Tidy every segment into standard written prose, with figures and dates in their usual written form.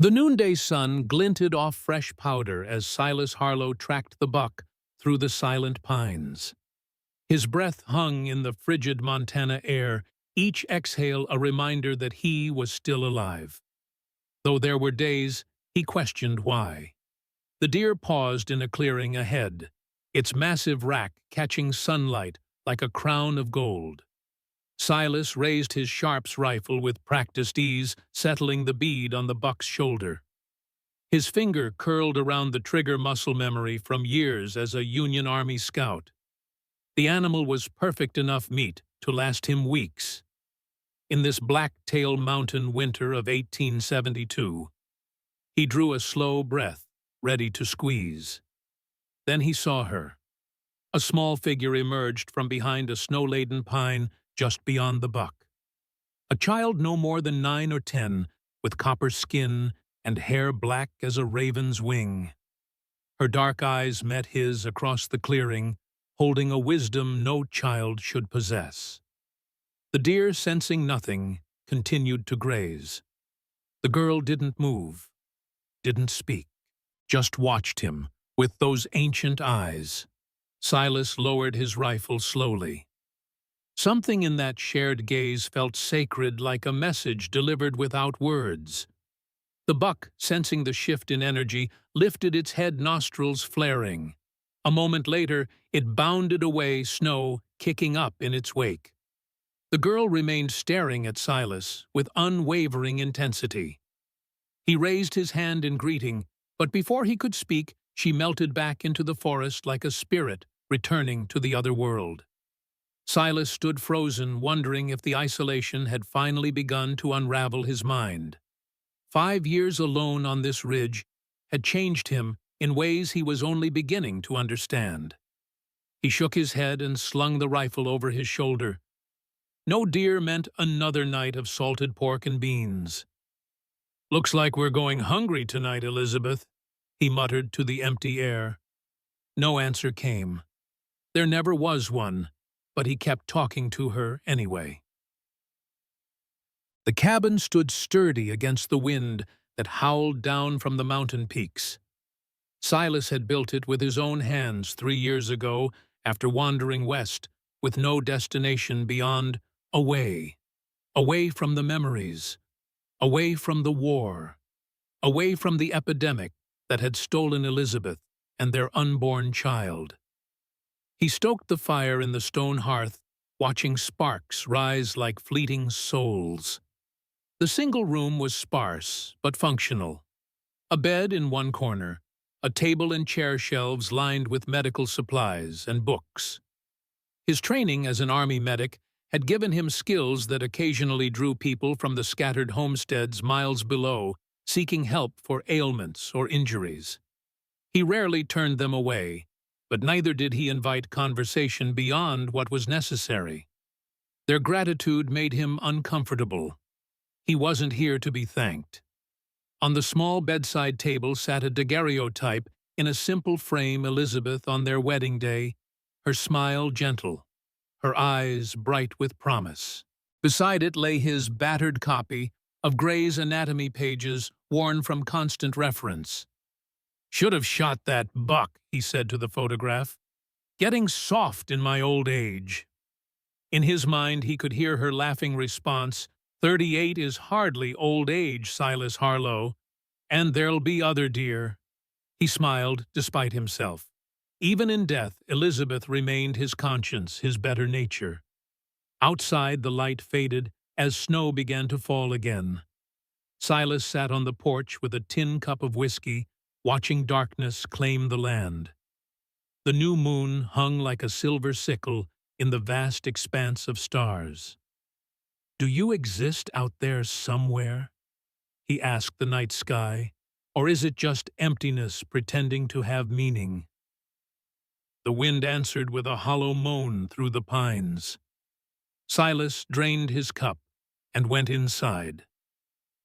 The noonday sun glinted off fresh powder as Silas Harlow tracked the buck through the silent pines. His breath hung in the frigid Montana air, each exhale a reminder that he was still alive. Though there were days he questioned why. The deer paused in a clearing ahead, its massive rack catching sunlight like a crown of gold. Silas raised his Sharps rifle with practiced ease, settling the bead on the buck's shoulder. His finger curled around the trigger muscle memory from years as a Union Army scout. The animal was perfect enough meat to last him weeks. In this Blacktail Mountain winter of 1872, he drew a slow breath, ready to squeeze. Then he saw her. A small figure emerged from behind a snow-laden pine just beyond the buck. A child no more than 9 or 10, with copper skin and hair black as a raven's wing. Her dark eyes met his across the clearing, holding a wisdom no child should possess. The deer, sensing nothing, continued to graze. The girl didn't move, didn't speak, just watched him with those ancient eyes. Silas lowered his rifle slowly. Something in that shared gaze felt sacred, like a message delivered without words. The buck, sensing the shift in energy, lifted its head, nostrils flaring. A moment later, it bounded away, snow kicking up in its wake. The girl remained staring at Silas with unwavering intensity. He raised his hand in greeting, but before he could speak, she melted back into the forest like a spirit returning to the other world. Silas stood frozen, wondering if the isolation had finally begun to unravel his mind. 5 years alone on this ridge had changed him in ways he was only beginning to understand. He shook his head and slung the rifle over his shoulder. No deer meant another night of salted pork and beans. "Looks like we're going hungry tonight, Elizabeth," he muttered to the empty air. No answer came. There never was one, but he kept talking to her anyway. The cabin stood sturdy against the wind that howled down from the mountain peaks. Silas had built it with his own hands 3 years ago after wandering west with no destination beyond away from the memories, away from the war, away from the epidemic that had stolen Elizabeth and their unborn child. He stoked the fire in the stone hearth, watching sparks rise like fleeting souls. The single room was sparse but functional. A bed in one corner, a table and chair shelves lined with medical supplies and books. His training as an army medic had given him skills that occasionally drew people from the scattered homesteads miles below, seeking help for ailments or injuries. He rarely turned them away, but neither did he invite conversation beyond what was necessary. Their gratitude made him uncomfortable. He wasn't here to be thanked. On the small bedside table sat a daguerreotype in a simple frame, Elizabeth on their wedding day, her smile gentle, her eyes bright with promise. Beside it lay his battered copy of Gray's Anatomy pages, worn from constant reference. "Should have shot that buck," he said to the photograph. "Getting soft in my old age." In his mind, he could hear her laughing response, "38 is hardly old age, Silas Harlow, and there'll be other deer." He smiled despite himself. Even in death, Elizabeth remained his conscience, his better nature. Outside, the light faded as snow began to fall again. Silas sat on the porch with a tin cup of whiskey, watching darkness claim the land. The new moon hung like a silver sickle in the vast expanse of stars. "Do you exist out there somewhere?" he asked the night sky, "or is it just emptiness pretending to have meaning?" The wind answered with a hollow moan through the pines. Silas drained his cup and went inside.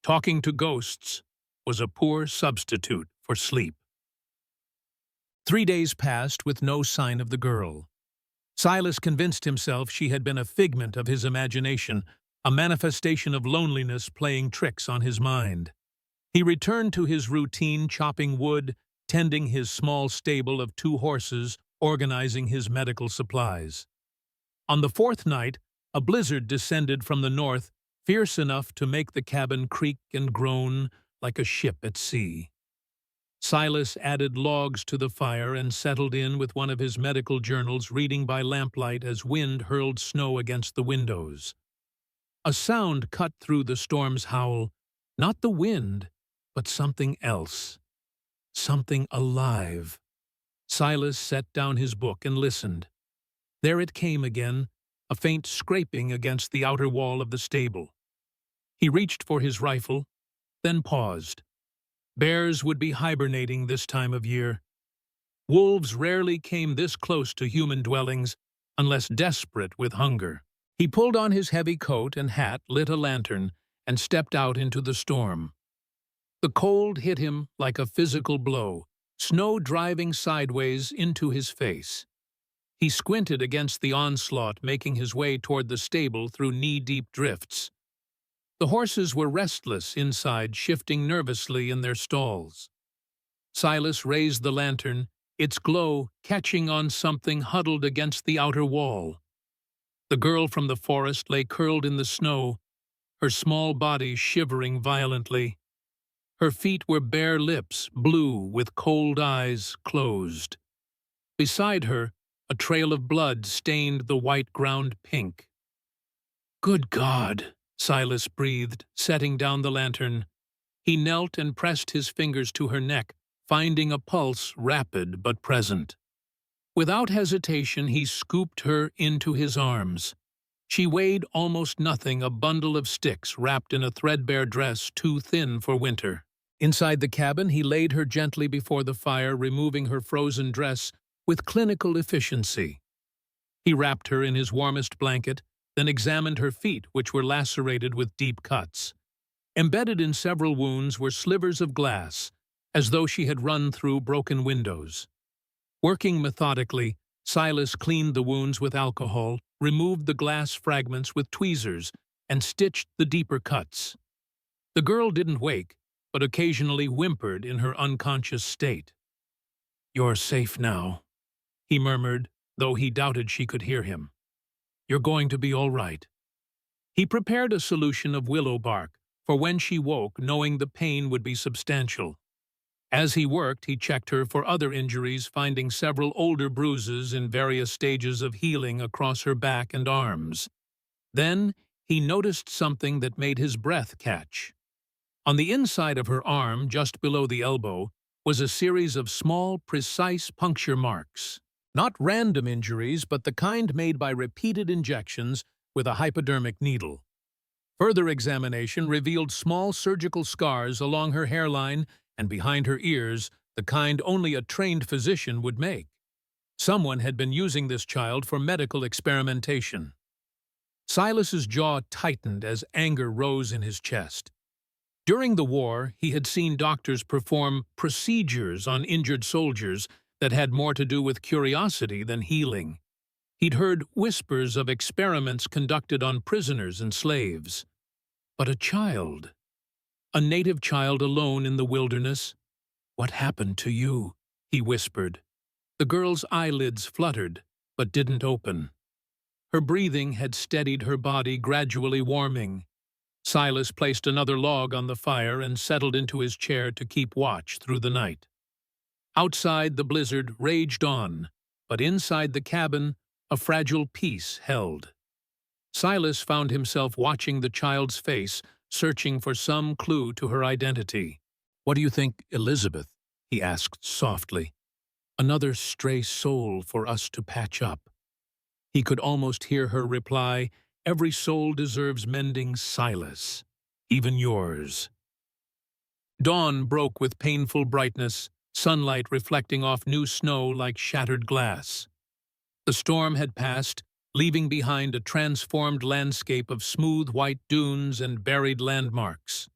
Talking to ghosts was a poor substitute for sleep. 3 days passed with no sign of the girl. Silas convinced himself she had been a figment of his imagination, a manifestation of loneliness playing tricks on his mind. He returned to his routine, chopping wood, tending his small stable of 2 horses, organizing his medical supplies. On the 4th night, a blizzard descended from the north, fierce enough to make the cabin creak and groan like a ship at sea. Silas added logs to the fire and settled in with one of his medical journals, reading by lamplight as wind hurled snow against the windows. A sound cut through the storm's howl, not the wind, but something else, something alive. Silas set down his book and listened. There it came again, a faint scraping against the outer wall of the stable. He reached for his rifle, then paused. Bears would be hibernating this time of year. Wolves rarely came this close to human dwellings unless desperate with hunger. He pulled on his heavy coat and hat, lit a lantern, and stepped out into the storm. The cold hit him like a physical blow, snow driving sideways into his face. He squinted against the onslaught, making his way toward the stable through knee-deep drifts. The horses were restless inside, shifting nervously in their stalls. Silas raised the lantern, its glow catching on something huddled against the outer wall. The girl from the forest lay curled in the snow, her small body shivering violently. Her feet were bare lips, blue with cold eyes closed. Beside her, a trail of blood stained the white ground pink. "Good God," Silas breathed, setting down the lantern. He knelt and pressed his fingers to her neck, finding a pulse rapid but present. Without hesitation, he scooped her into his arms. She weighed almost nothing, a bundle of sticks wrapped in a threadbare dress too thin for winter. Inside the cabin, he laid her gently before the fire, removing her frozen dress with clinical efficiency. He wrapped her in his warmest blanket, then examined her feet, which were lacerated with deep cuts. Embedded in several wounds were slivers of glass, as though she had run through broken windows. Working methodically, Silas cleaned the wounds with alcohol, removed the glass fragments with tweezers, and stitched the deeper cuts. The girl didn't wake, but occasionally whimpered in her unconscious state. "You're safe now," he murmured, though he doubted she could hear him. "You're going to be all right." He prepared a solution of willow bark for when she woke, knowing the pain would be substantial. As he worked, he checked her for other injuries, finding several older bruises in various stages of healing across her back and arms. Then he noticed something that made his breath catch. On the inside of her arm, just below the elbow, was a series of small, precise puncture marks. Not random injuries, but the kind made by repeated injections with a hypodermic needle. Further examination revealed small surgical scars along her hairline and behind her ears, the kind only a trained physician would make. Someone had been using this child for medical experimentation. Silas's jaw tightened as anger rose in his chest. During the war, he had seen doctors perform procedures on injured soldiers that had more to do with curiosity than healing. He'd heard whispers of experiments conducted on prisoners and slaves. But a child, a native child alone in the wilderness. "What happened to you?" he whispered. The girl's eyelids fluttered, but didn't open. Her breathing had steadied her body, gradually warming. Silas placed another log on the fire and settled into his chair to keep watch through the night. Outside, the blizzard raged on, but inside the cabin, a fragile peace held. Silas found himself watching the child's face, searching for some clue to her identity. "What do you think, Elizabeth?" he asked softly. "Another stray soul for us to patch up." He could almost hear her reply, "Every soul deserves mending, Silas, even yours." Dawn broke with painful brightness, sunlight reflecting off new snow like shattered glass. The storm had passed, leaving behind a transformed landscape of smooth white dunes and buried landmarks.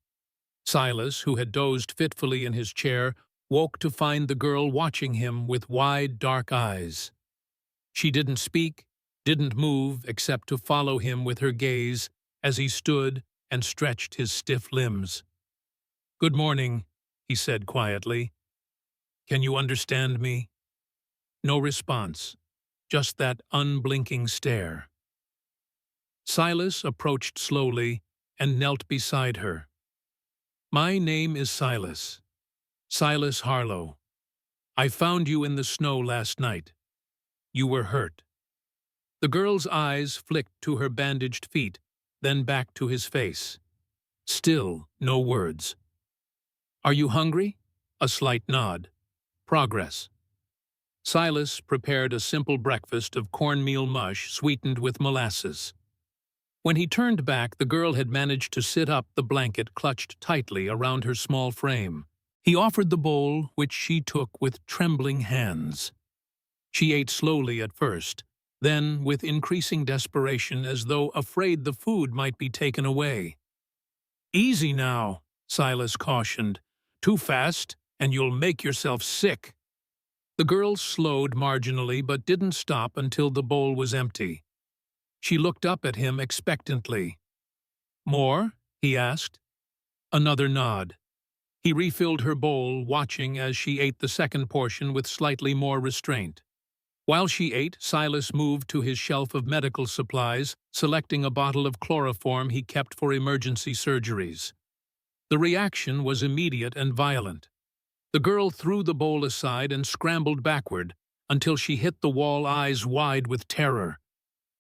Silas, who had dozed fitfully in his chair, woke to find the girl watching him with wide, dark eyes. She didn't speak, didn't move except to follow him with her gaze as he stood and stretched his stiff limbs. Good morning, he said quietly. Can you understand me? No response, just that unblinking stare. Silas approached slowly and knelt beside her. My name is Silas. Silas Harlow. I found you in the snow last night. You were hurt. The girl's eyes flicked to her bandaged feet, then back to his face. Still no words. Are you hungry? A slight nod. Progress. Silas prepared a simple breakfast of cornmeal mush sweetened with molasses. When he turned back, the girl had managed to sit up, the blanket clutched tightly around her small frame. He offered the bowl, which she took with trembling hands. She ate slowly at first, then with increasing desperation, as though afraid the food might be taken away. Easy now, Silas cautioned. Too fast, and you'll make yourself sick. The girl slowed marginally but didn't stop until the bowl was empty. She looked up at him expectantly. More? He asked. Another nod. He refilled her bowl, watching as she ate the second portion with slightly more restraint. While she ate, Silas moved to his shelf of medical supplies, selecting a bottle of chloroform he kept for emergency surgeries. The reaction was immediate and violent. The girl threw the bowl aside and scrambled backward until she hit the wall, eyes wide with terror.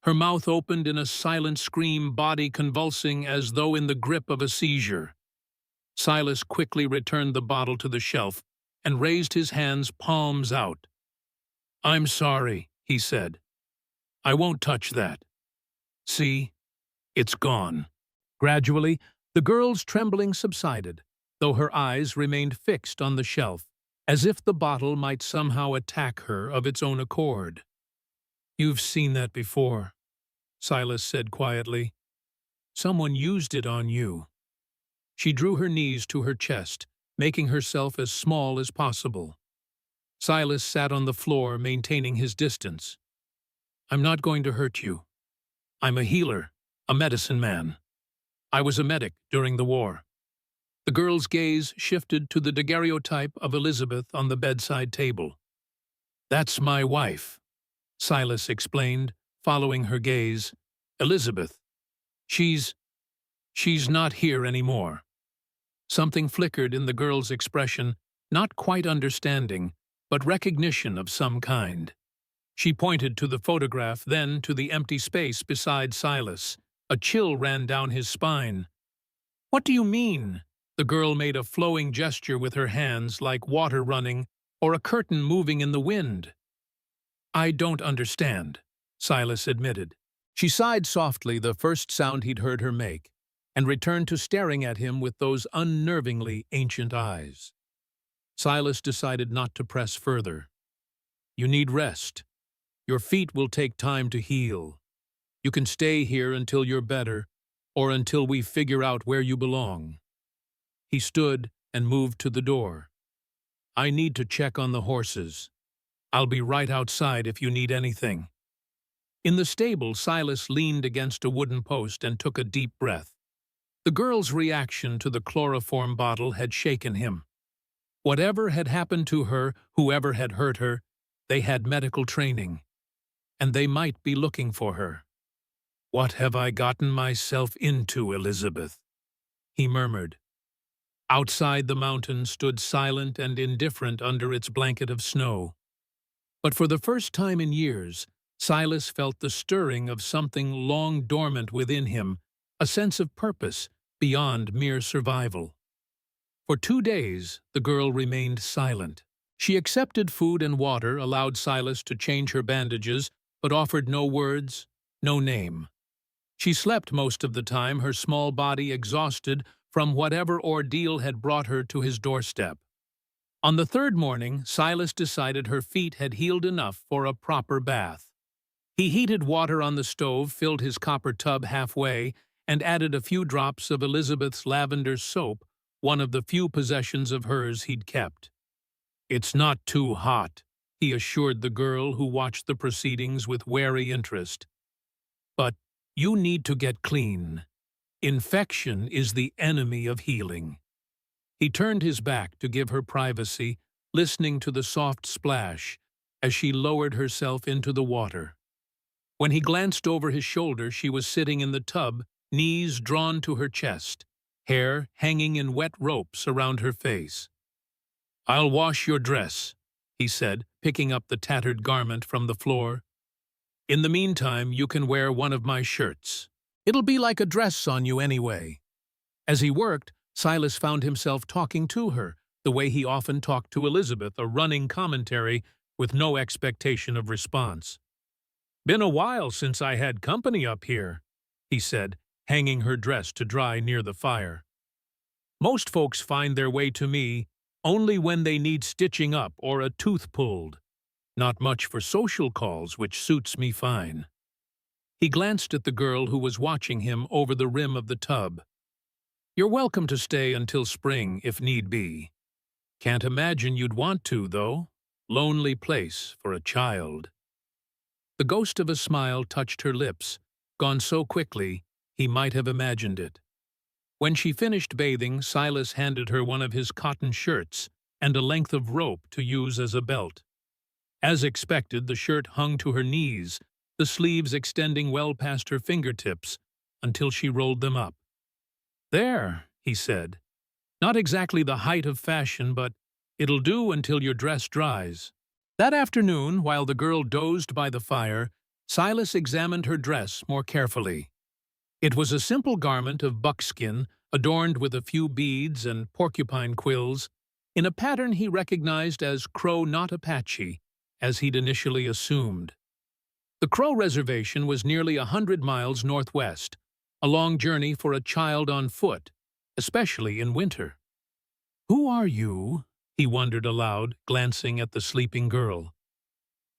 Her mouth opened in a silent scream, body convulsing as though in the grip of a seizure. Silas quickly returned the bottle to the shelf and raised his hands, palms out. I'm sorry, he said. I won't touch that. See? It's gone. Gradually, the girl's trembling subsided, though her eyes remained fixed on the shelf, as if the bottle might somehow attack her of its own accord. You've seen that before, Silas said quietly. Someone used it on you. She drew her knees to her chest, making herself as small as possible. Silas sat on the floor, maintaining his distance. I'm not going to hurt you. I'm a healer, a medicine man. I was a medic during the war. The girl's gaze shifted to the daguerreotype of Elizabeth on the bedside table. That's my wife, Silas explained, following her gaze. Elizabeth. She's not here anymore. Something flickered in the girl's expression, not quite understanding, but recognition of some kind. She pointed to the photograph, then to the empty space beside Silas. A chill ran down his spine. What do you mean? The girl made a flowing gesture with her hands, like water running or a curtain moving in the wind. I don't understand, Silas admitted. She sighed softly, the first sound he'd heard her make, and returned to staring at him with those unnervingly ancient eyes. Silas decided not to press further. You need rest. Your feet will take time to heal. You can stay here until you're better, or until we figure out where you belong. He stood and moved to the door. I need to check on the horses. I'll be right outside if you need anything. In the stable, Silas leaned against a wooden post and took a deep breath. The girl's reaction to the chloroform bottle had shaken him. Whatever had happened to her, whoever had hurt her, they had medical training, and they might be looking for her. What have I gotten myself into, Elizabeth? He murmured. Outside, the mountain stood silent and indifferent under its blanket of snow. But for the first time in years, Silas felt the stirring of something long dormant within him, a sense of purpose beyond mere survival. For 2 days, the girl remained silent. She accepted food and water, allowed Silas to change her bandages, but offered no words, no name. She slept most of the time, her small body exhausted from whatever ordeal had brought her to his doorstep. On the third morning, Silas decided her feet had healed enough for a proper bath. He heated water on the stove, filled his copper tub halfway, and added a few drops of Elizabeth's lavender soap, one of the few possessions of hers he'd kept. It's not too hot, he assured the girl, who watched the proceedings with wary interest. But you need to get clean. Infection is the enemy of healing. He turned his back to give her privacy, listening to the soft splash as she lowered herself into the water. When he glanced over his shoulder, she was sitting in the tub, knees drawn to her chest, hair hanging in wet ropes around her face. "I'll wash your dress," he said, picking up the tattered garment from the floor. "In the meantime, you can wear one of my shirts. It'll be like a dress on you anyway." As he worked, Silas found himself talking to her, the way he often talked to Elizabeth, a running commentary with no expectation of response. "Been a while since I had company up here," he said, hanging her dress to dry near the fire. "Most folks find their way to me only when they need stitching up or a tooth pulled. Not much for social calls, which suits me fine." He glanced at the girl who was watching him over the rim of the tub. "You're welcome to stay until spring, if need be. Can't imagine you'd want to, though. Lonely place for a child." The ghost of a smile touched her lips, gone so quickly he might have imagined it. When she finished bathing, Silas handed her one of his cotton shirts and a length of rope to use as a belt. As expected, the shirt hung to her knees, the sleeves extending well past her fingertips, until she rolled them up. "There," he said. "Not exactly the height of fashion, but it'll do until your dress dries." That afternoon, while the girl dozed by the fire, Silas examined her dress more carefully. It was a simple garment of buckskin, adorned with a few beads and porcupine quills, in a pattern he recognized as Crow not Apache, as he'd initially assumed. The Crow Reservation was nearly 100 miles northwest, a long journey for a child on foot, especially in winter. "Who are you?" he wondered aloud, glancing at the sleeping girl.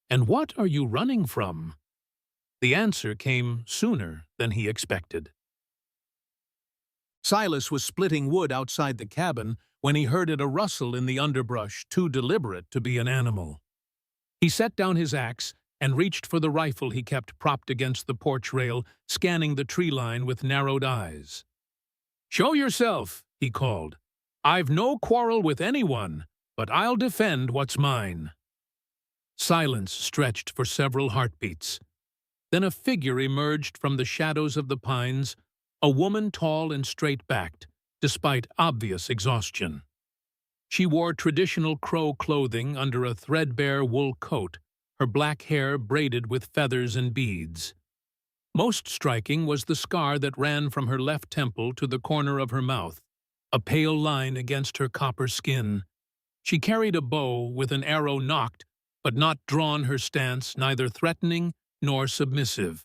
"And what are you running from?" The answer came sooner than he expected. Silas was splitting wood outside the cabin when he heard a rustle in the underbrush too deliberate to be an animal. He set down his axe and reached for the rifle he kept propped against the porch rail, scanning the tree line with narrowed eyes. "Show yourself," he called. "I've no quarrel with anyone, but I'll defend what's mine." Silence stretched for several heartbeats. Then a figure emerged from the shadows of the pines, a woman tall and straight-backed, despite obvious exhaustion. She wore traditional Crow clothing under a threadbare wool coat, her black hair braided with feathers and beads. Most striking was the scar that ran from her left temple to the corner of her mouth, a pale line against her copper skin. She carried a bow with an arrow nocked, but not drawn, her stance neither threatening nor submissive.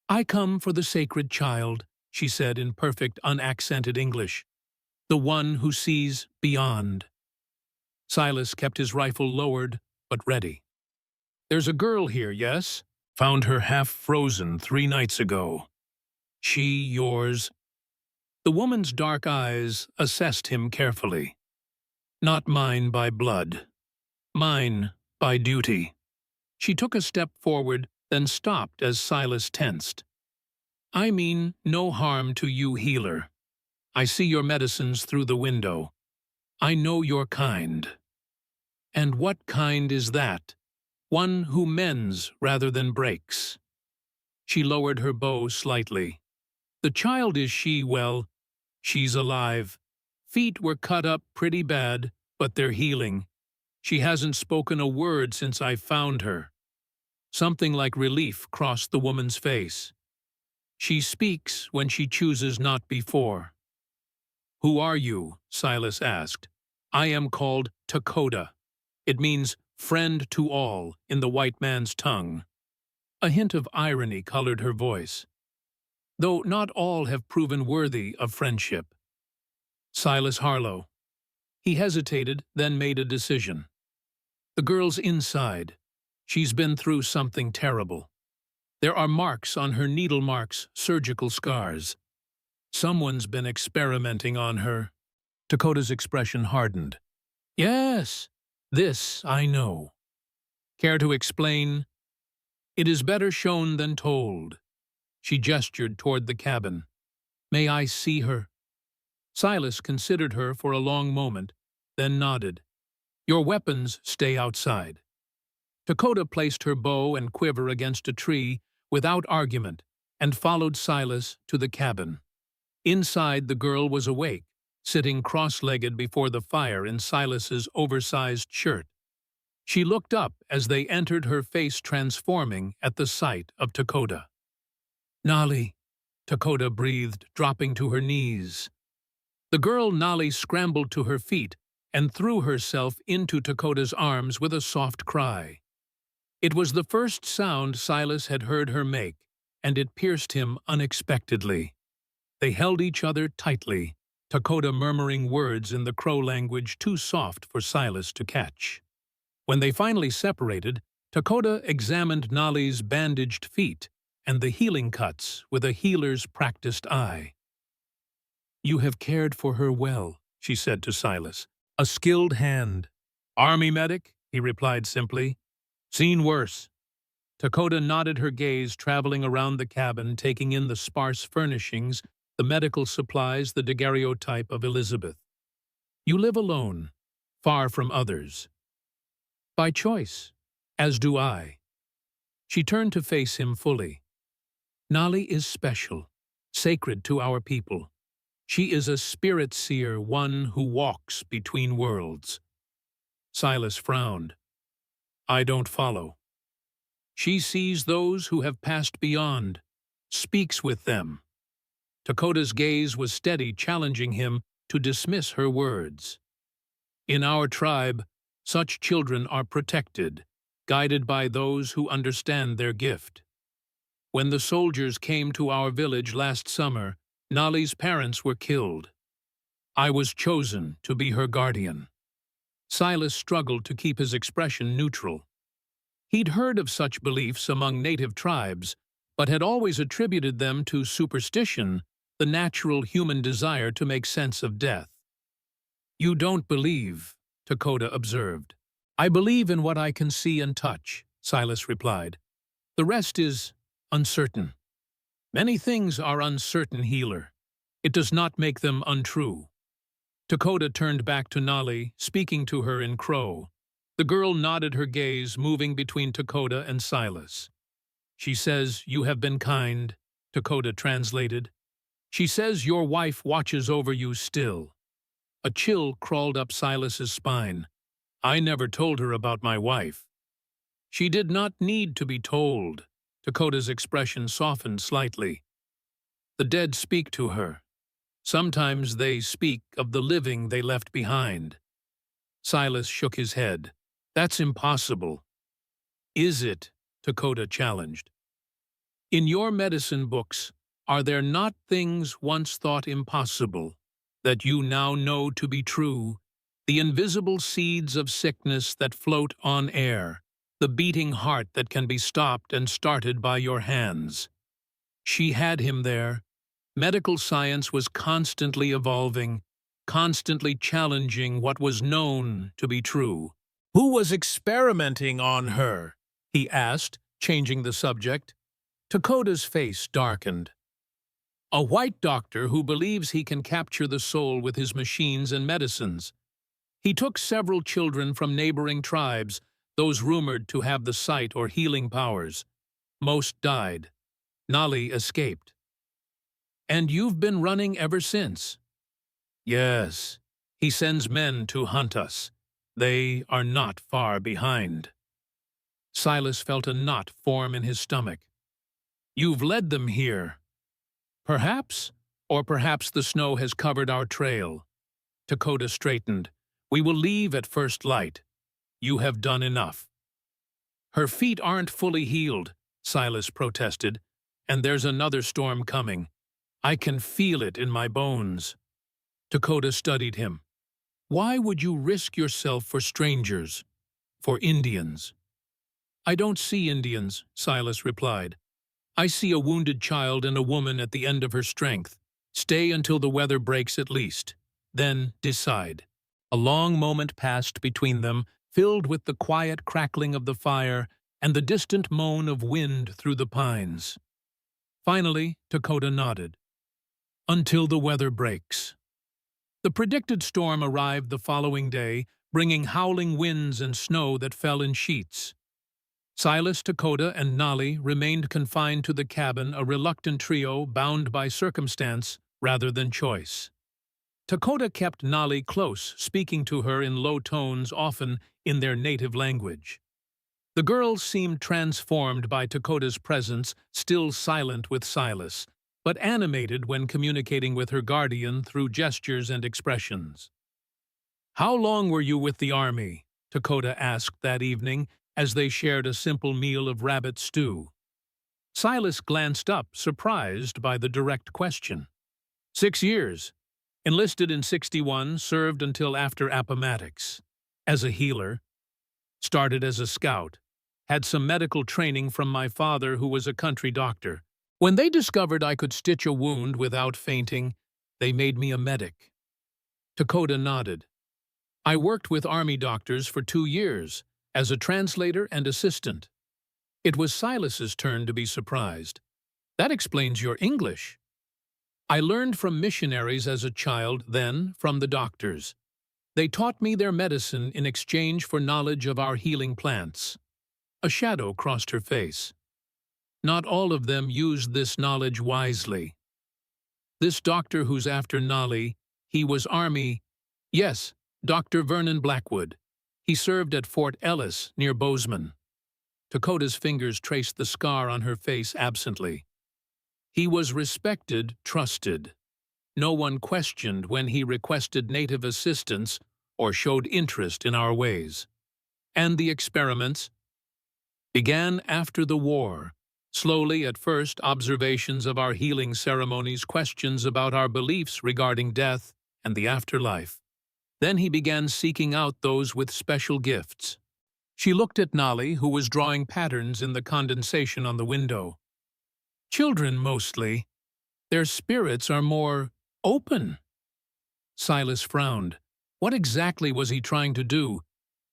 "I come for the sacred child," she said in perfect, unaccented English. "The one who sees beyond." Silas kept his rifle lowered, but ready. "There's a girl here, yes? Found her half frozen 3 nights ago. She yours?" The woman's dark eyes assessed him carefully. "Not mine by blood. Mine by duty." She took a step forward, then stopped as Silas tensed. "I mean no harm to you, healer. I see your medicines through the window. I know your kind." "And what kind is that? One who mends rather than breaks." She lowered her bow slightly. "The child is well, she's alive. Feet were cut up pretty bad, but they're healing. She hasn't spoken a word since I found her." Something like relief crossed the woman's face. "She speaks when she chooses not before." "Who are you?" Silas asked. "I am called Dakota. It means friend to all in the white man's tongue." A hint of irony colored her voice. "Though not all have proven worthy of friendship." "Silas Harlow." He hesitated, then made a decision. "The girl's inside. She's been through something terrible. There are marks on her, needle marks, surgical scars. Someone's been experimenting on her." Dakota's expression hardened. "Yes, this I know. Care to explain?" "It is better shown than told." She gestured toward the cabin. "May I see her?" Silas considered her for a long moment, then nodded. Your weapons stay outside. Dakota placed her bow and quiver against a tree without argument and followed Silas to the cabin. Inside, the girl was awake, sitting cross-legged before the fire in Silas's oversized shirt. She looked up as they entered, her face transforming at the sight of Dakota. Nolly, Dakota breathed, dropping to her knees. The girl Nolly scrambled to her feet and threw herself into Dakota's arms with a soft cry. It was the first sound Silas had heard her make, and it pierced him unexpectedly. They held each other tightly, Dakota murmuring words in the Crow language too soft for Silas to catch. When they finally separated, Dakota examined Nolly's bandaged feet and the healing cuts with a healer's practiced eye. You have cared for her well, she said to Silas. A skilled hand. Army medic, he replied simply. Seen worse. Dakota nodded, her gaze traveling around the cabin, taking in the sparse furnishings, the medical supplies, the daguerreotype of Elizabeth. You live alone, far from others. By choice, as do I. She turned to face him fully. Nolly is special, sacred to our people. She is a spirit seer, one who walks between worlds. Silas frowned. I don't follow. She sees those who have passed beyond, speaks with them. Dakota's gaze was steady, challenging him to dismiss her words. In our tribe, such children are protected, guided by those who understand their gift. When the soldiers came to our village last summer, Nolly's parents were killed. I was chosen to be her guardian. Silas struggled to keep his expression neutral. He'd heard of such beliefs among native tribes, but had always attributed them to superstition, the natural human desire to make sense of death. You don't believe, Dakota observed. I believe in what I can see and touch, Silas replied. The rest is uncertain. Many things are uncertain, healer. It does not make them untrue. Dakota turned back to Nolly, speaking to her in Crow. The girl nodded, her gaze moving between Dakota and Silas. She says you have been kind, Dakota translated. She says your wife watches over you still. A chill crawled up Silas's spine. I never told her about my wife. She did not need to be told. Dakota's expression softened slightly. The dead speak to her. Sometimes they speak of the living they left behind. Silas shook his head. That's impossible. Is it? Dakota challenged. In your medicine books, are there not things once thought impossible that you now know to be true? The invisible seeds of sickness that float on air, the beating heart that can be stopped and started by your hands. She had him there. Medical science was constantly evolving, constantly challenging what was known to be true. Who was experimenting on her? He asked, changing the subject. Dakota's face darkened. A white doctor who believes he can capture the soul with his machines and medicines. He took several children from neighboring tribes, those rumored to have the sight or healing powers. Most died. Nolly escaped. And you've been running ever since? Yes. He sends men to hunt us. They are not far behind. Silas felt a knot form in his stomach. You've led them here. Perhaps, or perhaps the snow has covered our trail. Dakota straightened. We will leave at first light. You have done enough. Her feet aren't fully healed, Silas protested, and there's another storm coming. I can feel it in my bones. Dakota studied him. Why would you risk yourself for strangers, for Indians? I don't see Indians, Silas replied. I see a wounded child and a woman at the end of her strength. Stay until the weather breaks at least. Then decide. A long moment passed between them, filled with the quiet crackling of the fire and the distant moan of wind through the pines. Finally, Dakota nodded. Until the weather breaks. The predicted storm arrived the following day, bringing howling winds and snow that fell in sheets. Silas, Dakota, and Nolly remained confined to the cabin, a reluctant trio bound by circumstance rather than choice. Dakota kept Nolly close, speaking to her in low tones, often in their native language. The girls seemed transformed by Dakota's presence, still silent with Silas, but animated when communicating with her guardian through gestures and expressions. "How long were you with the army?" Dakota asked that evening, as they shared a simple meal of rabbit stew. Silas glanced up, surprised by the direct question. 6 years. Enlisted in 61, served until after Appomattox. As a healer. Started as a scout. Had some medical training from my father, who was a country doctor. When they discovered I could stitch a wound without fainting, they made me a medic. Dakota nodded. I worked with army doctors for 2 years, as a translator and assistant. It was Silas's turn to be surprised. That explains your English. I learned from missionaries as a child, then from the doctors. They taught me their medicine in exchange for knowledge of our healing plants. A shadow crossed her face. Not all of them used this knowledge wisely. This doctor who's after Nolly, he was Army. Yes, Dr. Vernon Blackwood. He served at Fort Ellis, near Bozeman. Dakota's fingers traced the scar on her face absently. He was respected, trusted. No one questioned when he requested native assistance or showed interest in our ways. And the experiments began after the war. Slowly, at first, observations of our healing ceremonies, questions about our beliefs regarding death and the afterlife. Then he began seeking out those with special gifts. She looked at Nolly, who was drawing patterns in the condensation on the window. Children, mostly. Their spirits are more open. Silas frowned. What exactly was he trying to do?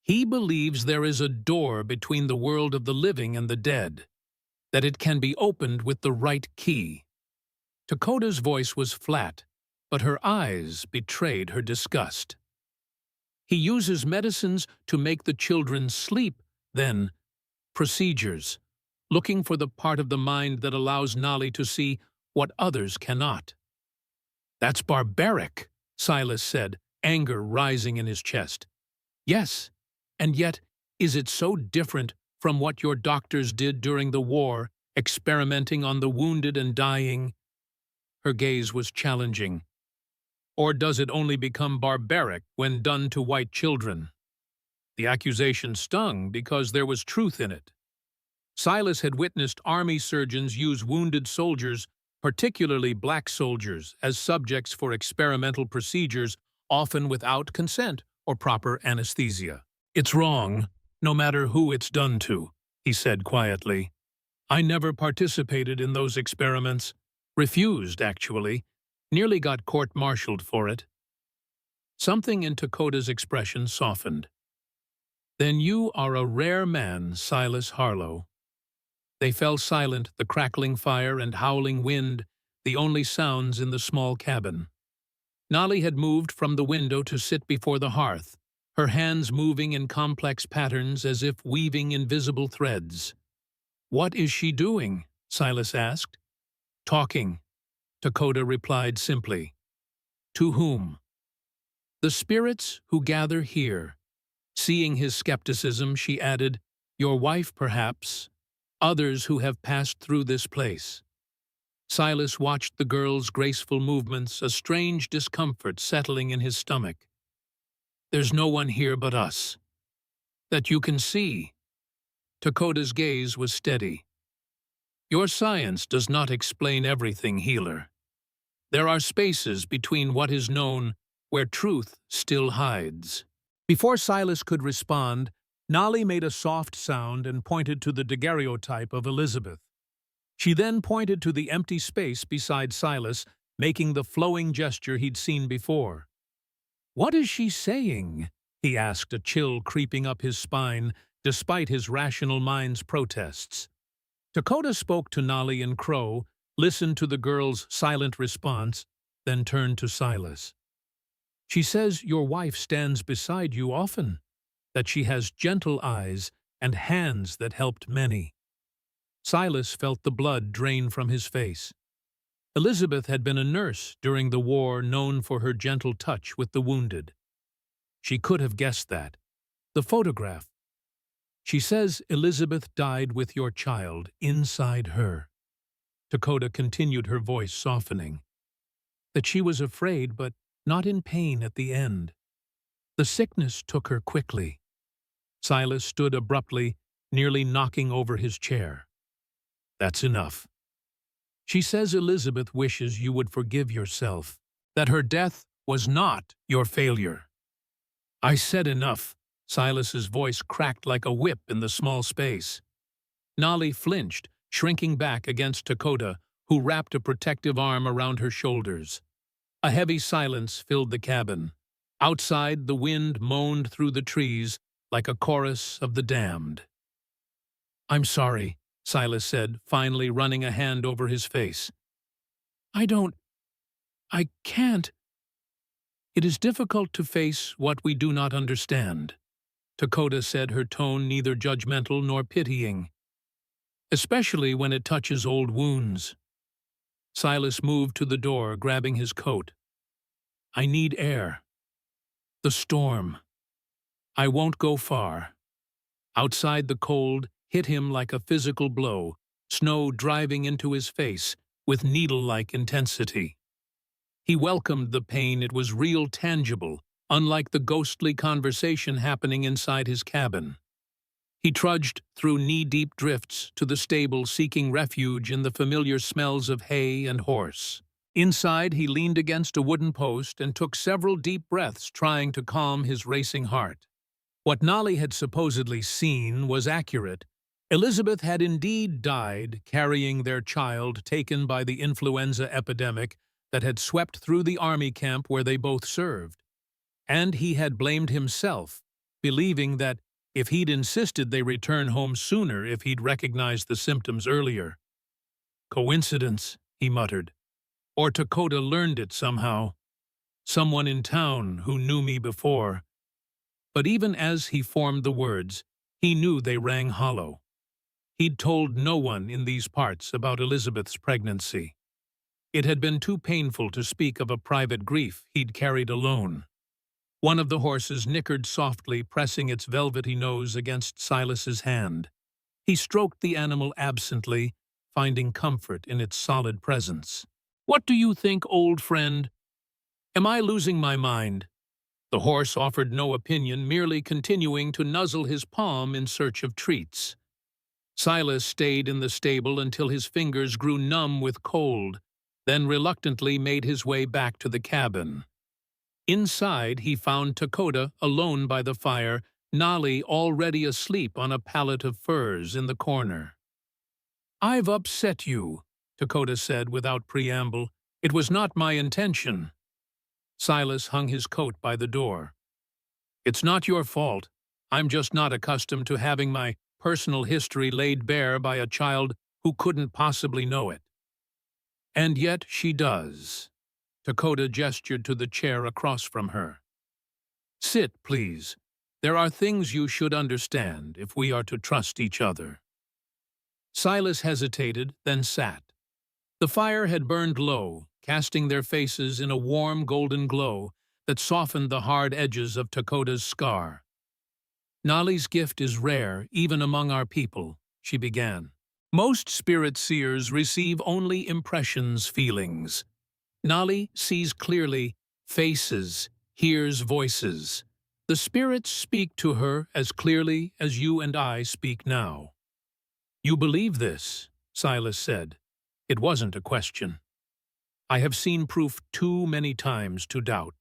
He believes there is a door between the world of the living and the dead, that it can be opened with the right key. Dakota's voice was flat, but her eyes betrayed her disgust. He uses medicines to make the children sleep, then procedures, looking for the part of the mind that allows Nolly to see what others cannot. That's barbaric, Silas said, anger rising in his chest. Yes, and yet is it so different from what your doctors did during the war, experimenting on the wounded and dying? Her gaze was challenging. Or does it only become barbaric when done to white children? The accusation stung because there was truth in it. Silas had witnessed army surgeons use wounded soldiers, particularly black soldiers, as subjects for experimental procedures, often without consent or proper anesthesia. It's wrong, no matter who it's done to, he said quietly. I never participated in those experiments. Refused, actually. Nearly got court-martialed for it. Something in Dakota's expression softened. Then you are a rare man, Silas Harlow. They fell silent, the crackling fire and howling wind, the only sounds in the small cabin. Nolly had moved from the window to sit before the hearth, her hands moving in complex patterns as if weaving invisible threads. What is she doing? Silas asked. Talking. Dakota replied simply. To whom? The spirits who gather here. Seeing his skepticism, she added, Your wife, perhaps. Others who have passed through this place. Silas watched the girl's graceful movements, a strange discomfort settling in his stomach. There's no one here but us. That you can see. Dakota's gaze was steady. Your science does not explain everything, healer. There are spaces between what is known where truth still hides. Before Silas could respond, Nolly made a soft sound and pointed to the daguerreotype of Elizabeth. She then pointed to the empty space beside Silas, making the flowing gesture he'd seen before. What is she saying? He asked, a chill creeping up his spine, despite his rational mind's protests. Dakota spoke to Nolly in Crow, listened to the girl's silent response, then turned to Silas. She says your wife stands beside you often, that she has gentle eyes and hands that helped many. Silas felt the blood drain from his face. Elizabeth had been a nurse during the war, known for her gentle touch with the wounded. She could have guessed that. The photograph. She says Elizabeth died with your child inside her. Dakota continued, her voice softening. That she was afraid, but not in pain at the end. The sickness took her quickly. Silas stood abruptly, nearly knocking over his chair. That's enough. She says Elizabeth wishes you would forgive yourself, that her death was not your failure. I said enough. Silas's voice cracked like a whip in the small space. Nolly flinched, shrinking back against Dakota, who wrapped a protective arm around her shoulders. A heavy silence filled the cabin. Outside, the wind moaned through the trees like a chorus of the damned. I'm sorry, Silas said, finally running a hand over his face. I can't. It is difficult to face what we do not understand, Dakota said, her tone neither judgmental nor pitying. Especially when it touches old wounds. Silas moved to the door, grabbing his coat. I need air. The storm. I won't go far. Outside, the cold hit him like a physical blow, snow driving into his face with needle-like intensity. He welcomed the pain. It was real, tangible, unlike the ghostly conversation happening inside his cabin. He trudged through knee-deep drifts to the stable, seeking refuge in the familiar smells of hay and horse. Inside, he leaned against a wooden post and took several deep breaths, trying to calm his racing heart. What Nolly had supposedly seen was accurate. Elizabeth had indeed died, carrying their child taken by the influenza epidemic that had swept through the army camp where they both served. And he had blamed himself, believing that if he'd insisted they return home sooner, if he'd recognized the symptoms earlier. Coincidence, he muttered. Or Dakota learned it somehow. Someone in town who knew me before. But even as he formed the words, he knew they rang hollow. He'd told no one in these parts about Elizabeth's pregnancy. It had been too painful to speak of a private grief he'd carried alone. One of the horses nickered softly, pressing its velvety nose against Silas's hand. He stroked the animal absently, finding comfort in its solid presence. What do you think, old friend? Am I losing my mind? The horse offered no opinion, merely continuing to nuzzle his palm in search of treats. Silas stayed in the stable until his fingers grew numb with cold, then reluctantly made his way back to the cabin. Inside, he found Dakota alone by the fire, Nolly already asleep on a pallet of furs in the corner. I've upset you, Dakota said without preamble. It was not my intention. Silas hung his coat by the door. It's not your fault. I'm just not accustomed to having my personal history laid bare by a child who couldn't possibly know it. And yet she does. Dakota gestured to the chair across from her. Sit, please. There are things you should understand if we are to trust each other. Silas hesitated, then sat. The fire had burned low, casting their faces in a warm golden glow that softened the hard edges of Dakota's scar. Nolly's gift is rare, even among our people, she began. Most spirit seers receive only impressions, feelings. Nolly sees clearly, faces, hears voices. The spirits speak to her as clearly as you and I speak now. You believe this, Silas said. It wasn't a question. I have seen proof too many times to doubt.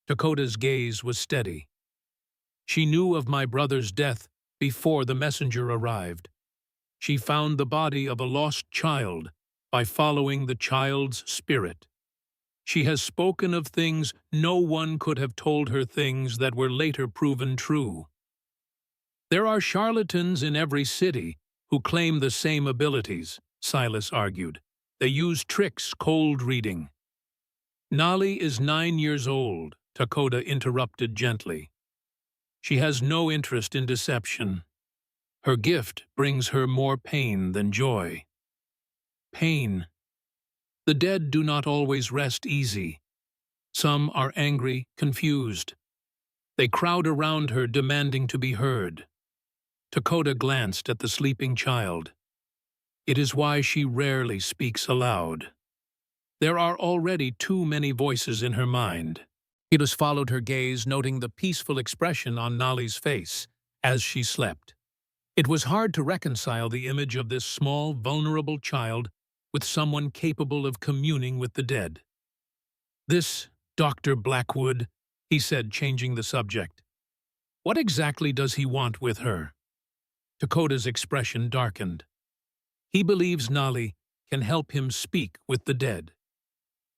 Dakota's gaze was steady. She knew of my brother's death before the messenger arrived. She found the body of a lost child by following the child's spirit. She has spoken of things no one could have told her, things that were later proven true. There are charlatans in every city who claim the same abilities, Silas argued. They use tricks, cold reading. Nali is 9 years old, Dakota interrupted gently. She has no interest in deception. Her gift brings her more pain than joy. Pain. The dead do not always rest easy. Some are angry, confused. They crowd around her, demanding to be heard. Dakota glanced at the sleeping child. It is why she rarely speaks aloud. There are already too many voices in her mind. Edos followed her gaze, noting the peaceful expression on Nali's face as she slept. It was hard to reconcile the image of this small, vulnerable child with someone capable of communing with the dead. "This Dr. Blackwood," he said, changing the subject. "What exactly does he want with her?" Dakota's expression darkened. "He believes Nali can help him speak with the dead,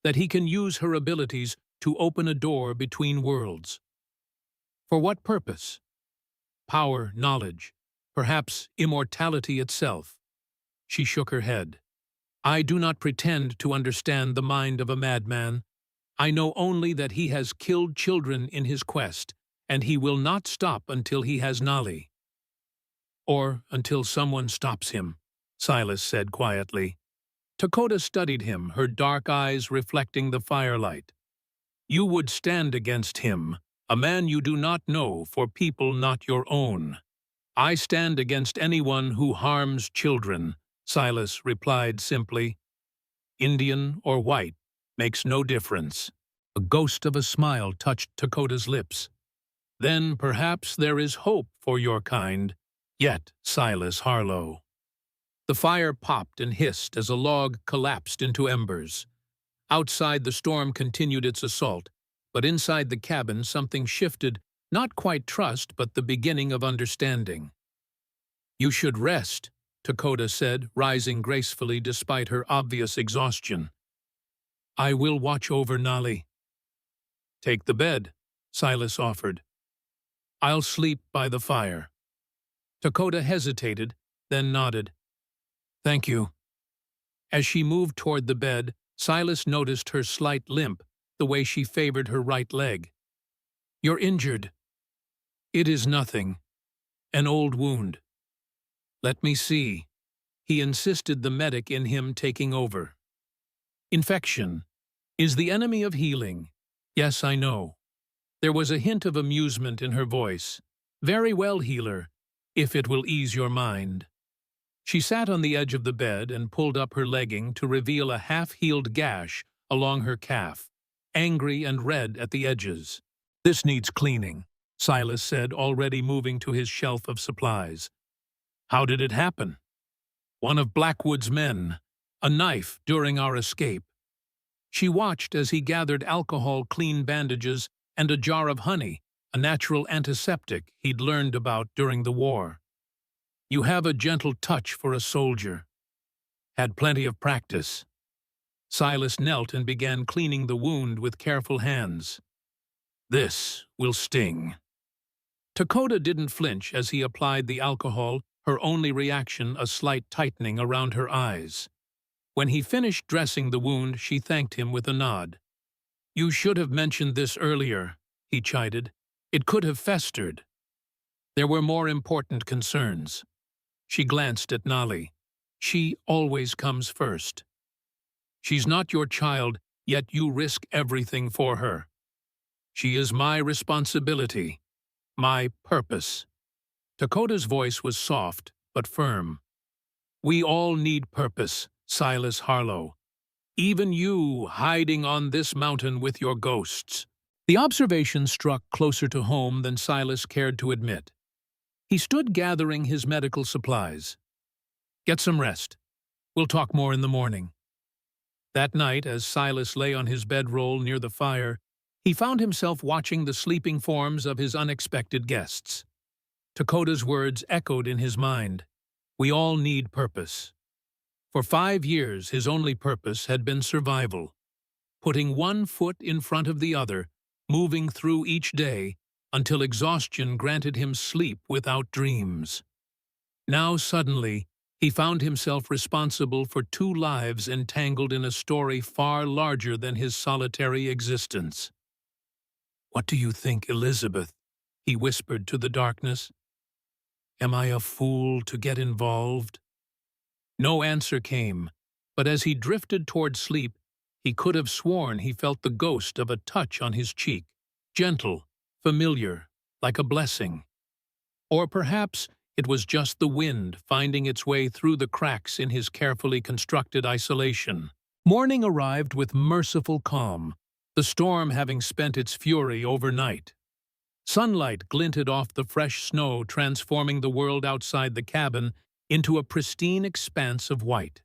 that he can use her abilities to open a door between worlds. For what purpose? Power, knowledge, perhaps immortality itself." She shook her head. "I do not pretend to understand the mind of a madman. I know only that he has killed children in his quest, and he will not stop until he has Nali. Or until someone stops him," Silas said quietly. Dakota studied him, her dark eyes reflecting the firelight. "You would stand against him, a man you do not know, for people not your own." "I stand against anyone who harms children," Silas replied simply. "Indian or white makes no difference." A ghost of a smile touched Dakota's lips. "Then perhaps there is hope for your kind, yet, Silas Harlow." The fire popped and hissed as a log collapsed into embers. Outside, the storm continued its assault, but inside the cabin something shifted, not quite trust, but the beginning of understanding. "You should rest," Dakota said, rising gracefully despite her obvious exhaustion. "I will watch over Nali." "Take the bed," Silas offered. "I'll sleep by the fire." Dakota hesitated, then nodded. "Thank you." As she moved toward the bed, Silas noticed her slight limp, the way she favored her right leg. "You're injured." "It is nothing. An old wound." "Let me see." He insisted, the medic in him taking over. "Infection is the enemy of healing. Yes, I know." There was a hint of amusement in her voice. "Very well, healer, if it will ease your mind." She sat on the edge of the bed and pulled up her legging to reveal a half-healed gash along her calf, angry and red at the edges. "This needs cleaning," Silas said, already moving to his shelf of supplies. "How did it happen?" "One of Blackwood's men. A knife during our escape." She watched as he gathered alcohol, clean bandages, and a jar of honey, a natural antiseptic he'd learned about during the war. "You have a gentle touch for a soldier." "Had plenty of practice." Silas knelt and began cleaning the wound with careful hands. "This will sting." Dakota didn't flinch as he applied the alcohol, her only reaction a slight tightening around her eyes. When he finished dressing the wound, she thanked him with a nod. "You should have mentioned this earlier," he chided. "It could have festered." There were more important concerns. She glanced at Nali. "She always comes first. She's not your child, yet you risk everything for her. She is my responsibility, my purpose." Dakota's voice was soft but firm. "We all need purpose, Silas Harlow. Even you, hiding on this mountain with your ghosts." The observation struck closer to home than Silas cared to admit. He stood gathering his medical supplies. "Get some rest. We'll talk more in the morning." That night, as Silas lay on his bedroll near the fire, he found himself watching the sleeping forms of his unexpected guests. Dakota's words echoed in his mind. We all need purpose. For 5 years, his only purpose had been survival, putting one foot in front of the other, moving through each day until exhaustion granted him sleep without dreams. Now suddenly, He found himself responsible for two lives entangled in a story far larger than his solitary existence. "What do you think, Elizabeth?" he whispered to the darkness. "Am I a fool to get involved?" No answer came, but as he drifted toward sleep, he could have sworn he felt the ghost of a touch on his cheek, gentle, familiar, like a blessing. Or perhaps it was just the wind finding its way through the cracks in his carefully constructed isolation. Morning arrived with merciful calm, the storm having spent its fury overnight. Sunlight glinted off the fresh snow, transforming the world outside the cabin into a pristine expanse of white.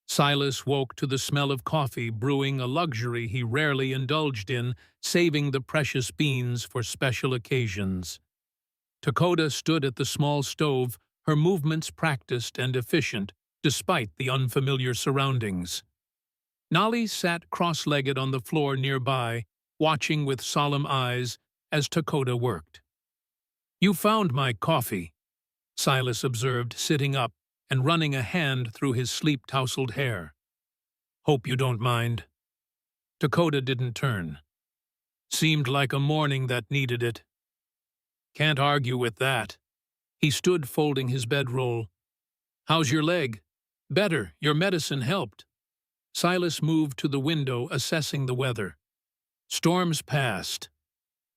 Silas woke to the smell of coffee brewing, a luxury he rarely indulged in, saving the precious beans for special occasions. Dakota stood at the small stove, her movements practiced and efficient, despite the unfamiliar surroundings. Nolly sat cross-legged on the floor nearby, watching with solemn eyes as Dakota worked. "You found my coffee," Silas observed, sitting up and running a hand through his sleep-tousled hair. "Hope you don't mind." Dakota didn't turn. "Seemed like a morning that needed it." "Can't argue with that." He stood folding his bedroll. "How's your leg?" "Better. Your medicine helped." Silas moved to the window, assessing the weather. "Storm's past.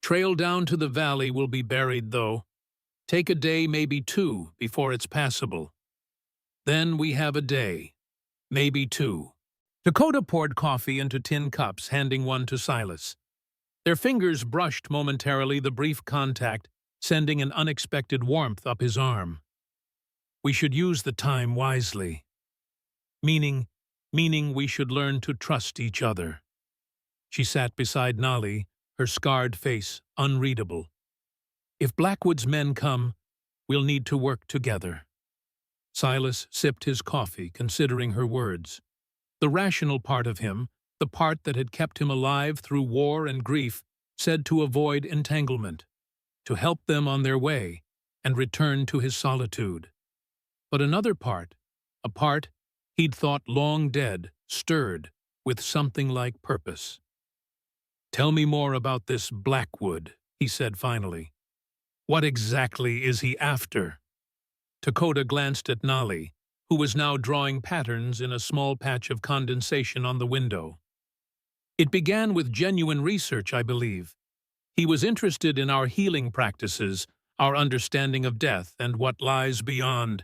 Trail down to the valley will be buried, though. Take a day, maybe two, before it's passable. Then we have a day, maybe two." Dakota poured coffee into tin cups, handing one to Silas. Their fingers brushed momentarily, the brief contact sending an unexpected warmth up his arm. "We should use the time wisely." Meaning we should learn to trust each other. She sat beside Nolly, her scarred face unreadable. "If Blackwood's men come, we'll need to work together." Silas sipped his coffee, considering her words. The rational part of him, the part that had kept him alive through war and grief, said to avoid entanglement, to help them on their way, and return to his solitude. But another part, a part he'd thought long dead, stirred with something like purpose. "Tell me more about this Blackwood," he said finally. "What exactly is he after?" Dakota glanced at Nolly, who was now drawing patterns in a small patch of condensation on the window. "It began with genuine research, I believe. He was interested in our healing practices, our understanding of death and what lies beyond."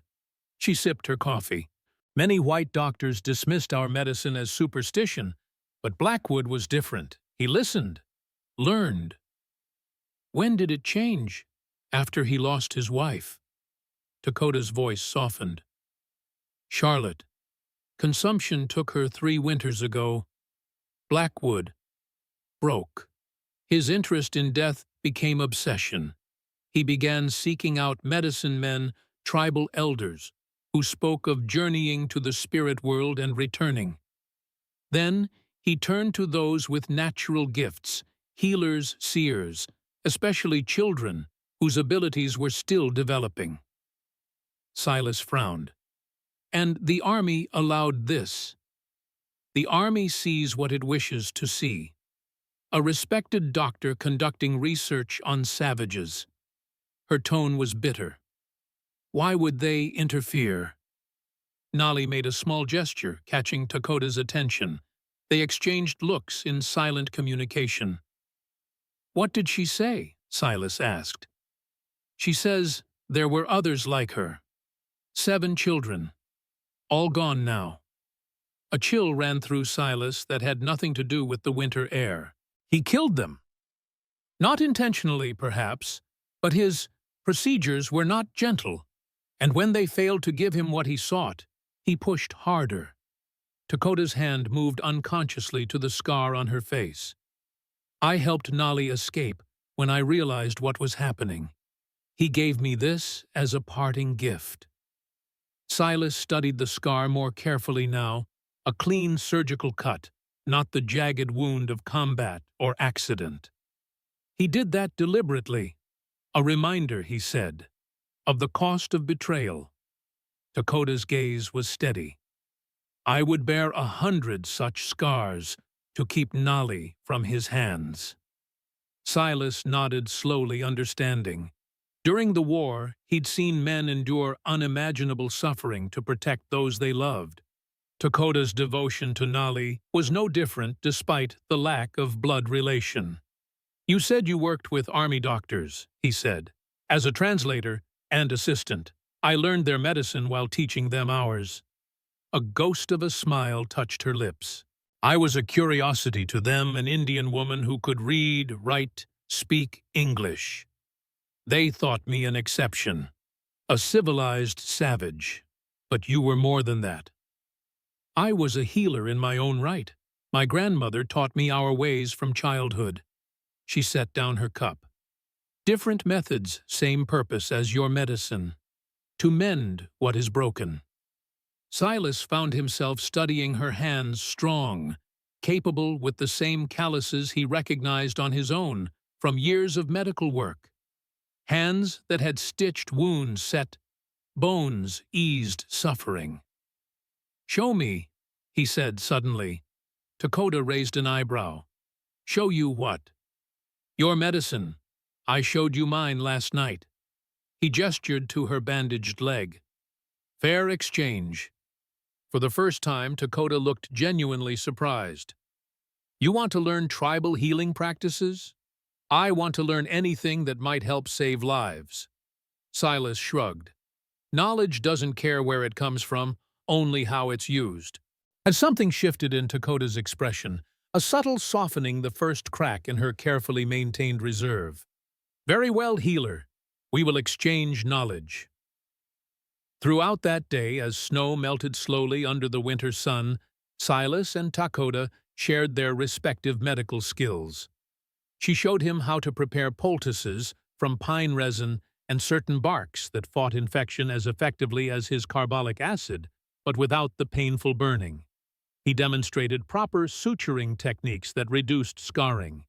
She sipped her coffee. "Many white doctors dismissed our medicine as superstition, but Blackwood was different. He listened, learned." "When did it change?" "After he lost his wife." Dakota's voice softened. "Charlotte. Consumption took her 3 winters ago. Blackwood broke. His interest in death became obsession. He began seeking out medicine men, tribal elders, who spoke of journeying to the spirit world and returning. Then he turned to those with natural gifts, healers, seers, especially children whose abilities were still developing." Silas frowned. "And the army allowed this." "The army sees what it wishes to see. A respected doctor conducting research on savages." Her tone was bitter. "Why would they interfere?" Nolly made a small gesture, catching Dakota's attention. They exchanged looks in silent communication. "What did she say?" Silas asked. "She says there were others like her. 7 children. All gone now." A chill ran through Silas that had nothing to do with the winter air. He killed them. Not intentionally, perhaps, but his procedures were not gentle, and when they failed to give him what he sought, he pushed harder. Dakota's hand moved unconsciously to the scar on her face. "I helped Nolly escape when I realized what was happening. He gave me this as a parting gift." Silas studied the scar more carefully now, a clean surgical cut, not the jagged wound of combat or accident. "He did that deliberately. A reminder," he said, "of the cost of betrayal." Dakota's gaze was steady. I would bear 100 such scars to keep Nali from his hands. Silas nodded slowly, understanding. During the war, he'd seen men endure unimaginable suffering to protect those they loved. Dakota's devotion to Nali was no different despite the lack of blood relation. You said you worked with army doctors, he said. As a translator and assistant, I learned their medicine while teaching them ours. A ghost of a smile touched her lips. I was a curiosity to them, an Indian woman who could read, write, speak English. They thought me an exception, a civilized savage. But you were more than that. I was a healer in my own right. My grandmother taught me our ways from childhood. She set down her cup. Different methods, same purpose as your medicine. To mend what is broken. Silas found himself studying her hands strong, capable with the same calluses he recognized on his own from years of medical work. Hands that had stitched wounds set, bones eased suffering. Show me, he said suddenly. Dakota raised an eyebrow. Show you what? Your medicine. I showed you mine last night. He gestured to her bandaged leg. Fair exchange. For the first time, Dakota looked genuinely surprised. You want to learn tribal healing practices? I want to learn anything that might help save lives. Silas shrugged. Knowledge doesn't care where it comes from, only how it's used. As something shifted in Dakota's expression, a subtle softening the first crack in her carefully maintained reserve. Very well, healer. We will exchange knowledge. Throughout that day, as snow melted slowly under the winter sun, Silas and Dakota shared their respective medical skills. She showed him how to prepare poultices from pine resin and certain barks that fought infection as effectively as his carbolic acid, but without the painful burning. He demonstrated proper suturing techniques that reduced scarring.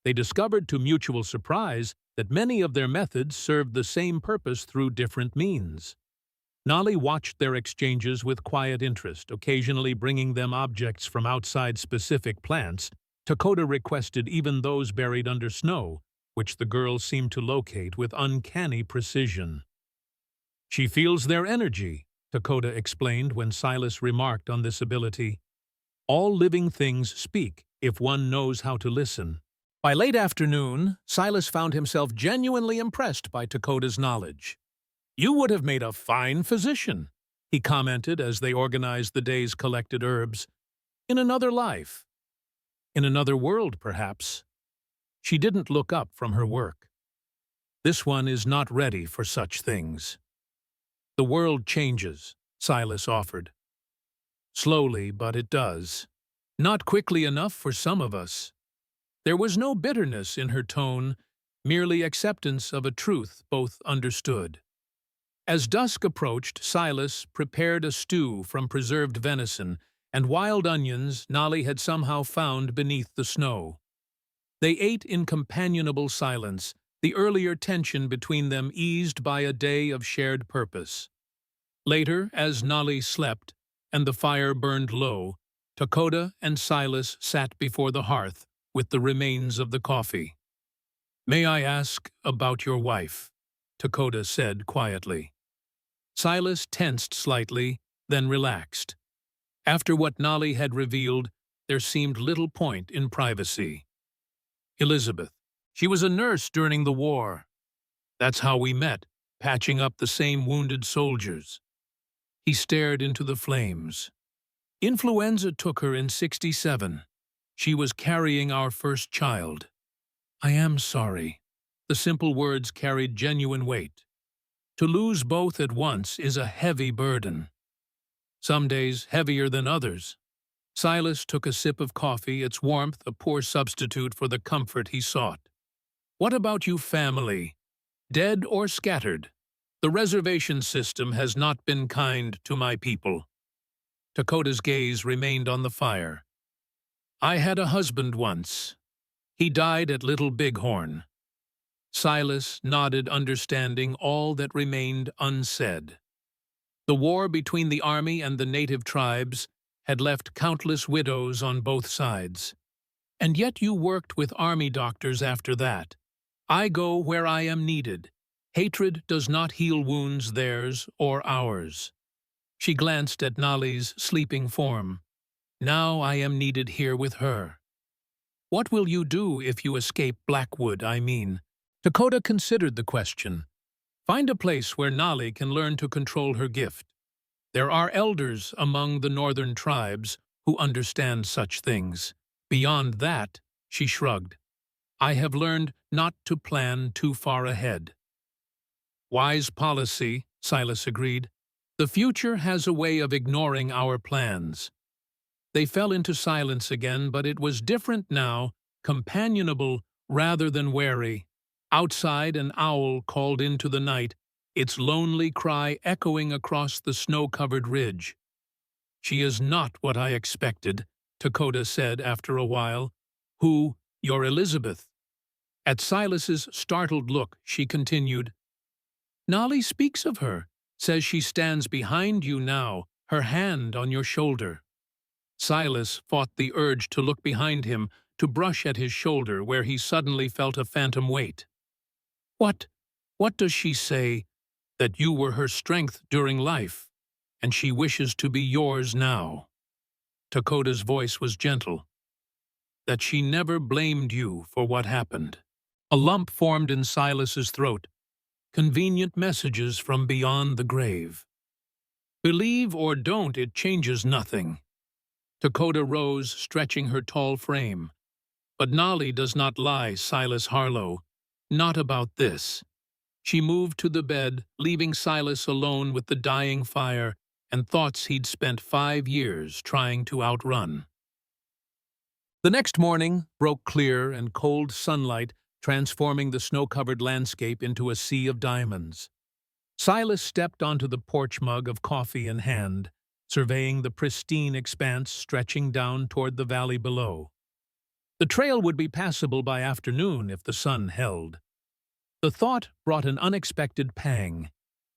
They discovered to mutual surprise that many of their methods served the same purpose through different means. Nali watched their exchanges with quiet interest, occasionally bringing them objects from outside specific plants. Dakota requested even those buried under snow, which the girl seemed to locate with uncanny precision. She feels their energy, Dakota explained when Silas remarked on this ability. All living things speak if one knows how to listen. By late afternoon, Silas found himself genuinely impressed by Dakota's knowledge. You would have made a fine physician, he commented as they organized the day's collected herbs. In another life. In another world, perhaps. She didn't look up from her work. This one is not ready for such things. The world changes, Silas offered. Slowly, but it does. Not quickly enough for some of us. There was no bitterness in her tone, merely acceptance of a truth both understood. As dusk approached, Silas prepared a stew from preserved venison and wild onions Nali had somehow found beneath the snow. They ate in companionable silence, the earlier tension between them eased by a day of shared purpose. Later, as Nali slept and the fire burned low, Dakota and Silas sat before the hearth with the remains of the coffee. May I ask about your wife? Dakota said quietly. Silas tensed slightly, then relaxed. After what Nali had revealed, there seemed little point in privacy. Elizabeth. She was a nurse during the war. That's how we met, patching up the same wounded soldiers. He stared into the flames. Influenza took her in '67. She was carrying our first child. I am sorry. The simple words carried genuine weight. To lose both at once is a heavy burden. Some days heavier than others. Silas took a sip of coffee, its warmth a poor substitute for the comfort he sought. What about you, family? Dead or scattered? The reservation system has not been kind to my people. Dakota's gaze remained on the fire. I had a husband once. He died at Little Bighorn. Silas nodded, understanding all that remained unsaid. The war between the army and the native tribes had left countless widows on both sides. And yet you worked with army doctors after that. I go where I am needed. Hatred does not heal wounds, theirs or ours. She glanced at Nali's sleeping form. Now I am needed here with her. What will you do if you escape Blackwood, I mean? Dakota considered the question. Find a place where Nali can learn to control her gift. There are elders among the northern tribes who understand such things. Beyond that, she shrugged. I have learned not to plan too far ahead. Wise policy, Silas agreed. The future has a way of ignoring our plans. They fell into silence again, but it was different now, companionable rather than wary. Outside, an owl called into the night, its lonely cry echoing across the snow-covered ridge. She is not what I expected, Dakota said after a while. Who, your Elizabeth? At Silas's startled look, she continued. Nali speaks of her, says she stands behind you now, her hand on your shoulder. Silas fought the urge to look behind him, to brush at his shoulder where he suddenly felt a phantom weight. What does she say? That you were her strength during life, and she wishes to be yours now. Dakota's voice was gentle. That she never blamed you for what happened. A lump formed in Silas's throat. Convenient messages from beyond the grave. Believe or don't, it changes nothing. Dakota rose, stretching her tall frame. But Nali does not lie, Silas Harlow. Not about this. She moved to the bed, leaving Silas alone with the dying fire and thoughts he'd spent 5 years trying to outrun. The next morning broke clear and cold sunlight, transforming the snow-covered landscape into a sea of diamonds. Silas stepped onto the porch, mug of coffee in hand, surveying the pristine expanse stretching down toward the valley below. The trail would be passable by afternoon if the sun held. The thought brought an unexpected pang.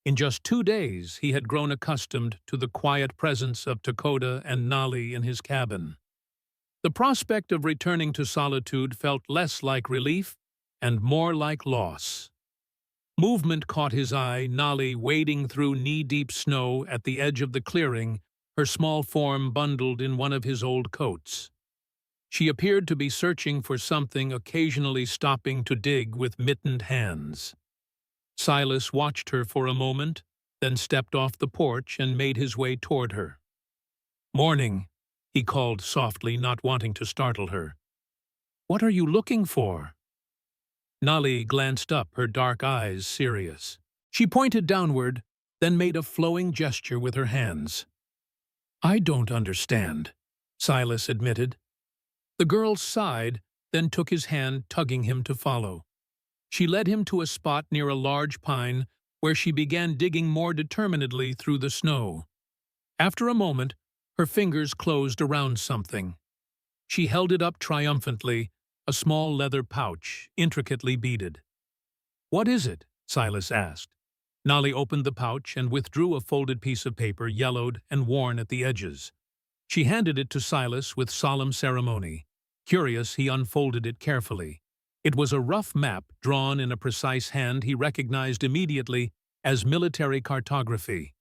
In just 2 days, he had grown accustomed to the quiet presence of Dakota and Nali in his cabin. The prospect of returning to solitude felt less like relief and more like loss. Movement caught his eye, Nali wading through knee-deep snow at the edge of the clearing, her small form bundled in one of his old coats. She appeared to be searching for something, occasionally stopping to dig with mittened hands. Silas watched her for a moment, then stepped off the porch and made his way toward her. "Morning," he called softly, not wanting to startle her. "What are you looking for?" Nali glanced up, her dark eyes serious. She pointed downward, then made a flowing gesture with her hands. "I don't understand," Silas admitted. The girl sighed, then took his hand, tugging him to follow. She led him to a spot near a large pine where she began digging more determinedly through the snow. After a moment, her fingers closed around something. She held it up triumphantly, a small leather pouch, intricately beaded. "What is it?" Silas asked. Nali opened the pouch and withdrew a folded piece of paper, yellowed and worn at the edges. She handed it to Silas with solemn ceremony. Curious, he unfolded it carefully. It was a rough map drawn in a precise hand he recognized immediately as military cartography.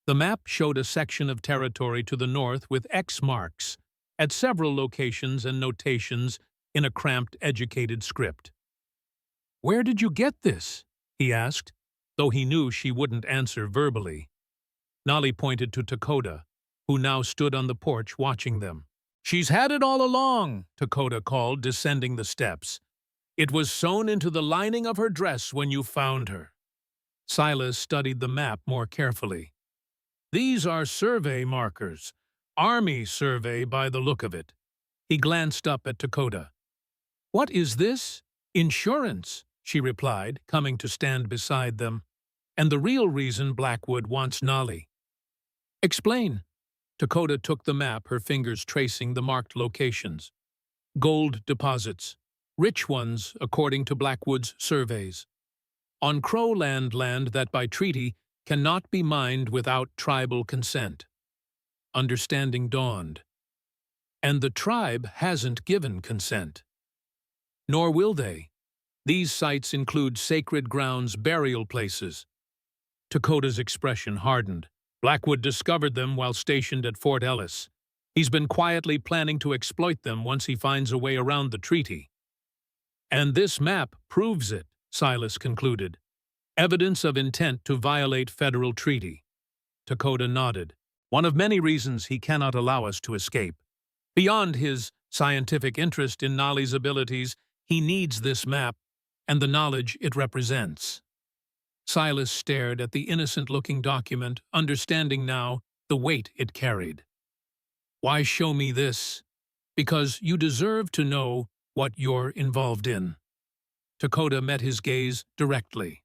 The map showed a section of territory to the north with X marks at several locations and notations in a cramped, educated script. "Where did you get this?" he asked, though he knew she wouldn't answer verbally. Nali pointed to Dakota, who now stood on the porch watching them. "She's had it all along," Dakota called, descending the steps. "It was sewn into the lining of her dress when you found her." Silas studied the map more carefully. "These are survey markers. Army survey by the look of it." He glanced up at Dakota. "What is this?" "Insurance," she replied, coming to stand beside them. "And the real reason Blackwood wants Nali." "Explain." Dakota took the map, her fingers tracing the marked locations. "Gold deposits. Rich ones, according to Blackwood's surveys. On Crowland land that by treaty cannot be mined without tribal consent. Understanding dawned. And the tribe hasn't given consent. Nor will they. These sites include sacred grounds, burial places. Dakota's expression hardened. Blackwood discovered them while stationed at Fort Ellis. He's been quietly planning to exploit them once he finds a way around the treaty. And this map proves it, Silas concluded. Evidence of intent to violate federal treaty. Dakota nodded. One of many reasons he cannot allow us to escape. Beyond his scientific interest in Nali's abilities, he needs this map and the knowledge it represents. Silas stared at the innocent-looking document, understanding now the weight it carried. Why show me this? Because you deserve to know what you're involved in. Dakota met his gaze directly.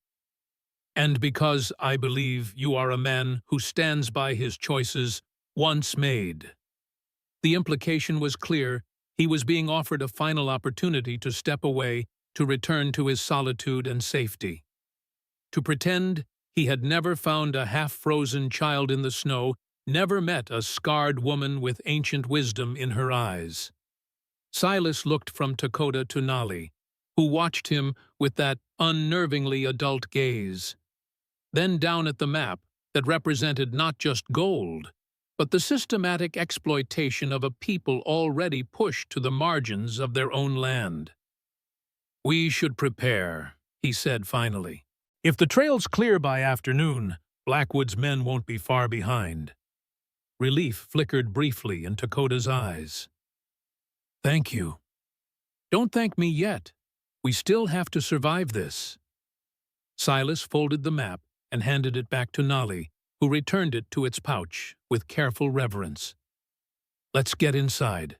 And because I believe you are a man who stands by his choices once made. The implication was clear. He was being offered a final opportunity to step away, to return to his solitude and safety. To pretend he had never found a half-frozen child in the snow, never met a scarred woman with ancient wisdom in her eyes. Silas looked from Dakota to Nali, who watched him with that unnervingly adult gaze. Then down at the map that represented not just gold, but the systematic exploitation of a people already pushed to the margins of their own land. We should prepare, he said finally. If the trail's clear by afternoon, Blackwood's men won't be far behind. Relief flickered briefly in Dakota's eyes. Thank you. Don't thank me yet. We still have to survive this. Silas folded the map and handed it back to Nali, who returned it to its pouch with careful reverence. Let's get inside.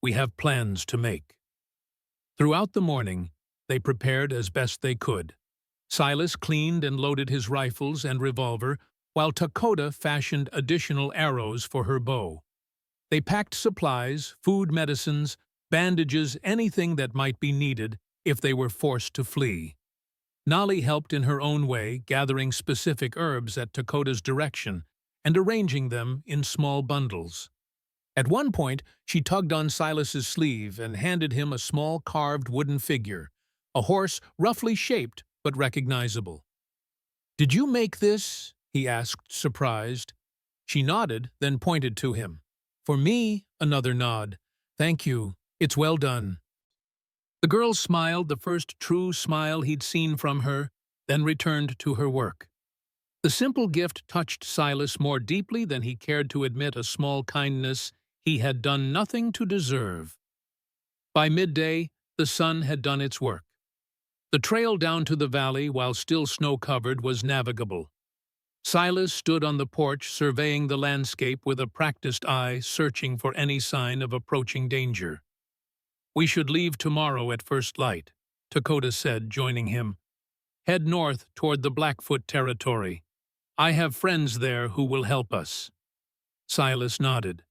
We have plans to make. Throughout the morning, they prepared as best they could. Silas cleaned and loaded his rifles and revolver, while Dakota fashioned additional arrows for her bow. They packed supplies, food, medicines, bandages, anything that might be needed if they were forced to flee. Nali helped in her own way, gathering specific herbs at Dakota's direction and arranging them in small bundles. At one point, she tugged on Silas's sleeve and handed him a small carved wooden figure, a horse roughly shaped but recognizable. "Did you make this?" he asked, surprised. She nodded, then pointed to him. "For me," another nod. "Thank you. It's well done." The girl smiled, the first true smile he'd seen from her, then returned to her work. The simple gift touched Silas more deeply than he cared to admit, a small kindness he had done nothing to deserve. By midday, the sun had done its work. The trail down to the valley, while still snow-covered, was navigable. Silas stood on the porch, surveying the landscape with a practiced eye, searching for any sign of approaching danger. "We should leave tomorrow at first light," Dakota said, joining him. "Head north toward the Blackfoot territory. I have friends there who will help us." Silas nodded.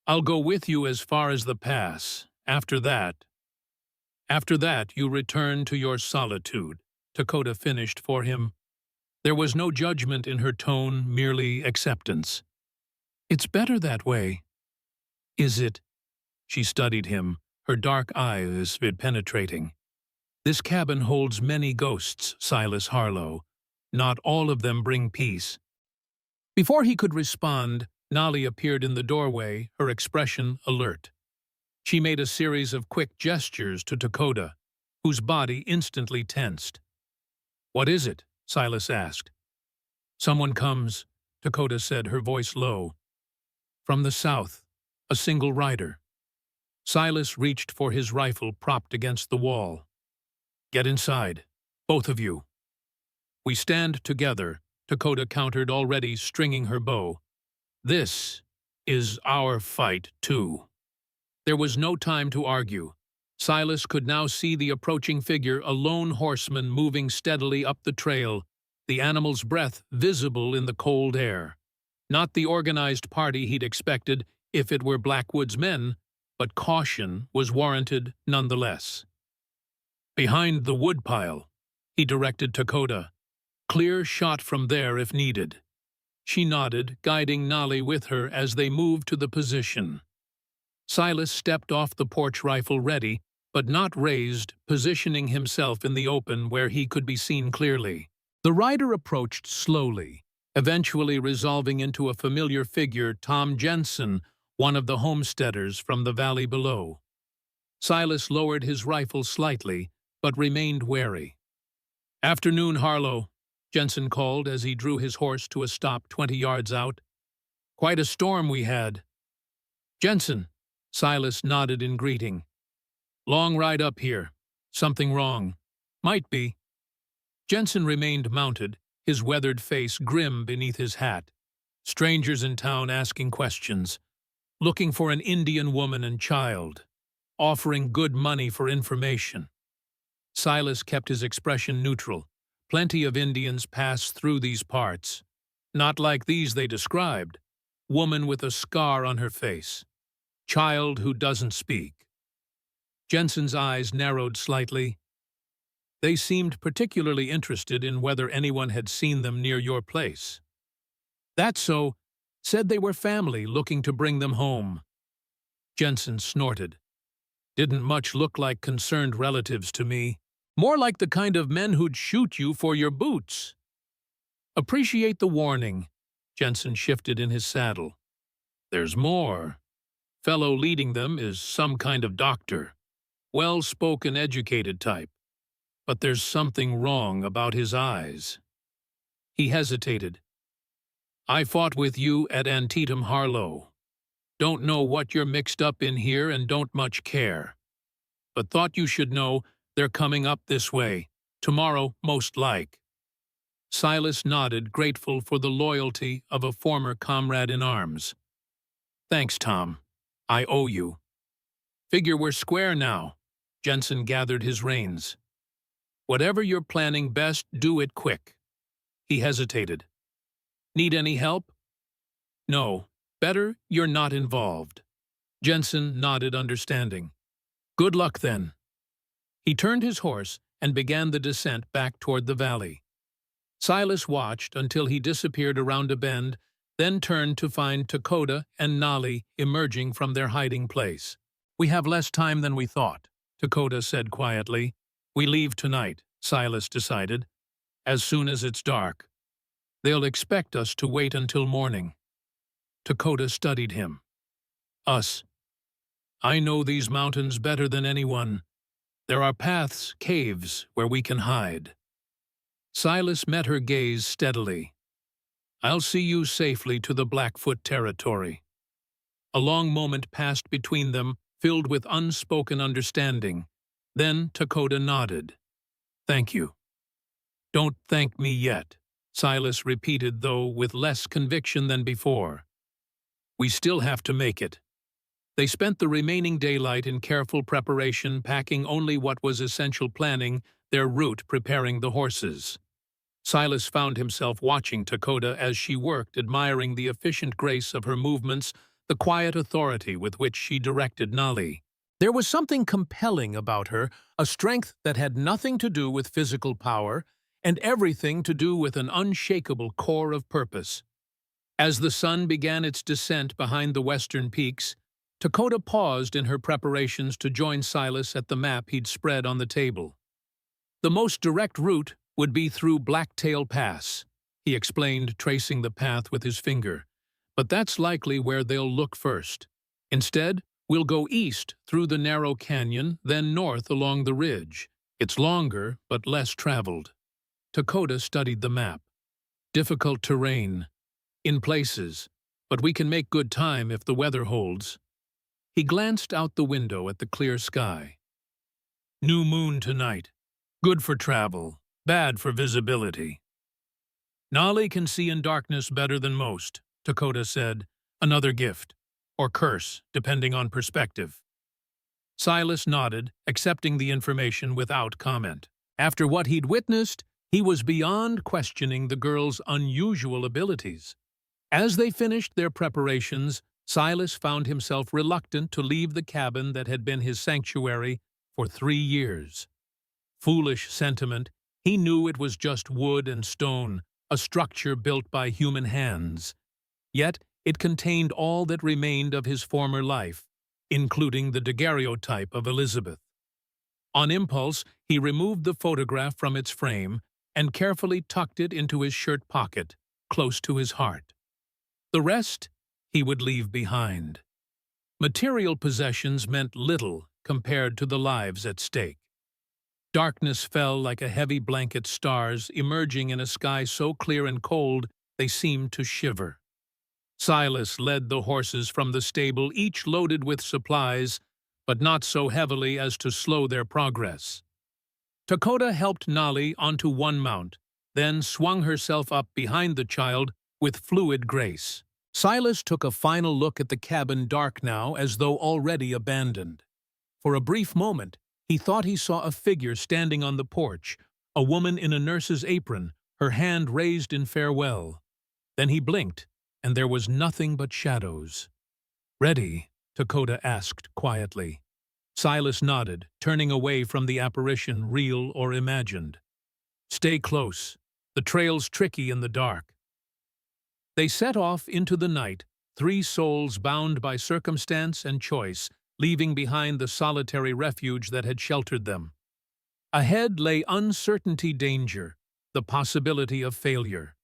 "I'll go with you as far as the pass. After that, you return to your solitude," Dakota finished for him. There was no judgment in her tone, merely acceptance. "It's better that way." "Is it?" She studied him, her dark eyes penetrating. "This cabin holds many ghosts, Silas Harlow. Not all of them bring peace." Before he could respond, Nali appeared in the doorway, her expression alert. She made a series of quick gestures to Dakota, whose body instantly tensed. "What is it?" Silas asked. "Someone comes," Dakota said, her voice low. "From the south, a single rider." Silas reached for his rifle propped against the wall. "Get inside, both of you." "We stand together," Dakota countered, already stringing her bow. "This is our fight, too." There was no time to argue. Silas could now see the approaching figure, a lone horseman moving steadily up the trail, the animal's breath visible in the cold air. Not the organized party he'd expected if it were Blackwood's men, but caution was warranted nonetheless. "Behind the woodpile," he directed Dakota. Clear shot from there if needed. She nodded, guiding Nolly with her as they moved to the position. Silas stepped off the porch rifle ready, but not raised, positioning himself in the open where he could be seen clearly. The rider approached slowly, eventually resolving into a familiar figure, Tom Jensen, one of the homesteaders from the valley below. Silas lowered his rifle slightly, but remained wary. "Afternoon, Harlow," Jensen called as he drew his horse to a stop 20 yards out. "Quite a storm we had." "Jensen," Silas nodded in greeting. "Long ride up here. Something wrong." "Might be." Jensen remained mounted, his weathered face grim beneath his hat. "Strangers in town asking questions. Looking for an Indian woman and child. Offering good money for information." Silas kept his expression neutral. Plenty of Indians pass through these parts. Not like these they described. Woman with a scar on her face. Child who doesn't speak. Jensen's eyes narrowed slightly. "They seemed particularly interested in whether anyone had seen them near your place." "That's so. Said they were family looking to bring them home." Jensen snorted. "Didn't much look like concerned relatives to me. More like the kind of men who'd shoot you for your boots." "Appreciate the warning." Jensen shifted in his saddle. "There's more. Fellow leading them is some kind of doctor. Well-spoken, educated type. But there's something wrong about his eyes." He hesitated. "I fought with you at Antietam, Harlow. Don't know what you're mixed up in here and don't much care. But thought you should know they're coming up this way. Tomorrow, most like." Silas nodded, grateful for the loyalty of a former comrade in arms. "Thanks, Tom. I owe you." "Figure we're square now." Jensen gathered his reins. "Whatever you're planning, best do it quick." He hesitated. "Need any help?" "No. Better you're not involved." Jensen nodded understanding. "Good luck then." He turned his horse and began the descent back toward the valley. Silas watched until he disappeared around a bend, then turned to find Dakota and Nolly emerging from their hiding place. "We have less time than we thought," Dakota said quietly. "We leave tonight," Silas decided, "as soon as it's dark. They'll expect us to wait until morning." Dakota studied him. "Us. I know these mountains better than anyone. There are paths, caves, where we can hide." Silas met her gaze steadily. "I'll see you safely to the Blackfoot territory." A long moment passed between them, filled with unspoken understanding. Then Dakota nodded. "Thank you." "Don't thank me yet," Silas repeated, though with less conviction than before. "We still have to make it." They spent the remaining daylight in careful preparation, packing only what was essential, planning their route, preparing the horses. Silas found himself watching Dakota as she worked, admiring the efficient grace of her movements, the quiet authority with which she directed Nolly. There was something compelling about her, a strength that had nothing to do with physical power and everything to do with an unshakable core of purpose. As the sun began its descent behind the western peaks, Dakota paused in her preparations to join Silas at the map he'd spread on the table. "The most direct route would be through Blacktail Pass," he explained, tracing the path with his finger. "But that's likely where they'll look first. Instead, we'll go east through the narrow canyon, then north along the ridge. It's longer, but less traveled." Dakota studied the map. "Difficult terrain. In places. But we can make good time if the weather holds." He glanced out the window at the clear sky. "New moon tonight. Good for travel. Bad for visibility." "Nolly can see in darkness better than most," Dakota said. "Another gift. Or curse, depending on perspective." Silas nodded, accepting the information without comment. After what he'd witnessed, he was beyond questioning the girl's unusual abilities. As they finished their preparations, Silas found himself reluctant to leave the cabin that had been his sanctuary for 3 years. Foolish sentiment, He knew it was just wood and stone, a structure built by human hands. Yet it contained all that remained of his former life, including the daguerreotype of Elizabeth. On impulse, he removed the photograph from its frame and carefully tucked it into his shirt pocket, close to his heart. The rest he would leave behind. Material possessions meant little compared to the lives at stake. Darkness fell like a heavy blanket, stars emerging in a sky so clear and cold they seemed to shiver. Silas led the horses from the stable, each loaded with supplies, but not so heavily as to slow their progress. Dakota helped Nolly onto one mount, then swung herself up behind the child with fluid grace. Silas took a final look at the cabin, dark now as though already abandoned. For a brief moment, he thought he saw a figure standing on the porch, a woman in a nurse's apron, her hand raised in farewell. Then he blinked, and there was nothing but shadows. "Ready?" Dakota asked quietly. Silas nodded, turning away from the apparition, real or imagined. "Stay close. The trail's tricky in the dark." They set off into the night, three souls bound by circumstance and choice, leaving behind the solitary refuge that had sheltered them. Ahead lay uncertainty, danger, the possibility of failure.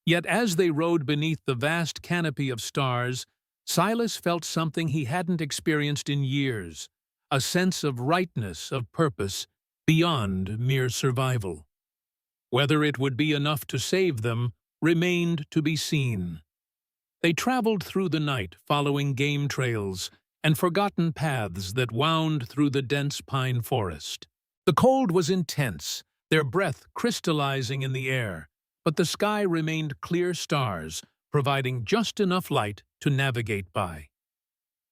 Yet as they rode beneath the vast canopy of stars, Silas felt something he hadn't experienced in years, a sense of rightness, of purpose, beyond mere survival. Whether it would be enough to save them remained to be seen. They traveled through the night, following game trails and forgotten paths that wound through the dense pine forest. The cold was intense, their breath crystallizing in the air, but the sky remained clear stars, providing just enough light to navigate by.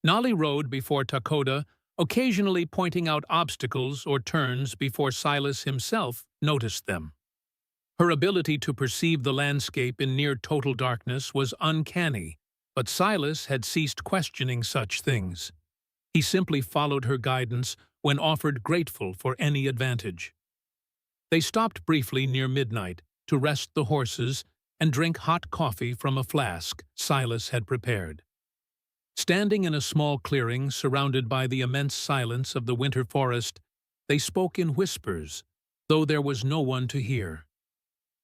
Nolly rode before Dakota, occasionally pointing out obstacles or turns before Silas himself noticed them. Her ability to perceive the landscape in near total darkness was uncanny, but Silas had ceased questioning such things. He simply followed her guidance when offered, grateful for any advantage. They stopped briefly near midnight to rest the horses and drink hot coffee from a flask Silas had prepared. Standing in a small clearing surrounded by the immense silence of the winter forest, they spoke in whispers, though there was no one to hear.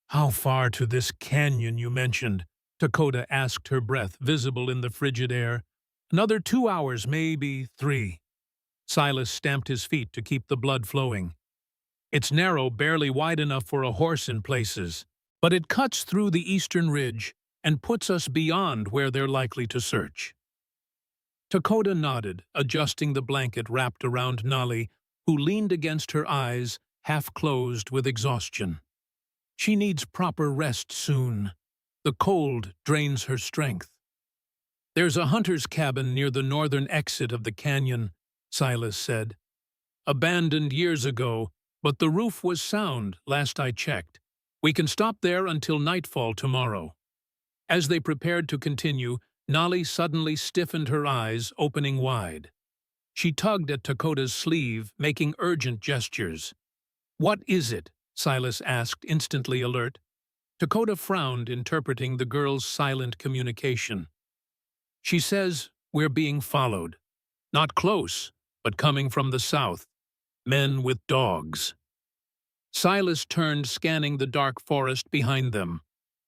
"How far to this canyon you mentioned?" Dakota asked, her breath visible in the frigid air. "Another 2 hours, maybe 3. Silas stamped his feet to keep the blood flowing. "It's narrow, barely wide enough for a horse in places, but it cuts through the eastern ridge and puts us beyond where they're likely to search." Dakota nodded, adjusting the blanket wrapped around Nolly, who leaned against her, eyes half-closed with exhaustion. "She needs proper rest soon. The cold drains her strength." "There's a hunter's cabin near the northern exit of the canyon," Silas said. "Abandoned years ago, but the roof was sound last I checked. We can stop there until nightfall tomorrow." As they prepared to continue, Nolly suddenly stiffened, her eyes opening wide. She tugged at Dakota's sleeve, making urgent gestures. "What is it?" Silas asked, instantly alert. Dakota frowned, interpreting the girl's silent communication. "She says we're being followed. Not close, but coming from the south. Men with dogs." Silas turned, scanning the dark forest behind them.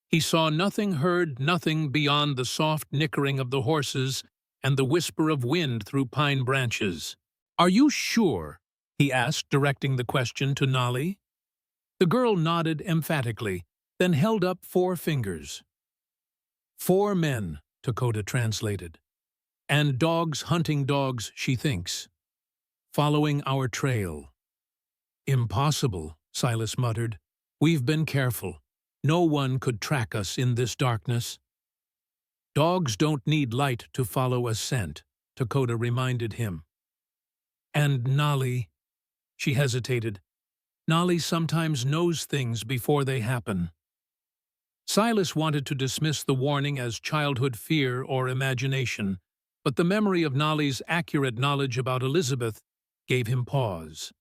He saw nothing, heard nothing beyond the soft nickering of the horses and the whisper of wind through pine branches. "Are you sure?" he asked, directing the question to Nolly. The girl nodded emphatically, then held up 4 fingers. "4 men," Dakota translated. "And dogs hunting dogs, she thinks. Following our trail." "Impossible," Silas muttered. "We've been careful. No one could track us in this darkness." "Dogs don't need light to follow a scent," Dakota reminded him. "And Nolly," she hesitated. "Nolly sometimes knows things before they happen." Silas wanted to dismiss the warning as childhood fear or imagination, but the memory of Nolly's accurate knowledge about Elizabeth gave him pause.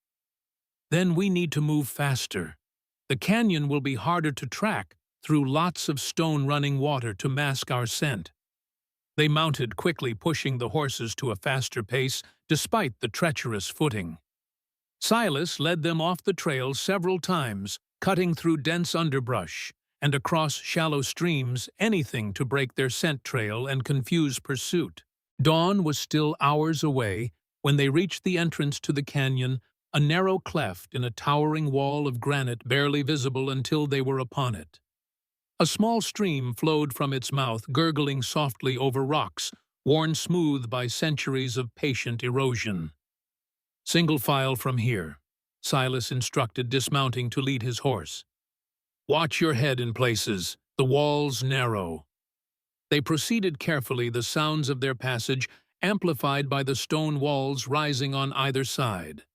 "Then we need to move faster. The canyon will be harder to track through lots of stone-running water to mask our scent. They mounted quickly, pushing the horses to a faster pace despite the treacherous footing. Silas led them off the trail several times, cutting through dense underbrush and across shallow streams, anything to break their scent trail and confuse pursuit. Dawn was still hours away when they reached the entrance to the canyon, a narrow cleft in a towering wall of granite barely visible until they were upon it. A small stream flowed from its mouth, gurgling softly over rocks, worn smooth by centuries of patient erosion. "Single file from here," Silas instructed, dismounting to lead his horse. "Watch your head in places. The walls narrow." They proceeded carefully, the sounds of their passage amplified by the stone walls rising on either side.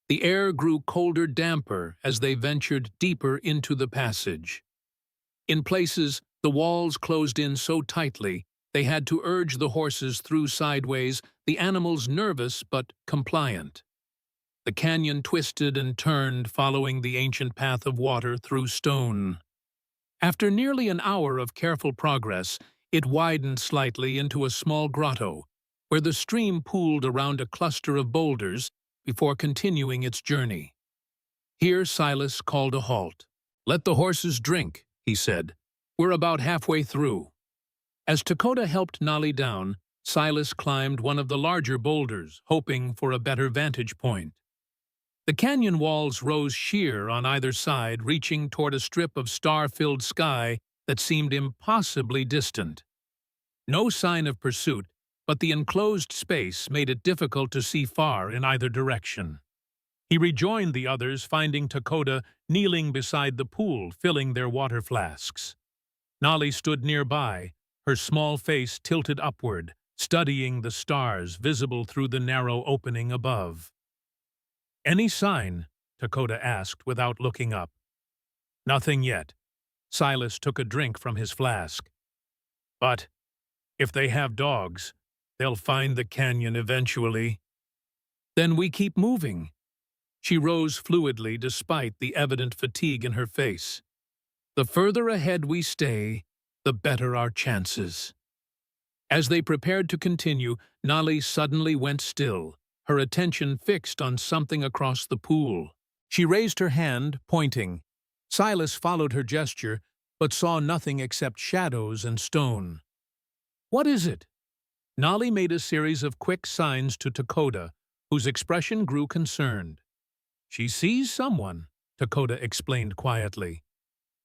The air grew colder, damper as they ventured deeper into the passage. In places, the walls closed in so tightly they had to urge the horses through sideways, the animals nervous but compliant. The canyon twisted and turned, following the ancient path of water through stone. After nearly an hour of careful progress, it widened slightly into a small grotto, where the stream pooled around a cluster of boulders before continuing its journey. Here Silas called a halt. "Let the horses drink," he said. "We're about halfway through." As Dakota helped Nolly down, Silas climbed one of the larger boulders, hoping for a better vantage point. The canyon walls rose sheer on either side, reaching toward a strip of star-filled sky that seemed impossibly distant. No sign of pursuit, but the enclosed space made it difficult to see far in either direction. He rejoined the others, finding Dakota kneeling beside the pool, filling their water flasks. Nolly stood nearby, her small face tilted upward, studying the stars visible through the narrow opening above. "Any sign?" Dakota asked without looking up. "Nothing yet." Silas took a drink from his flask. "But if they have dogs, they'll find the canyon eventually." "Then we keep moving." She rose fluidly despite the evident fatigue in her face. "The further ahead we stay, the better our chances." As they prepared to continue, Nolly suddenly went still, her attention fixed on something across the pool. She raised her hand, pointing. Silas followed her gesture, but saw nothing except shadows and stone. "What is it?" Nolly made a series of quick signs to Dakota, whose expression grew concerned. "She sees someone," Dakota explained quietly.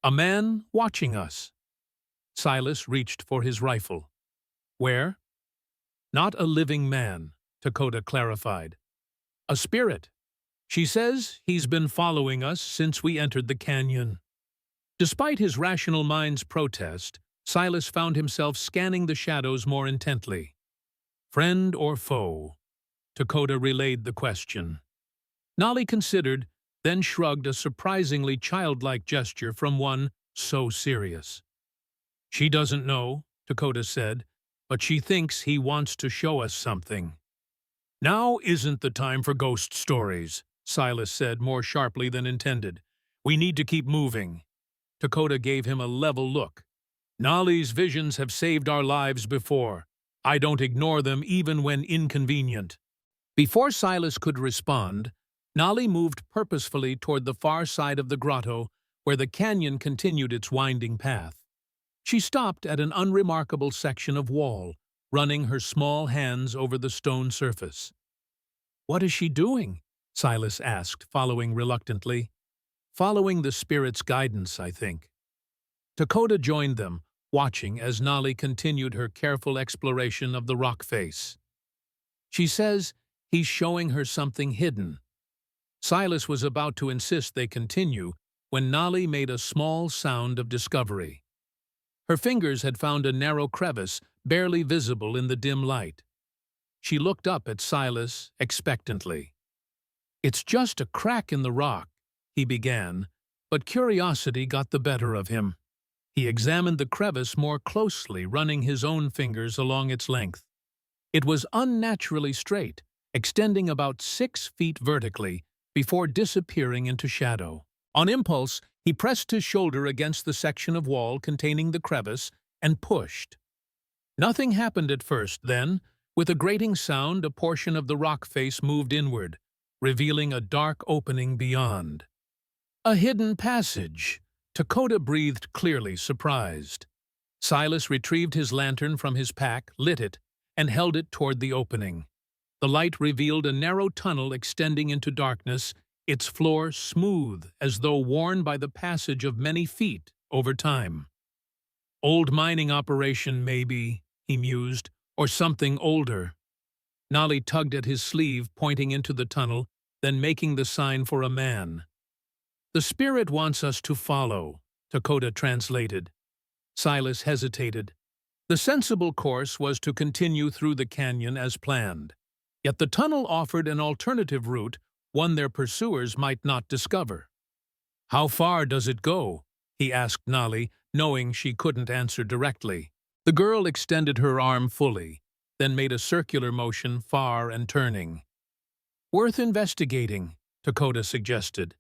"A man watching us." Silas reached for his rifle. "Where?" "Not a living man," Dakota clarified. "A spirit. She says he's been following us since we entered the canyon." Despite his rational mind's protest, Silas found himself scanning the shadows more intently. "Friend or foe?" Dakota relayed the question. Nolly considered, then shrugged, a surprisingly childlike gesture from one so serious. "She doesn't know," Dakota said, "but she thinks he wants to show us something." "Now isn't the time for ghost stories," Silas said more sharply than intended. "We need to keep moving." Dakota gave him a level look. "Nolly's visions have saved our lives before. I don't ignore them even when inconvenient." Before Silas could respond, Nolly moved purposefully toward the far side of the grotto, where the canyon continued its winding path. She stopped at an unremarkable section of wall, running her small hands over the stone surface. "What is she doing?" Silas asked, following reluctantly. "Following the spirit's guidance, I think." Dakota joined them, watching as Nolly continued her careful exploration of the rock face. "She says he's showing her something hidden." Silas was about to insist they continue when Nolly made a small sound of discovery. Her fingers had found a narrow crevice, barely visible in the dim light. She looked up at Silas expectantly. "It's just a crack in the rock," he began, but curiosity got the better of him. He examined the crevice more closely, running his own fingers along its length. It was unnaturally straight, extending about 6 feet vertically, before disappearing into shadow. On impulse, He pressed his shoulder against the section of wall containing the crevice and pushed. Nothing happened at first, then, with a grating sound, a portion of the rock face moved inward, revealing a dark opening beyond. A hidden passage. Dakota breathed clearly, surprised. Silas retrieved his lantern from his pack, lit it, and held it toward the opening. The light revealed a narrow tunnel extending into darkness, its floor smooth as though worn by the passage of many feet over time. Old mining operation, maybe, he mused, or something older. Nolly tugged at his sleeve, pointing into the tunnel, then making the sign for a man. The spirit wants us to follow, Dakota translated. Silas hesitated. The sensible course was to continue through the canyon as planned. Yet the tunnel offered an alternative route, one their pursuers might not discover. How far does it go? He asked Nolly, knowing she couldn't answer directly. The girl extended her arm fully, then made a circular motion, far and turning. Worth investigating, Dakota suggested.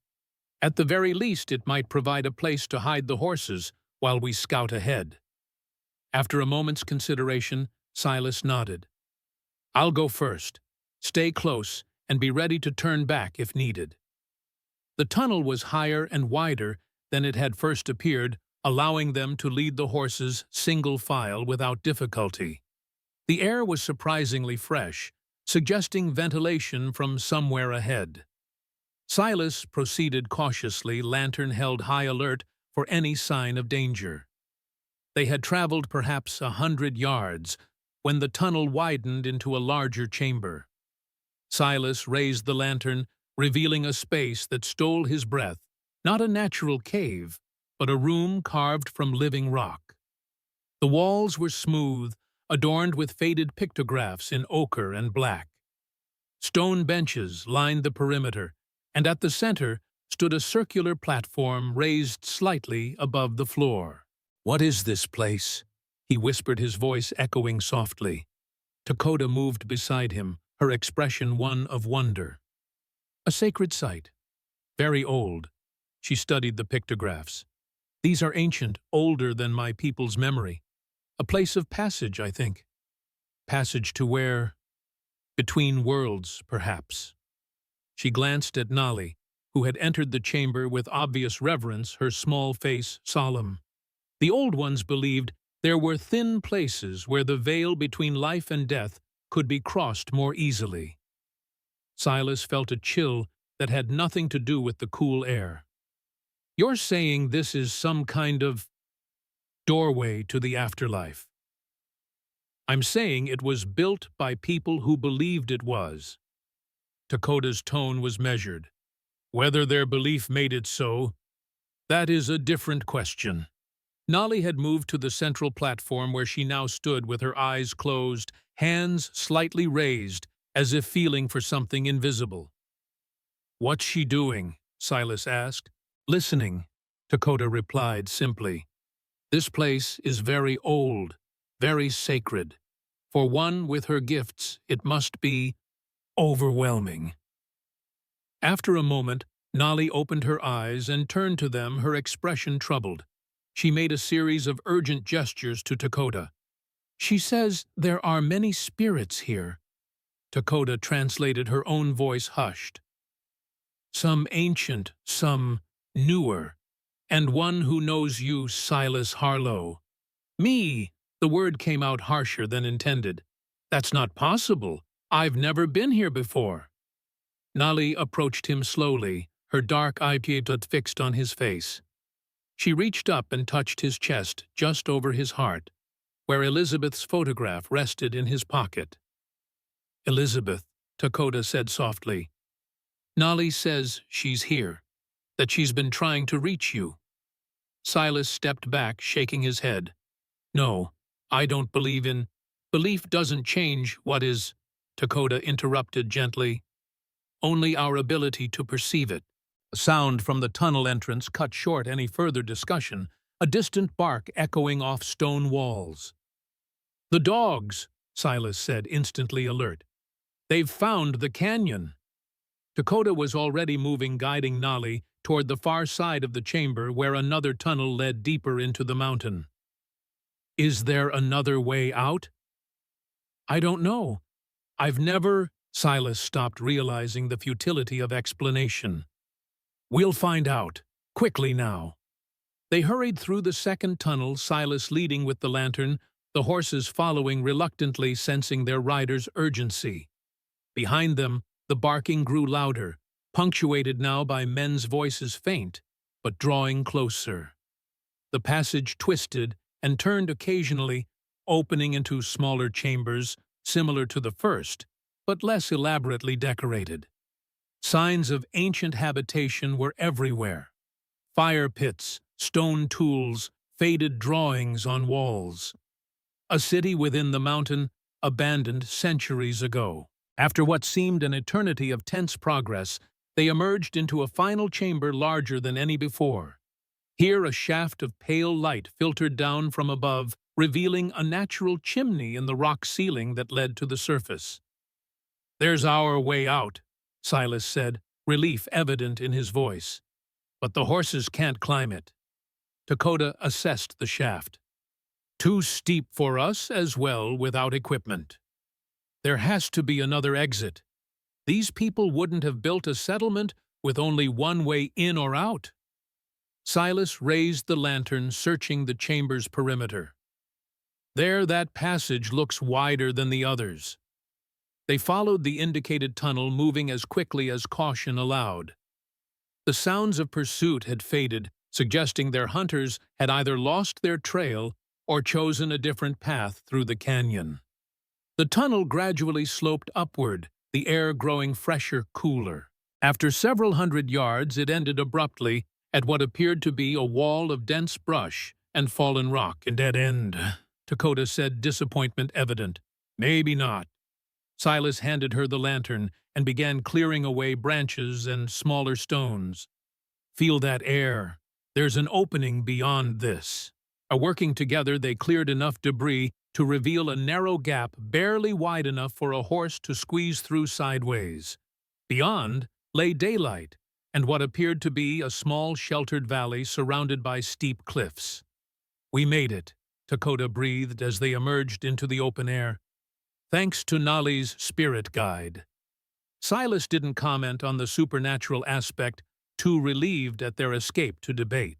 At the very least, it might provide a place to hide the horses while we scout ahead. After a moment's consideration, Silas nodded. I'll go first. Stay close and be ready to turn back if needed. The tunnel was higher and wider than it had first appeared, allowing them to lead the horses single file without difficulty. The air was surprisingly fresh, suggesting ventilation from somewhere ahead. Silas proceeded cautiously, lantern held high alert for any sign of danger. They had traveled perhaps 100 yards when the tunnel widened into a larger chamber. Silas raised the lantern, revealing a space that stole his breath, not a natural cave, but a room carved from living rock. The walls were smooth, adorned with faded pictographs in ochre and black. Stone benches lined the perimeter, and at the center stood a circular platform raised slightly above the floor. "What is this place?" he whispered, his voice echoing softly. Dakota moved beside him, her expression one of wonder. "A sacred site. Very old." She studied the pictographs. "These are ancient, older than my people's memory. A place of passage, I think. Passage to where? Between worlds, perhaps." She glanced at Nolly, who had entered the chamber with obvious reverence, her small face solemn. The old ones believed there were thin places where the veil between life and death could be crossed more easily. Silas felt a chill that had nothing to do with the cool air. "You're saying this is some kind of doorway to the afterlife?" "I'm saying it was built by people who believed it was." Dakota's tone was measured. "Whether their belief made it so, that is a different question." Nolly had moved to the central platform where she now stood with her eyes closed, hands slightly raised, as if feeling for something invisible. "What's she doing?" Silas asked. "Listening," Dakota replied simply. "This place is very old, very sacred. For one with her gifts, it must be overwhelming." After a moment, Nolly opened her eyes and turned to them, her expression troubled. She made a series of urgent gestures to Dakota. "She says there are many spirits here." Dakota translated, her own voice hushed. "Some ancient, some newer, and one who knows you, Silas Harlow." "Me!" The word came out harsher than intended. "That's not possible. I've never been here before." Nolly approached him slowly, her dark eyes fixed on his face. She reached up and touched his chest just over his heart, where Elizabeth's photograph rested in his pocket. "Elizabeth," Dakota said softly. "Nolly says she's here, that she's been trying to reach you." Silas stepped back, shaking his head. "No, I don't believe in... Belief doesn't change what is," Dakota interrupted gently. "Only our ability to perceive it." A sound from the tunnel entrance cut short any further discussion, a distant bark echoing off stone walls. "The dogs," Silas said, instantly alert. "They've found the canyon." Dakota was already moving, guiding Nali toward the far side of the chamber where another tunnel led deeper into the mountain. Is there another way out? I don't know. I've never... Silas stopped, realizing the futility of explanation. We'll find out. Quickly now. They hurried through the second tunnel, Silas leading with the lantern, the horses following reluctantly, sensing their rider's urgency. Behind them, the barking grew louder, punctuated now by men's voices faint, but drawing closer. The passage twisted and turned occasionally, opening into smaller chambers, similar to the first, but less elaborately decorated. Signs of ancient habitation were everywhere. Fire pits, stone tools, faded drawings on walls. A city within the mountain, abandoned centuries ago. After what seemed an eternity of tense progress, they emerged into a final chamber larger than any before. Here a shaft of pale light filtered down from above, revealing a natural chimney in the rock ceiling that led to the surface. "There's our way out," Silas said, relief evident in his voice. "But the horses can't climb it." Dakota assessed the shaft. "Too steep for us as well without equipment. There has to be another exit. These people wouldn't have built a settlement with only one way in or out." Silas raised the lantern, searching the chamber's perimeter. "There, that passage looks wider than the others." They followed the indicated tunnel, moving as quickly as caution allowed. The sounds of pursuit had faded, suggesting their hunters had either lost their trail or chosen a different path through the canyon. The tunnel gradually sloped upward, the air growing fresher, cooler. After several hundred yards, it ended abruptly at what appeared to be a wall of dense brush and fallen rock. "A dead end," Dakota said, disappointment evident. "Maybe not." Silas handed her the lantern and began clearing away branches and smaller stones. "Feel that air. There's an opening beyond this." Working together, they cleared enough debris to reveal a narrow gap barely wide enough for a horse to squeeze through sideways. Beyond lay daylight and what appeared to be a small sheltered valley surrounded by steep cliffs. "We made it," Dakota breathed as they emerged into the open air. "Thanks to Nali's spirit guide." Silas didn't comment on the supernatural aspect, too relieved at their escape to debate.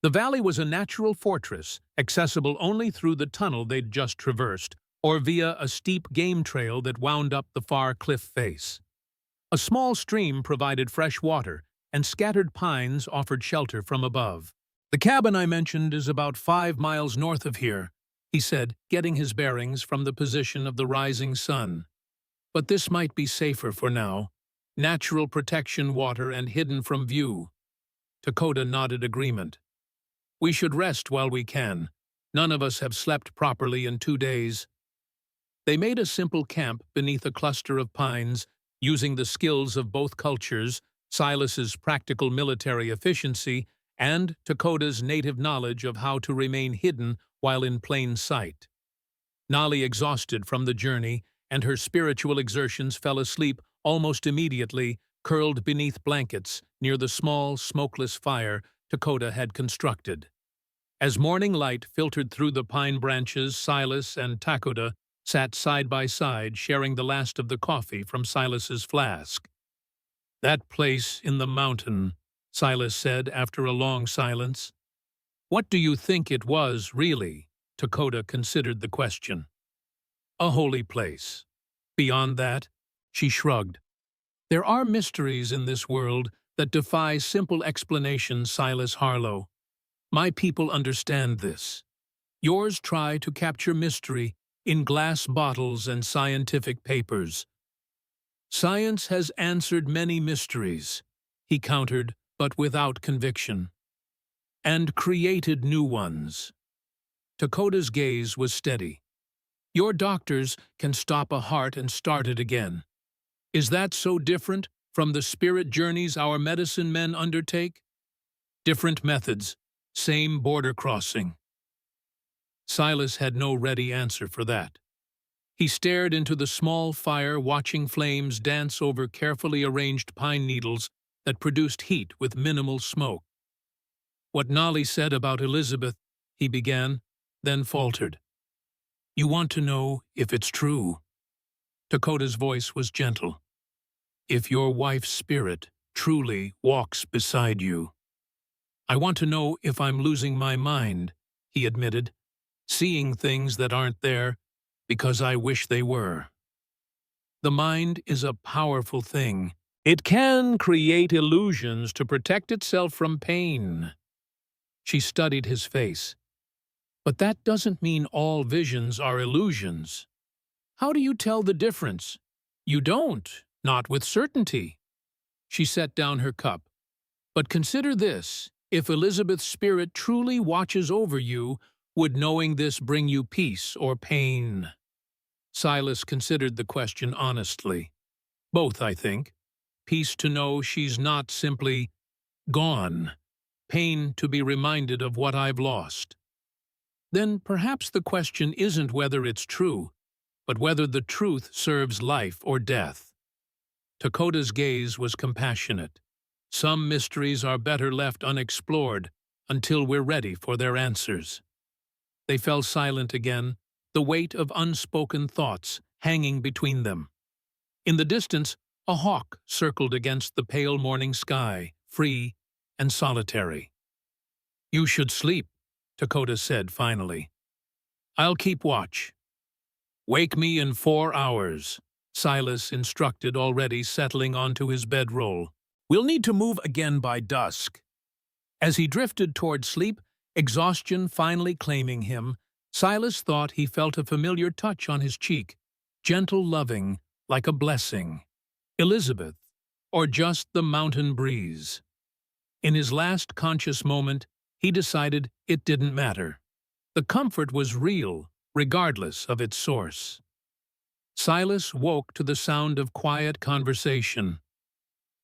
The valley was a natural fortress, accessible only through the tunnel they'd just traversed, or via a steep game trail that wound up the far cliff face. A small stream provided fresh water, and scattered pines offered shelter from above. "The cabin I mentioned is about 5 miles north of here," he said, getting his bearings from the position of the rising sun. "But this might be safer for now. Natural protection water and hidden from view." Dakota nodded agreement. "We should rest while we can. None of us have slept properly in 2 days." They made a simple camp beneath a cluster of pines, using the skills of both cultures, Silas's practical military efficiency and Dakota's native knowledge of how to remain hidden while in plain sight. Nali, exhausted from the journey and her spiritual exertions, fell asleep almost immediately, curled beneath blankets near the small, smokeless fire Dakota had constructed. As morning light filtered through the pine branches, Silas and Dakota sat side by side, sharing the last of the coffee from Silas's flask. "That place in the mountain," Silas said after a long silence. "What do you think it was, really?" Dakota considered the question. "A holy place. Beyond that," she shrugged. "There are mysteries in this world that defy simple explanation, Silas Harlow. My people understand this. Yours try to capture mystery in glass bottles and scientific papers. Science has answered many mysteries," he countered, but without conviction, "and created new ones." Dakota's gaze was steady. "Your doctors can stop a heart and start it again. Is that so different from the spirit journeys our medicine men undertake? Different methods, same border crossing." Silas had no ready answer for that. He stared into the small fire, watching flames dance over carefully arranged pine needles that produced heat with minimal smoke. "What Nolly said about Elizabeth," he began, then faltered. "You want to know if it's true?" Dakota's voice was gentle. "If your wife's spirit truly walks beside you." "I want to know if I'm losing my mind," he admitted, "seeing things that aren't there because I wish they were." The mind is a powerful thing. It can create illusions to protect itself from pain. She studied his face. "But that doesn't mean all visions are illusions." "How do you tell the difference?" "You don't, not with certainty." She set down her cup. "But consider this. If Elizabeth's spirit truly watches over you, would knowing this bring you peace or pain?" Silas considered the question honestly. "Both, I think. Peace to know she's not simply gone. Pain to be reminded of what I've lost." "Then perhaps the question isn't whether it's true, but whether the truth serves life or death." Dakota's gaze was compassionate. "Some mysteries are better left unexplored until we're ready for their answers." They fell silent again, the weight of unspoken thoughts hanging between them. In the distance, a hawk circled against the pale morning sky, free and solitary. "You should sleep," Dakota said finally. "I'll keep watch." "Wake me in 4 hours," Silas instructed, already settling onto his bedroll. "We'll need to move again by dusk." As he drifted toward sleep, exhaustion finally claiming him, Silas thought he felt a familiar touch on his cheek, gentle, loving, like a blessing. Elizabeth, or just the mountain breeze. In his last conscious moment, he decided it didn't matter. The comfort was real, regardless of its source. Silas woke to the sound of quiet conversation.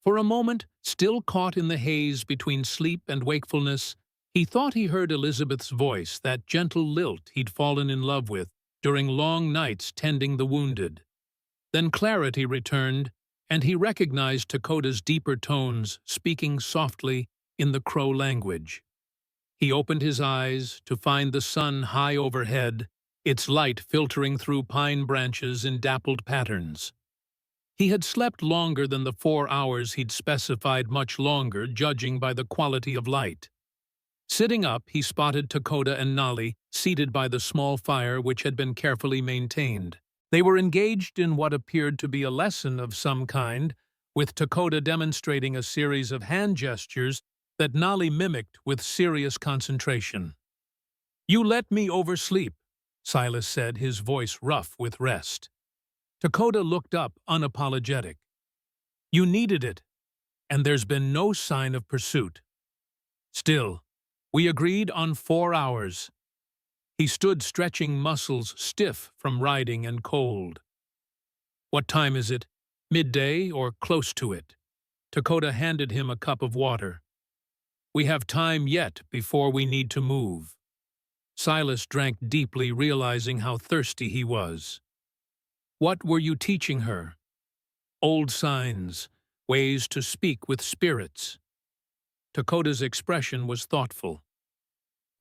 For a moment, still caught in the haze between sleep and wakefulness, he thought he heard Elizabeth's voice, that gentle lilt he'd fallen in love with during long nights tending the wounded. Then clarity returned, and he recognized Dakota's deeper tones speaking softly in the Crow language. He opened his eyes to find the sun high overhead, its light filtering through pine branches in dappled patterns. He had slept longer than the 4 hours he'd specified, much longer, judging by the quality of light. Sitting up, he spotted Dakota and Nolly seated by the small fire which had been carefully maintained. They were engaged in what appeared to be a lesson of some kind, with Dakota demonstrating a series of hand gestures that Nolly mimicked with serious concentration. "You let me oversleep," Silas said, his voice rough with rest. Dakota looked up, unapologetic. "You needed it, and there's been no sign of pursuit. Still, we agreed on 4 hours." He stood stretching, muscles stiff from riding and cold. "What time is it? Midday or close to it?" Dakota handed him a cup of water. "We have time yet before we need to move." Silas drank deeply, realizing how thirsty he was. "What were you teaching her?" "Old signs, ways to speak with spirits." Dakota's expression was thoughtful.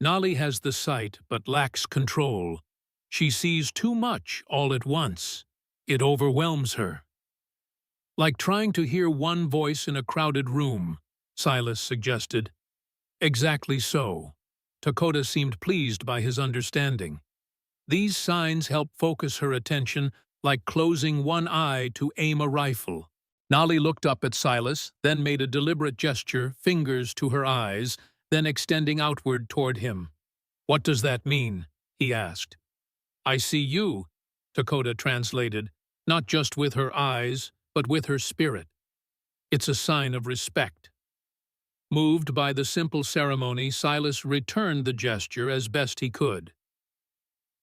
"Nolly has the sight, but lacks control. She sees too much all at once. It overwhelms her." "Like trying to hear one voice in a crowded room," Silas suggested. "Exactly so." Dakota seemed pleased by his understanding. "These signs help focus her attention, like closing one eye to aim a rifle." Nolly looked up at Silas, then made a deliberate gesture, fingers to her eyes, then extending outward toward him. "What does that mean?" he asked. "I see you," Dakota translated, "not just with her eyes, but with her spirit. It's a sign of respect." Moved by the simple ceremony, Silas returned the gesture as best he could.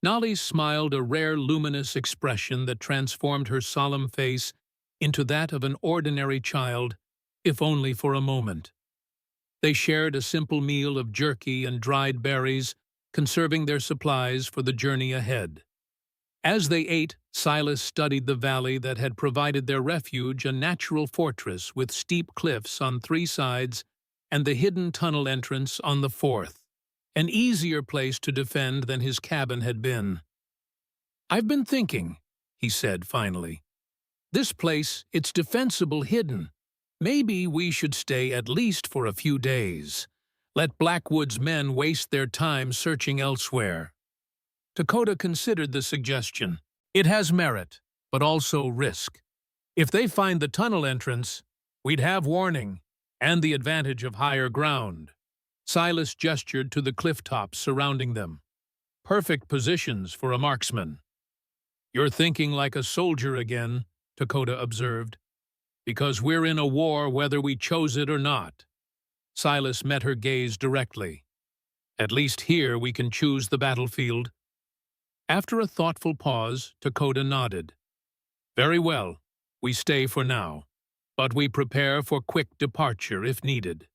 Nolly smiled, a rare luminous expression that transformed her solemn face into that of an ordinary child, if only for a moment. They shared a simple meal of jerky and dried berries, conserving their supplies for the journey ahead. As they ate, Silas studied the valley that had provided their refuge, a natural fortress with steep cliffs on 3 sides and the hidden tunnel entrance on the fourth, an easier place to defend than his cabin had been. "I've been thinking," he said finally. "This place, it's defensible hidden. Maybe we should stay at least for a few days. Let Blackwood's men waste their time searching elsewhere." Dakota considered the suggestion. It has merit, but also risk. If they find the tunnel entrance, we'd have warning, and the advantage of higher ground. Silas gestured to the cliff tops surrounding them. Perfect positions for a marksman. "You're thinking like a soldier again," Dakota observed. "Because we're in a war whether we chose it or not." Silas met her gaze directly. "At least here we can choose the battlefield." After a thoughtful pause, Dakota nodded. "Very well, we stay for now, but we prepare for quick departure if needed."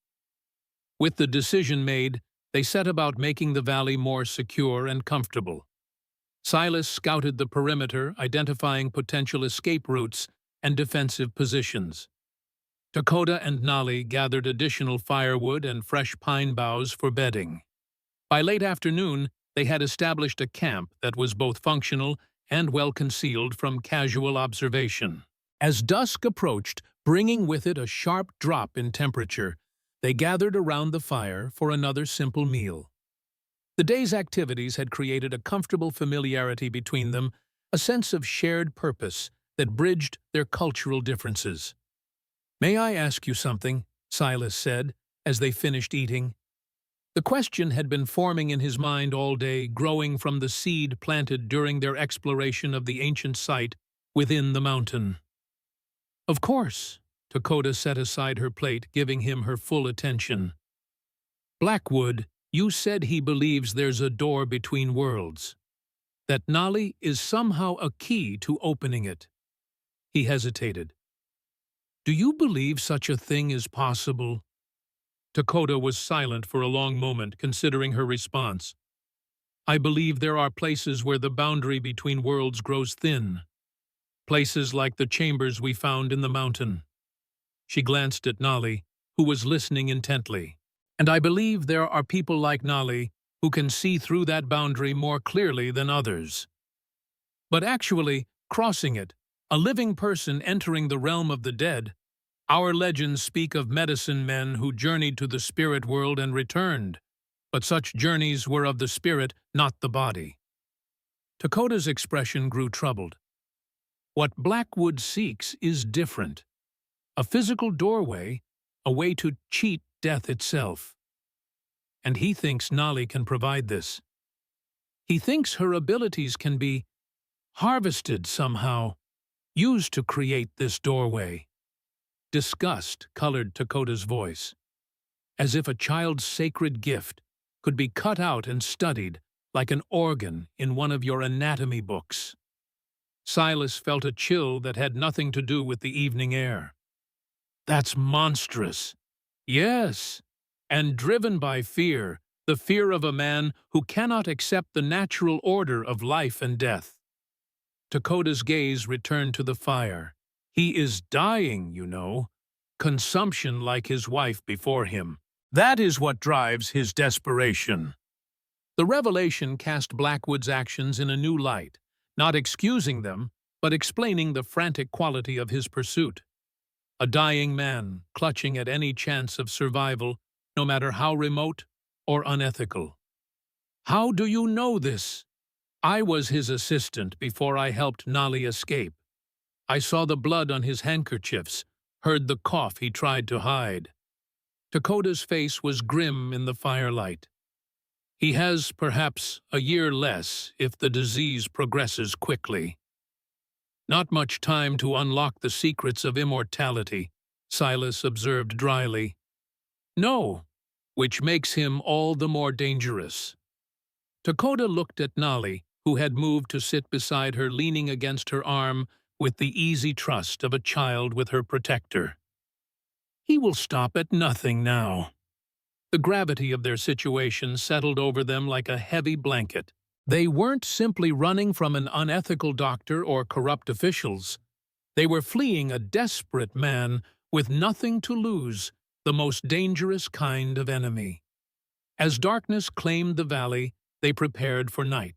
With the decision made, they set about making the valley more secure and comfortable. Silas scouted the perimeter, identifying potential escape routes and defensive positions. Dakota and Nolly gathered additional firewood and fresh pine boughs for bedding. By late afternoon, they had established a camp that was both functional and well concealed from casual observation. As dusk approached, bringing with it a sharp drop in temperature, they gathered around the fire for another simple meal. The day's activities had created a comfortable familiarity between them, a sense of shared purpose that bridged their cultural differences. "May I ask you something?" Silas said, as they finished eating. The question had been forming in his mind all day, growing from the seed planted during their exploration of the ancient site within the mountain. "Of course," Dakota set aside her plate, giving him her full attention. "Blackwood, you said he believes there's a door between worlds, that Nolly is somehow a key to opening it." He hesitated. "Do you believe such a thing is possible?" Dakota was silent for a long moment, considering her response. "I believe there are places where the boundary between worlds grows thin. Places like the chambers we found in the mountain." She glanced at Nolly, who was listening intently. "And I believe there are people like Nolly who can see through that boundary more clearly than others. But actually, crossing it, a living person entering the realm of the dead, our legends speak of medicine men who journeyed to the spirit world and returned, but such journeys were of the spirit, not the body." Dakota's expression grew troubled. "What Blackwood seeks is different. A physical doorway, a way to cheat death itself. And he thinks Nolly can provide this. He thinks her abilities can be harvested somehow, used to create this doorway." Disgust colored Dakota's voice, as if a child's sacred gift could be cut out and studied like an organ in one of your anatomy books. Silas felt a chill that had nothing to do with the evening air. "That's monstrous." "Yes, and driven by fear, the fear of a man who cannot accept the natural order of life and death." Dakota's gaze returned to the fire. "He is dying, you know. Consumption like his wife before him. That is what drives his desperation." The revelation cast Blackwood's actions in a new light, not excusing them, but explaining the frantic quality of his pursuit. A dying man, clutching at any chance of survival, no matter how remote or unethical. "How do you know this?" "I was his assistant before I helped Nolly escape. I saw the blood on his handkerchiefs, heard the cough he tried to hide." Dakota's face was grim in the firelight. "He has, perhaps, a year less if the disease progresses quickly. Not much time to unlock the secrets of immortality," Silas observed dryly. "No, which makes him all the more dangerous." Dakota looked at Nolly, who had moved to sit beside her, leaning against her arm with the easy trust of a child with her protector. "He will stop at nothing now." The gravity of their situation settled over them like a heavy blanket. They weren't simply running from an unethical doctor or corrupt officials. They were fleeing a desperate man with nothing to lose, the most dangerous kind of enemy. As darkness claimed the valley, they prepared for night.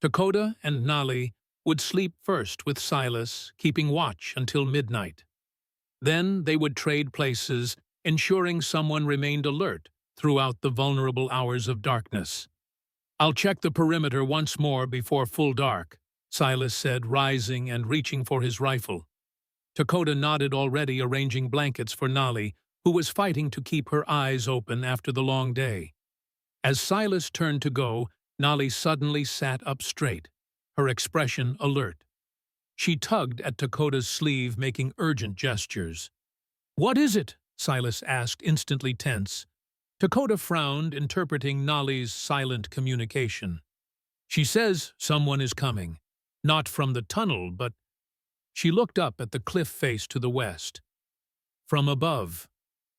Dakota and Nali would sleep first with Silas, keeping watch until midnight. Then they would trade places, ensuring someone remained alert throughout the vulnerable hours of darkness. "I'll check the perimeter once more before full dark," Silas said, rising and reaching for his rifle. Dakota nodded, already arranging blankets for Nali, who was fighting to keep her eyes open after the long day. As Silas turned to go, Nali suddenly sat up straight, her expression alert. She tugged at Dakota's sleeve, making urgent gestures. "What is it?" Silas asked, instantly tense. Dakota frowned, interpreting Nali's silent communication. "She says someone is coming. Not from the tunnel, but—" She looked up at the cliff face to the west. "From above.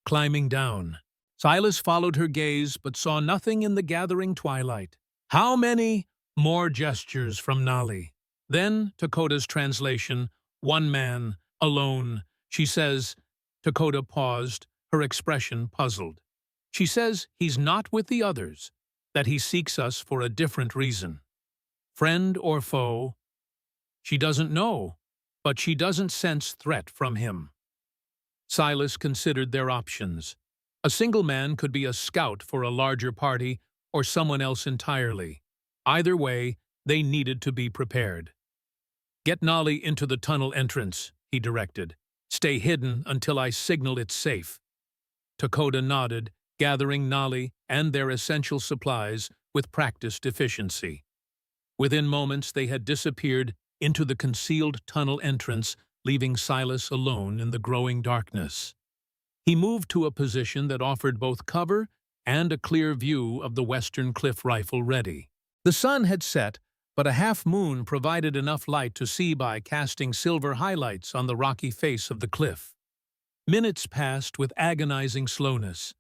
Climbing down." Silas followed her gaze, but saw nothing in the gathering twilight. "How many?" More gestures from Nali. Then Dakota's translation, "One man, alone. She says—" Dakota paused, her expression puzzled. "She says he's not with the others, that he seeks us for a different reason. Friend or foe? She doesn't know, but she doesn't sense threat from him." Silas considered their options. A single man could be a scout for a larger party or someone else entirely. Either way, they needed to be prepared. "Get Nali into the tunnel entrance," he directed. "Stay hidden until I signal it's safe." Dakota nodded, gathering Nali and their essential supplies with practiced efficiency. Within moments they had disappeared into the concealed tunnel entrance, leaving Silas alone in the growing darkness. He moved to a position that offered both cover and a clear view of the western cliff, rifle ready. The sun had set, but a half-moon provided enough light to see by, casting silver highlights on the rocky face of the cliff. Minutes passed with agonizing slowness.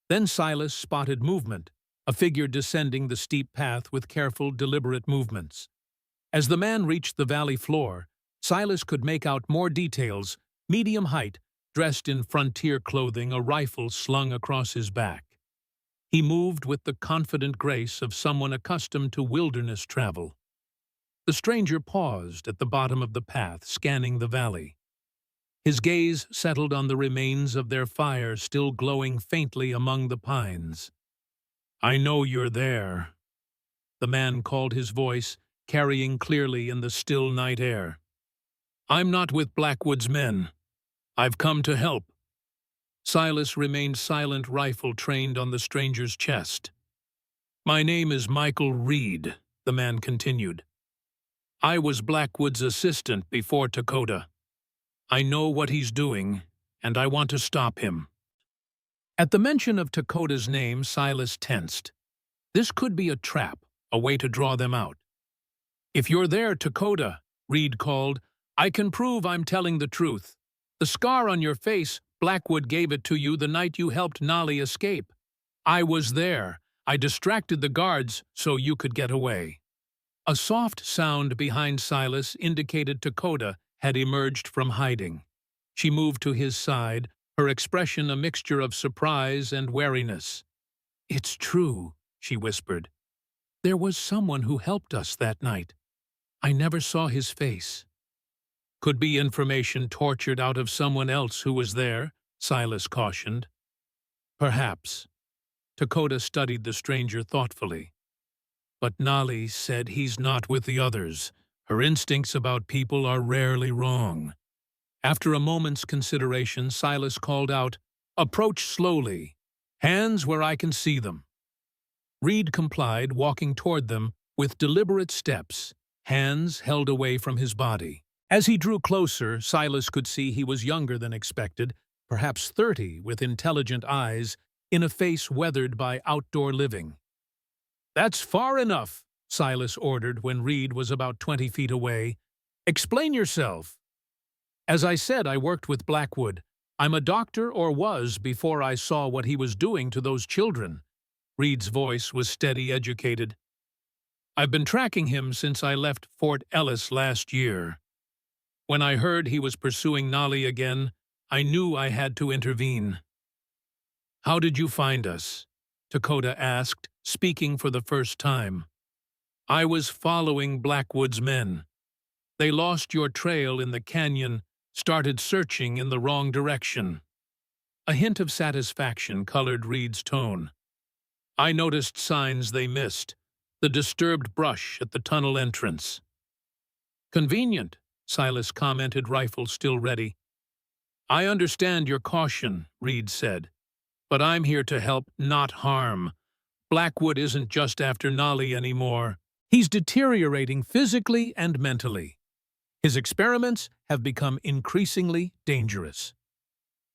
Then Silas spotted movement, a figure descending the steep path with careful, deliberate movements. As the man reached the valley floor, Silas could make out more details: medium height, dressed in frontier clothing, a rifle slung across his back. He moved with the confident grace of someone accustomed to wilderness travel. The stranger paused at the bottom of the path, scanning the valley. His gaze settled on the remains of their fire still glowing faintly among the pines. "I know you're there," the man called, his voice carrying clearly in the still night air. "I'm not with Blackwood's men. I've come to help." Silas remained silent, rifle trained on the stranger's chest. "My name is Michael Reed," the man continued. "I was Blackwood's assistant before Dakota. I know what he's doing, and I want to stop him." At the mention of Dakota's name, Silas tensed. This could be a trap, a way to draw them out. "If you're there, Dakota," Reed called, "I can prove I'm telling the truth. The scar on your face, Blackwood gave it to you the night you helped Nali escape. I was there. I distracted the guards so you could get away." A soft sound behind Silas indicated Dakota had emerged from hiding. She moved to his side, her expression a mixture of surprise and wariness. "It's true," she whispered. "There was someone who helped us that night. I never saw his face." "Could be information tortured out of someone else who was there," Silas cautioned. "Perhaps." Dakota studied the stranger thoughtfully. "But Nali said he's not with the others. Her instincts about people are rarely wrong." After a moment's consideration, Silas called out, "Approach slowly. Hands where I can see them." Reed complied, walking toward them with deliberate steps, hands held away from his body. As he drew closer, Silas could see he was younger than expected, perhaps 30, with intelligent eyes, in a face weathered by outdoor living. "That's far enough," Silas ordered when Reed was about 20 feet away. "Explain yourself." "As I said, I worked with Blackwood. I'm a doctor, or was, before I saw what he was doing to those children." Reed's voice was steady, educated. I've been tracking him since I left Fort Ellis last year. When I heard he was pursuing Nolly again, I knew I had to intervene. How did you find us? Dakota asked, speaking for the first time. I was following Blackwood's men. They lost your trail in the canyon, started searching in the wrong direction. A hint of satisfaction colored Reed's tone. I noticed signs they missed, the disturbed brush at the tunnel entrance. Convenient, Silas commented, rifle still ready. I understand your caution, Reed said, but I'm here to help, not harm. Blackwood isn't just after Nolly anymore. He's deteriorating physically and mentally. His experiments have become increasingly dangerous.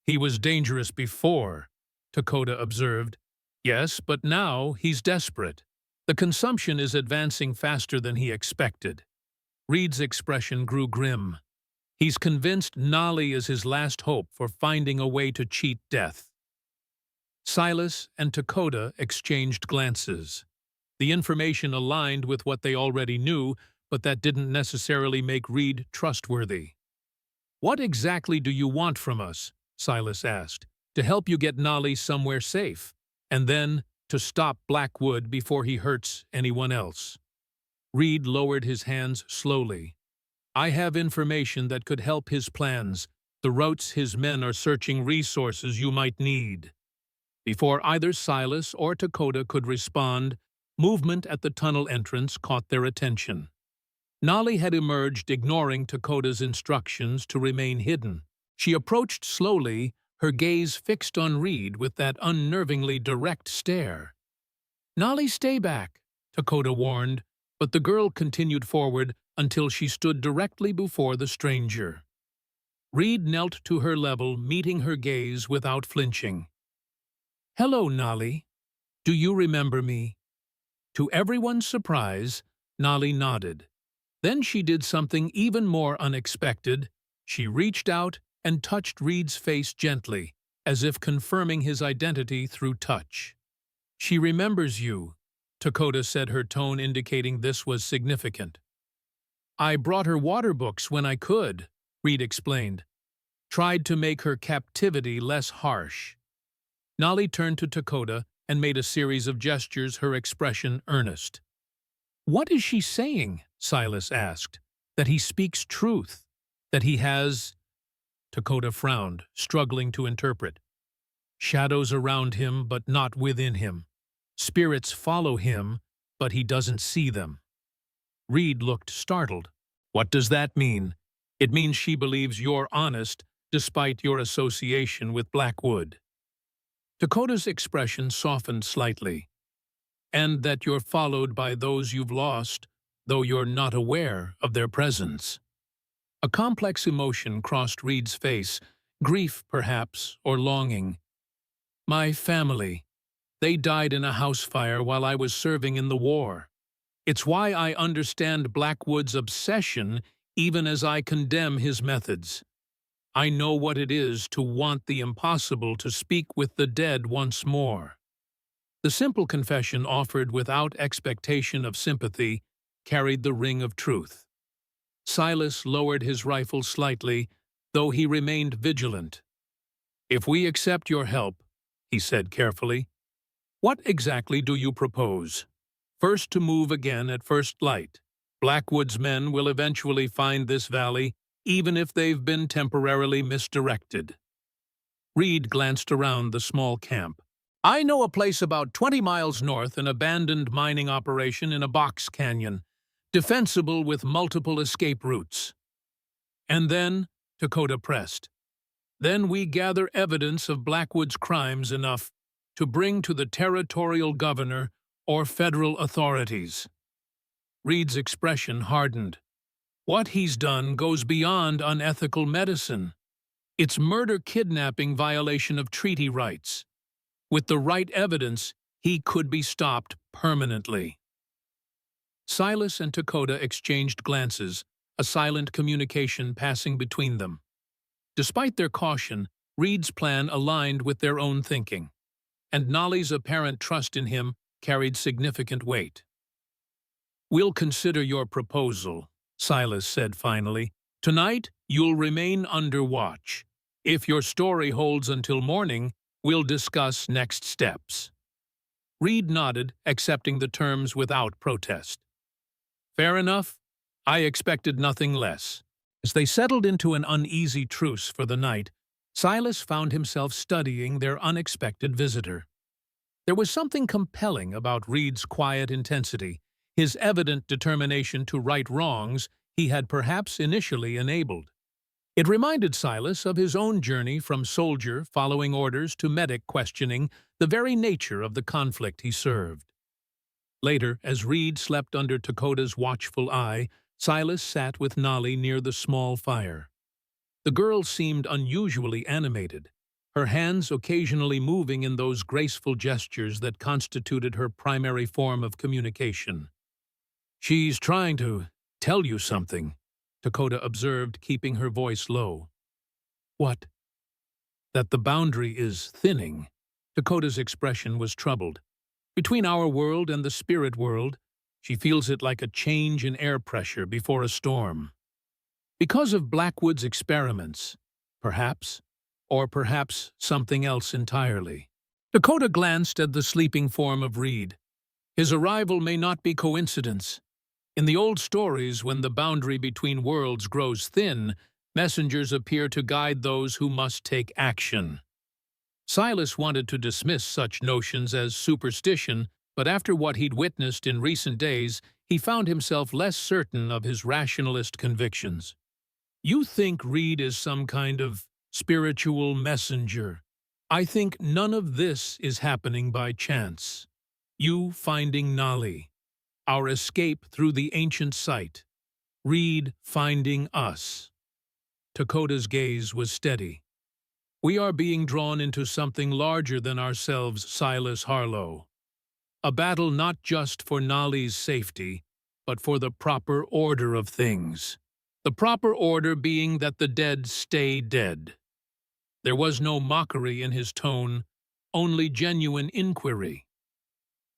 He was dangerous before, Dakota observed. Yes, but now he's desperate. The consumption is advancing faster than he expected. Reed's expression grew grim. He's convinced Nolly is his last hope for finding a way to cheat death. Silas and Dakota exchanged glances. The information aligned with what they already knew, but that didn't necessarily make Reed trustworthy. What exactly do you want from us? Silas asked. To help you get Nolly somewhere safe, and then to stop Blackwood before he hurts anyone else. Reed lowered his hands slowly. I have information that could help his plans, the routes his men are searching, resources you might need. Before either Silas or Dakota could respond, movement at the tunnel entrance caught their attention. Nolly had emerged, ignoring Dakota's instructions to remain hidden. She approached slowly, her gaze fixed on Reed with that unnervingly direct stare. Nolly, stay back, Dakota warned, but the girl continued forward until she stood directly before the stranger. Reed knelt to her level, meeting her gaze without flinching. Hello, Nolly. Do you remember me? To everyone's surprise, Nolly nodded. Then she did something even more unexpected. She reached out and touched Reed's face gently, as if confirming his identity through touch. She remembers you, Dakota said, her tone indicating this was significant. I brought her water books when I could, Reed explained. Tried to make her captivity less harsh. Nolly turned to Dakota and made a series of gestures, her expression earnest. What is she saying? Silas asked. That he speaks truth. That he has... Dakota frowned, struggling to interpret. Shadows around him, but not within him. Spirits follow him, but he doesn't see them. Reed looked startled. What does that mean? It means she believes you're honest, despite your association with Blackwood. Dakota's expression softened slightly. And that you're followed by those you've lost, though you're not aware of their presence. A complex emotion crossed Reed's face, grief perhaps, or longing. My family. They died in a house fire while I was serving in the war. It's why I understand Blackwood's obsession, even as I condemn his methods. I know what it is to want the impossible, to speak with the dead once more. The simple confession, offered without expectation of sympathy, carried the ring of truth. Silas lowered his rifle slightly, though he remained vigilant. If we accept your help, he said carefully, what exactly do you propose? First, to move again at first light. Blackwood's men will eventually find this valley, even if they've been temporarily misdirected. Reed glanced around the small camp. I know a place about 20 miles north, an abandoned mining operation in a box canyon, defensible with multiple escape routes. And then, Dakota pressed, then we gather evidence of Blackwood's crimes enough to bring to the territorial governor or federal authorities. Reed's expression hardened. What he's done goes beyond unethical medicine. It's murder-kidnapping violation of treaty rights. With the right evidence, he could be stopped permanently. Silas and Dakota exchanged glances, a silent communication passing between them. Despite their caution, Reed's plan aligned with their own thinking, and Nolly's apparent trust in him carried significant weight. "We'll consider your proposal," Silas said finally. "Tonight, you'll remain under watch. If your story holds until morning, we'll discuss next steps." Reed nodded, accepting the terms without protest. "Fair enough. I expected nothing less." As they settled into an uneasy truce for the night, Silas found himself studying their unexpected visitor. There was something compelling about Reed's quiet intensity, his evident determination to right wrongs he had perhaps initially enabled. It reminded Silas of his own journey from soldier following orders to medic questioning the very nature of the conflict he served. Later, as Reed slept under Dakota's watchful eye, Silas sat with Nolly near the small fire. The girl seemed unusually animated, her hands occasionally moving in those graceful gestures that constituted her primary form of communication. "She's trying to tell you something," Dakota observed, keeping her voice low. "What?" "That the boundary is thinning." Dakota's expression was troubled. "Between our world and the spirit world, she feels it like a change in air pressure before a storm. Because of Blackwood's experiments, perhaps, or perhaps something else entirely." Dakota glanced at the sleeping form of Reed. "His arrival may not be coincidence. In the old stories, when the boundary between worlds grows thin, messengers appear to guide those who must take action." Silas wanted to dismiss such notions as superstition, but after what he'd witnessed in recent days, he found himself less certain of his rationalist convictions. "You think Reed is some kind of spiritual messenger. I think none of this is happening by chance. You finding Nolly, our escape through the ancient site, Reed finding us." Dakota's gaze was steady. "We are being drawn into something larger than ourselves, Silas Harlow. A battle not just for Nolly's safety, but for the proper order of things. The proper order being that the dead stay dead." There was no mockery in his tone, only genuine inquiry.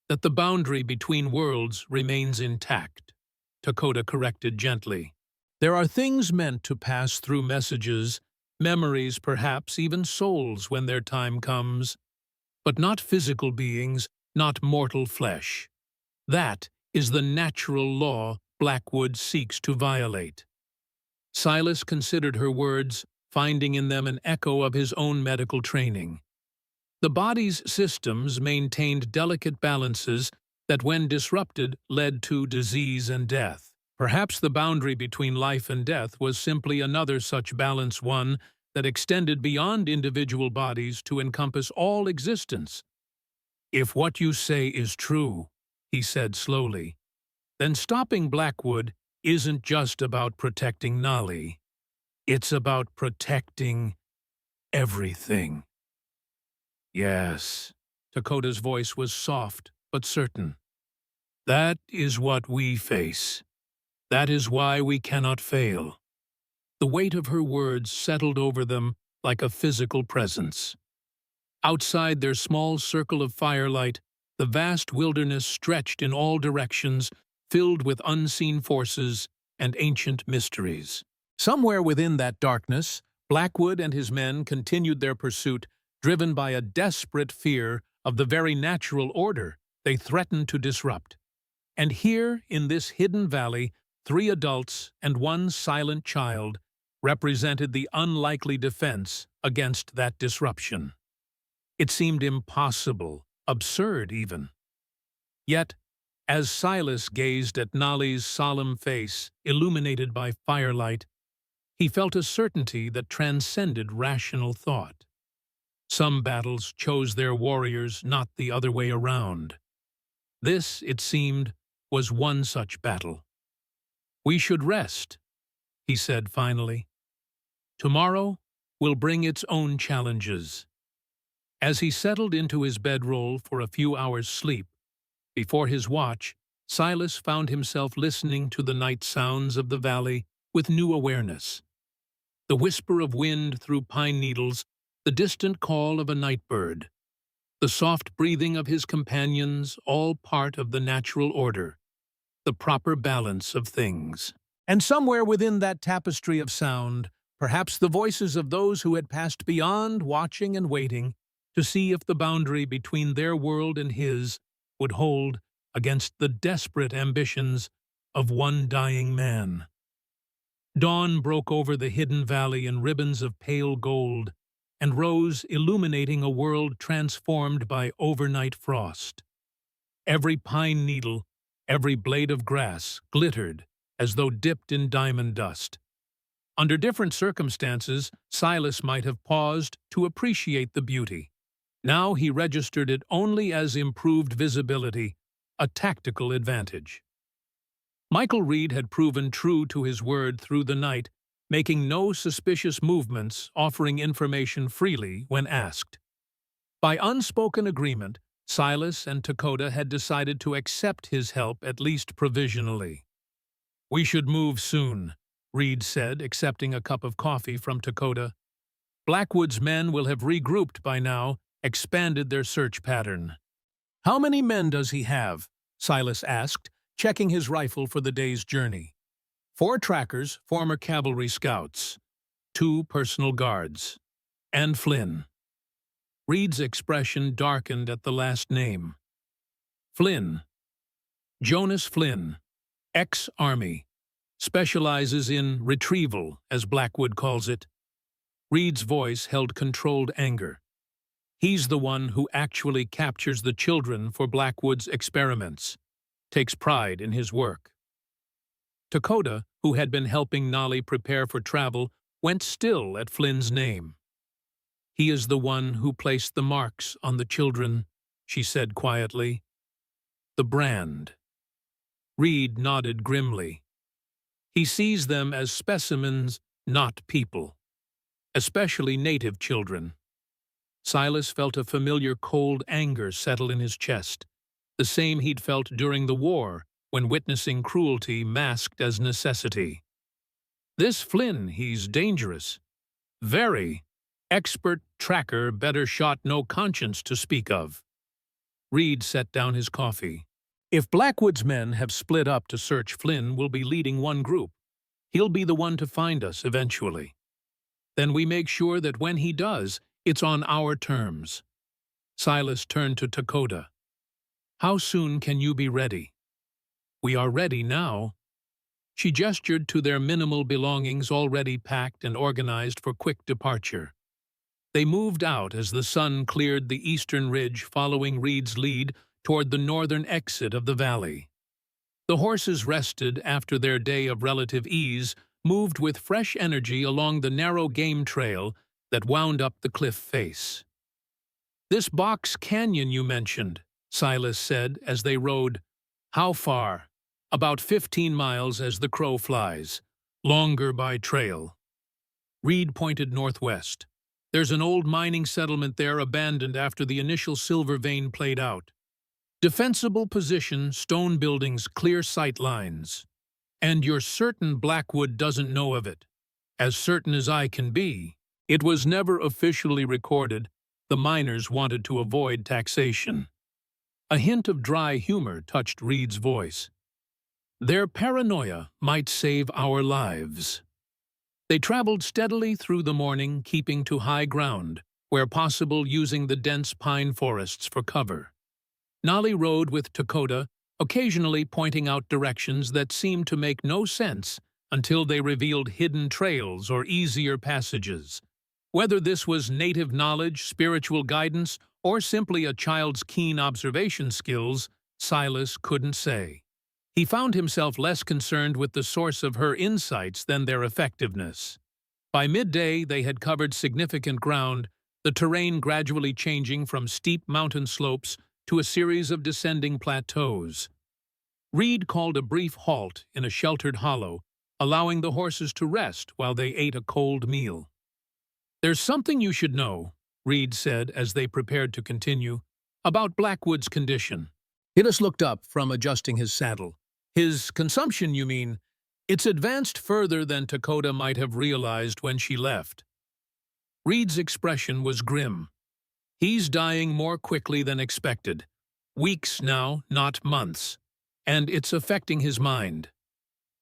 "That the boundary between worlds remains intact," Dakota corrected gently. "There are things meant to pass through messages, memories, perhaps even souls when their time comes, but not physical beings, not mortal flesh. That is the natural law Blackwood seeks to violate." Silas considered her words, finding in them an echo of his own medical training. The body's systems maintained delicate balances that, when disrupted, led to disease and death. Perhaps the boundary between life and death was simply another such balance, one that extended beyond individual bodies to encompass all existence. "If what you say is true," he said slowly, "then stopping Blackwood isn't just about protecting Nolly. It's about protecting everything." "Yes." Dakota's voice was soft but certain. "That is what we face. That is why we cannot fail." The weight of her words settled over them like a physical presence. Outside their small circle of firelight, the vast wilderness stretched in all directions, filled with unseen forces and ancient mysteries. Somewhere within that darkness, Blackwood and his men continued their pursuit, driven by a desperate fear of the very natural order they threatened to disrupt. And here, in this hidden valley, 3 adults and 1 silent child represented the unlikely defense against that disruption. It seemed impossible, absurd even. Yet, as Silas gazed at Nolly's solemn face, illuminated by firelight, he felt a certainty that transcended rational thought. Some battles chose their warriors, not the other way around. This, it seemed, was one such battle. "We should rest," he said finally. "Tomorrow will bring its own challenges." As he settled into his bedroll for a few hours' sleep, before his watch, Silas found himself listening to the night sounds of the valley with new awareness. The whisper of wind through pine needles, the distant call of a night bird, the soft breathing of his companions, all part of the natural order. the proper balance of things. And somewhere within that tapestry of sound, perhaps the voices of those who had passed beyond, watching and waiting to see if the boundary between their world and his would hold against the desperate ambitions of one dying man. Dawn broke over the hidden valley in ribbons of pale gold and rose, illuminating a world transformed by overnight frost. Every pine needle, every blade of grass glittered as though dipped in diamond dust. Under different circumstances, Silas might have paused to appreciate the beauty. Now he registered it only as improved visibility, a tactical advantage. Michael Reed had proven true to his word through the night, making no suspicious movements, offering information freely when asked. By unspoken agreement, Silas and Dakota had decided to accept his help at least provisionally. "We should move soon," Reed said, accepting a cup of coffee from Dakota. "Blackwood's men will have regrouped by now, expanded their search pattern." "How many men does he have?" Silas asked, checking his rifle for the day's journey. "4 trackers, former cavalry scouts, 2 personal guards, and Flynn." Reed's expression darkened at the last name. Flynn. Jonas Flynn, ex-Army, specializes in retrieval, as Blackwood calls it. Reed's voice held controlled anger. "He's the one who actually captures the children for Blackwood's experiments, takes pride in his work." Dakota, who had been helping Nolly prepare for travel, went still at Flynn's name. "He is the one who placed the marks on the children," she said quietly. "The brand." Reed nodded grimly. "He sees them as specimens, not people. Especially native children." Silas felt a familiar cold anger settle in his chest, the same he'd felt during the war when witnessing cruelty masked as necessity. "This Flynn, he's dangerous. Very. Expert tracker, better shot, no conscience to speak of." Reed set down his coffee. "If Blackwood's men have split up to search, Flynn will be leading one group. He'll be the one to find us eventually. Then we make sure that when he does, it's on our terms." Silas turned to Dakota. "How soon can you be ready?" "We are ready now." She gestured to their minimal belongings already packed and organized for quick departure. They moved out as the sun cleared the eastern ridge, following Reed's lead toward the northern exit of the valley. The horses, rested after their day of relative ease, moved with fresh energy along the narrow game trail that wound up the cliff face. "This box canyon you mentioned," Silas said as they rode. "How far?" "About 15 miles as the crow flies. Longer by trail." Reed pointed northwest. "There's an old mining settlement there, abandoned after the initial silver vein played out. Defensible position, stone buildings, clear sight lines. And you're certain Blackwood doesn't know of it?" "As certain as I can be. It was never officially recorded. The miners wanted to avoid taxation." A hint of dry humor touched Reed's voice. "Their paranoia might save our lives." They traveled steadily through the morning, keeping to high ground, where possible using the dense pine forests for cover. Nolly rode with Dakota, occasionally pointing out directions that seemed to make no sense until they revealed hidden trails or easier passages. Whether this was native knowledge, spiritual guidance, or simply a child's keen observation skills, Silas couldn't say. He found himself less concerned with the source of her insights than their effectiveness. By midday, they had covered significant ground, the terrain gradually changing from steep mountain slopes to a series of descending plateaus. Reed called a brief halt in a sheltered hollow, allowing the horses to rest while they ate a cold meal. "There's something you should know," Reed said as they prepared to continue, "about Blackwood's condition." Hillis looked up from adjusting his saddle. "His consumption, you mean? It's advanced further than Dakota might have realized when she left." Reed's expression was grim. "He's dying more quickly than expected. Weeks now, not months. and it's affecting his mind.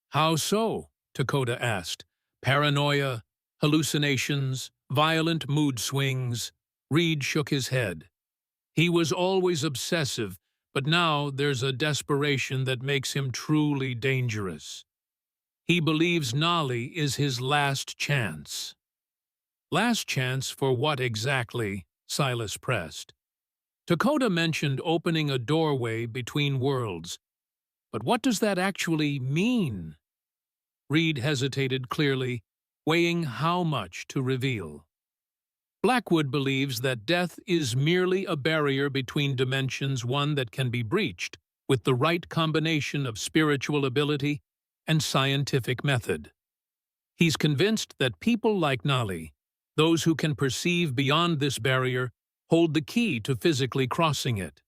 How so? Dakota asked. Paranoia, hallucinations, violent mood swings. Reed shook his head. He was always obsessive, but now there's a desperation that makes him truly dangerous. He believes Nolly is his last chance. Last chance for what exactly? Silas pressed. Dakota mentioned opening a doorway between worlds. But what does that actually mean? Reed hesitated clearly, weighing how much to reveal. Blackwood believes that death is merely a barrier between dimensions, one that can be breached with the right combination of spiritual ability and scientific method. He's convinced that people like Nolly, those who can perceive beyond this barrier, hold the key to physically crossing it.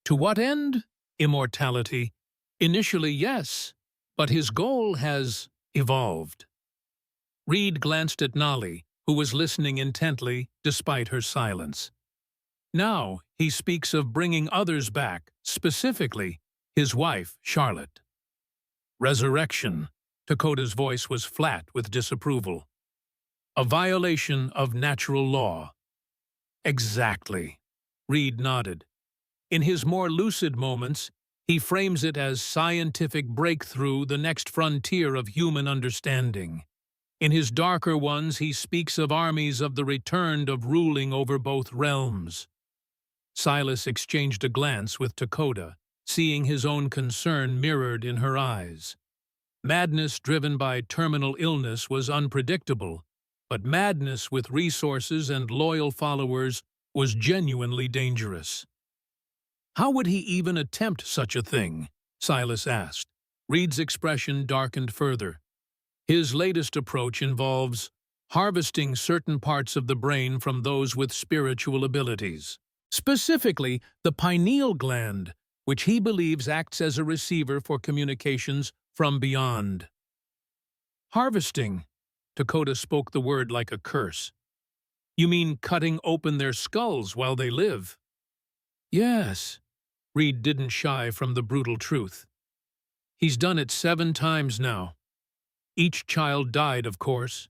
To what end? Immortality. Initially, yes, but his goal has evolved. Reed glanced at Nolly, who was listening intently despite her silence. Now he speaks of bringing others back, specifically his wife, Charlotte. Resurrection. Dakota's voice was flat with disapproval. A violation of natural law. Exactly. Reed nodded. In his more lucid moments, he frames it as scientific breakthrough, the next frontier of human understanding. In his darker ones, he speaks of armies of the returned of ruling over both realms. Silas exchanged a glance with Dakota, seeing his own concern mirrored in her eyes. Madness driven by terminal illness was unpredictable, but madness with resources and loyal followers was genuinely dangerous. How would he even attempt such a thing? Silas asked. Reed's expression darkened further. His latest approach involves harvesting certain parts of the brain from those with spiritual abilities, specifically the pineal gland, which he believes acts as a receiver for communications from beyond. Harvesting. Dakota spoke the word like a curse. You mean cutting open their skulls while they live? Yes. Reed didn't shy from the brutal truth. He's done it 7 times now. Each child died, of course,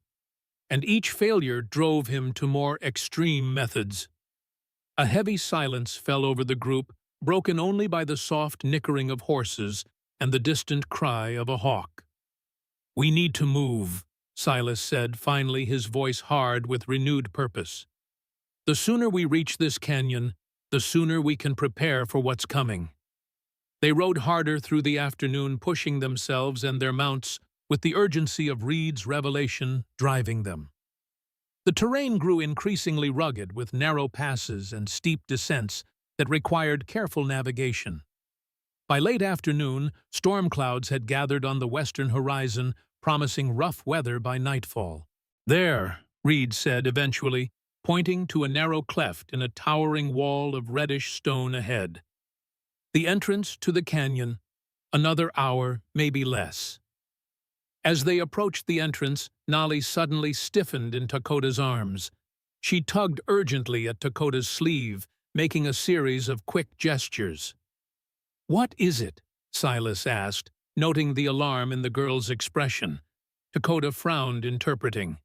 and each failure drove him to more extreme methods. A heavy silence fell over the group, broken only by the soft nickering of horses and the distant cry of a hawk. We need to move, Silas said, finally, his voice hard with renewed purpose. The sooner we reach this canyon, the sooner we can prepare for what's coming. They rode harder through the afternoon, pushing themselves and their mounts with the urgency of Reed's revelation driving them. The terrain grew increasingly rugged, with narrow passes and steep descents that required careful navigation. By late afternoon, storm clouds had gathered on the western horizon, promising rough weather by nightfall. There, Reed said eventually, pointing to a narrow cleft in a towering wall of reddish stone ahead. The entrance to the canyon, another hour, maybe less. As they approached the entrance, Nolly suddenly stiffened in Dakota's arms. She tugged urgently at Dakota's sleeve, making a series of quick gestures. What is it? Silas asked, noting the alarm in the girl's expression. Dakota frowned, interpreting.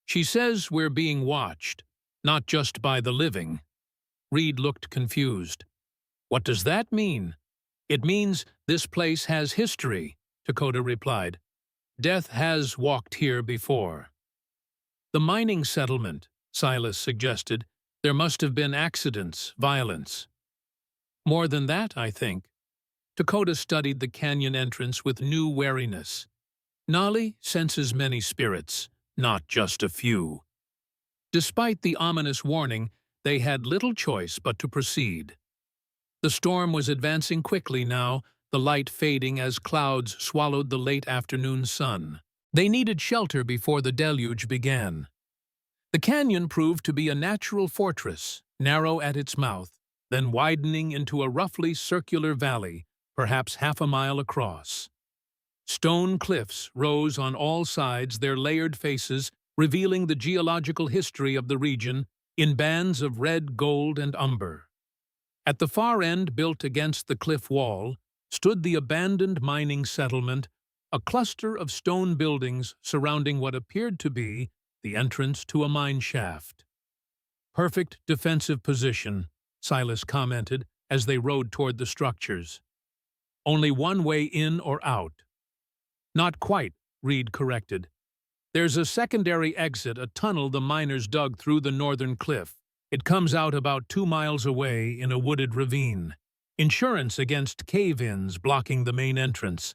She says we're being watched, not just by the living. Reed looked confused. What does that mean? It means this place has history, Dakota replied. Death has walked here before. The mining settlement, Silas suggested. There must have been accidents, violence. More than that, I think. Dakota studied the canyon entrance with new wariness. Nolly senses many spirits, not just a few. Despite the ominous warning, they had little choice but to proceed. The storm was advancing quickly now, the light fading as clouds swallowed the late afternoon sun. They needed shelter before the deluge began. The canyon proved to be a natural fortress, narrow at its mouth, then widening into a roughly circular valley, perhaps half a mile across. Stone cliffs rose on all sides, their layered faces revealing the geological history of the region in bands of red, gold, and umber. At the far end, built against the cliff wall, stood the abandoned mining settlement, a cluster of stone buildings surrounding what appeared to be the entrance to a mine shaft. "Perfect defensive position," Silas commented as they rode toward the structures. "Only one way in or out." "Not quite," Reed corrected. "There's a secondary exit, a tunnel the miners dug through the northern cliff. It comes out about 2 miles away in a wooded ravine. Insurance against cave-ins blocking the main entrance."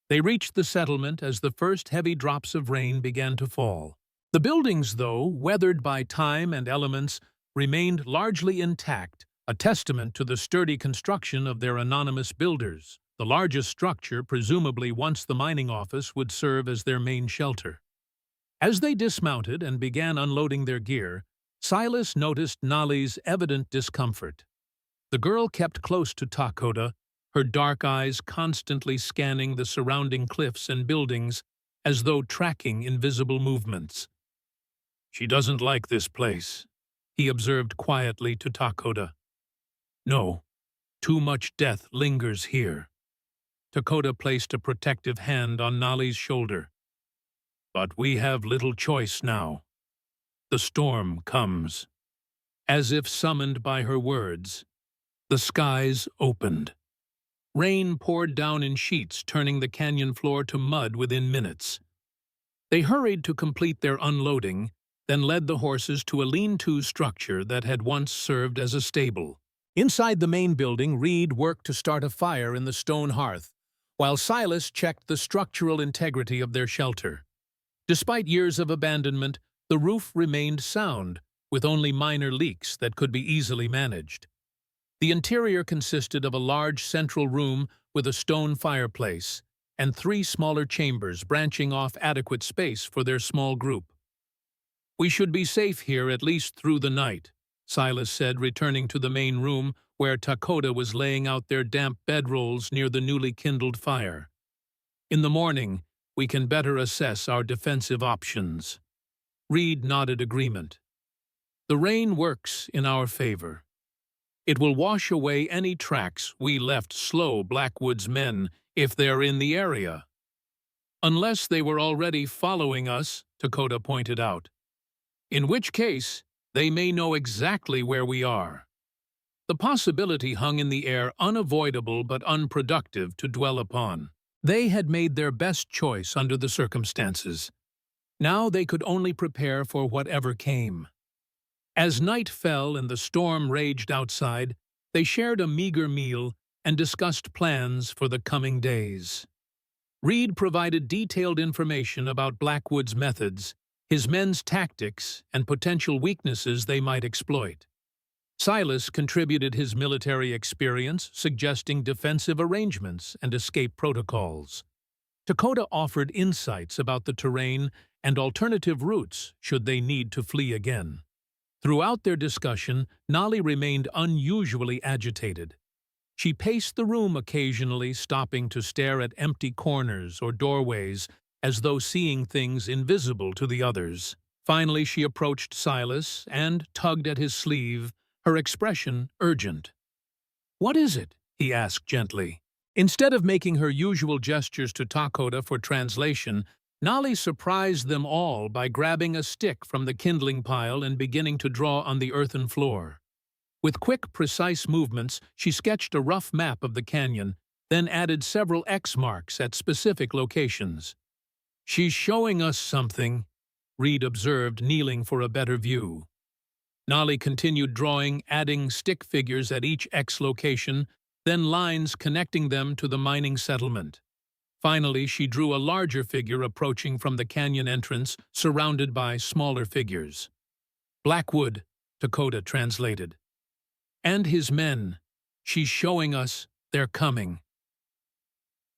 They reached the settlement as the first heavy drops of rain began to fall. The buildings, though, weathered by time and elements, remained largely intact, a testament to the sturdy construction of their anonymous builders. The largest structure, presumably once the mining office, would serve as their main shelter. As they dismounted and began unloading their gear, Silas noticed Nali's evident discomfort. The girl kept close to Takoda, her dark eyes constantly scanning the surrounding cliffs and buildings as though tracking invisible movements. "She doesn't like this place," he observed quietly to Takoda. "No, too much death lingers here." Takoda placed a protective hand on Nali's shoulder. "But we have little choice now. The storm comes." As if summoned by her words, the skies opened. Rain poured down in sheets, turning the canyon floor to mud within minutes. They hurried to complete their unloading, then led the horses to a lean-to structure that had once served as a stable. Inside the main building, Reed worked to start a fire in the stone hearth, while Silas checked the structural integrity of their shelter. Despite years of abandonment, the roof remained sound, with only minor leaks that could be easily managed. The interior consisted of a large central room with a stone fireplace and 3 smaller chambers branching off adequate space for their small group. "We should be safe here at least through the night," Silas said, returning to the main room where Takoda was laying out their damp bedrolls near the newly kindled fire. "In the morning, we can better assess our defensive options." Reed nodded agreement. "The rain works in our favor. It will wash away any tracks we left slow Blackwood's men if they're in the area." "Unless they were already following us," Takoda pointed out. "In which case, they may know exactly where we are." The possibility hung in the air, unavoidable but unproductive to dwell upon. They had made their best choice under the circumstances. Now they could only prepare for whatever came. As night fell and the storm raged outside, they shared a meager meal and discussed plans for the coming days. Reed provided detailed information about Blackwood's methods, his men's tactics, and potential weaknesses they might exploit. Silas contributed his military experience, suggesting defensive arrangements and escape protocols. Takoda offered insights about the terrain and alternative routes should they need to flee again. Throughout their discussion, Nali remained unusually agitated. She paced the room occasionally, stopping to stare at empty corners or doorways as though seeing things invisible to the others. Finally, she approached Silas and tugged at his sleeve, her expression urgent. "What is it?" he asked gently. Instead of making her usual gestures to Takoda for translation, Nali surprised them all by grabbing a stick from the kindling pile and beginning to draw on the earthen floor. With quick, precise movements, she sketched a rough map of the canyon, then added several X marks at specific locations. "She's showing us something," Reed observed, kneeling for a better view. Nali continued drawing, adding stick figures at each X location, then lines connecting them to the mining settlement. Finally, she drew a larger figure approaching from the canyon entrance, surrounded by smaller figures. "Blackwood," Takoda translated. "And his men. She's showing us they're coming."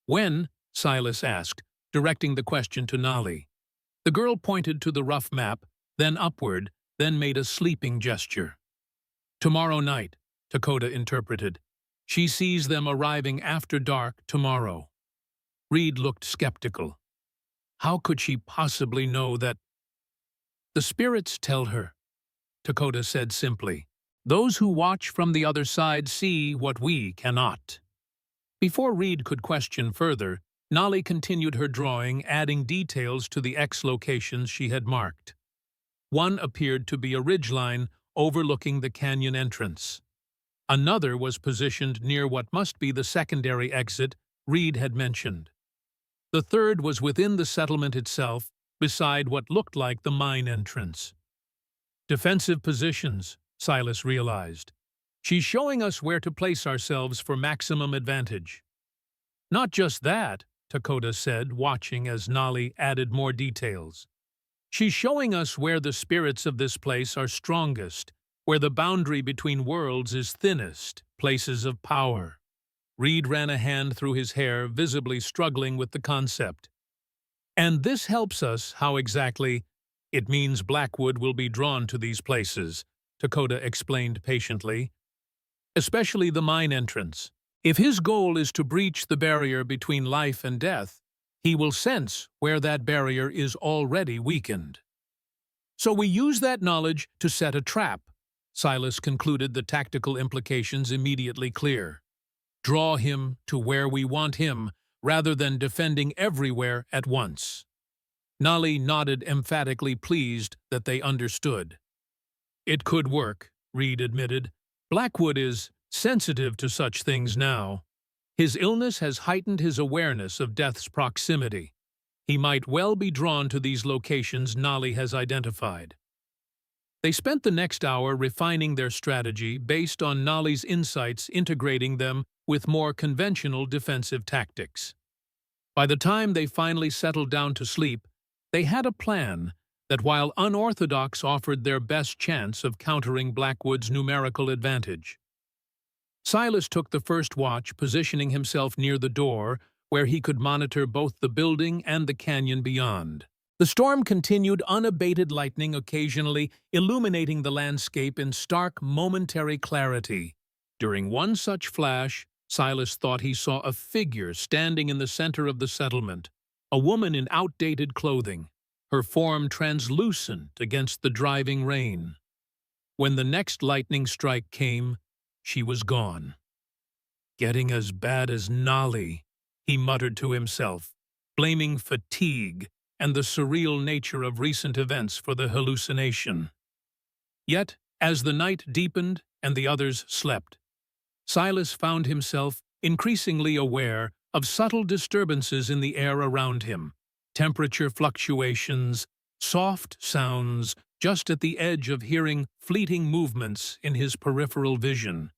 "When?" Silas asked, directing the question to Nali. The girl pointed to the rough map, then upward, then made a sleeping gesture. "Tomorrow night," Takoda interpreted. "She sees them arriving after dark tomorrow." Reed looked skeptical. How could she possibly know that? "The spirits tell her," Takoda said simply. "Those who watch from the other side see what we cannot." Before Reed could question further, Nolly continued her drawing, adding details to the X locations she had marked. One appeared to be a ridgeline overlooking the canyon entrance. Another was positioned near what must be the secondary exit Reed had mentioned. The third was within the settlement itself, beside what looked like the mine entrance. Defensive positions, Silas realized. She's showing us where to place ourselves for maximum advantage. Not just that, Dakota said, watching as Nolly added more details. She's showing us where the spirits of this place are strongest, where the boundary between worlds is thinnest, places of power. Reed ran a hand through his hair, visibly struggling with the concept. And this helps us, how exactly? It means Blackwood will be drawn to these places, Dakota explained patiently. Especially the mine entrance. If his goal is to breach the barrier between life and death, he will sense where that barrier is already weakened. So we use that knowledge to set a trap. Silas concluded, the tactical implications immediately clear. Draw him to where we want him, rather than defending everywhere at once. Nolly nodded, emphatically pleased that they understood. It could work, Reed admitted. Blackwood is sensitive to such things now. His illness has heightened his awareness of death's proximity. He might well be drawn to these locations Nolly has identified. They spent the next hour refining their strategy based on Nolly's insights, integrating them with more conventional defensive tactics. By the time they finally settled down to sleep, they had a plan that, while unorthodox, offered their best chance of countering Blackwood's numerical advantage. Silas took the first watch, positioning himself near the door, where he could monitor both the building and the canyon beyond. The storm continued, unabated lightning occasionally illuminating the landscape in stark, momentary clarity. During one such flash, Silas thought he saw a figure standing in the center of the settlement, a woman in outdated clothing, her form translucent against the driving rain. When the next lightning strike came, she was gone. Getting as bad as Nolly, he muttered to himself, blaming fatigue and the surreal nature of recent events for the hallucination. Yet, as the night deepened and the others slept, Silas found himself increasingly aware of subtle disturbances in the air around him, temperature fluctuations, soft sounds, just at the edge of hearing fleeting movements in his peripheral vision.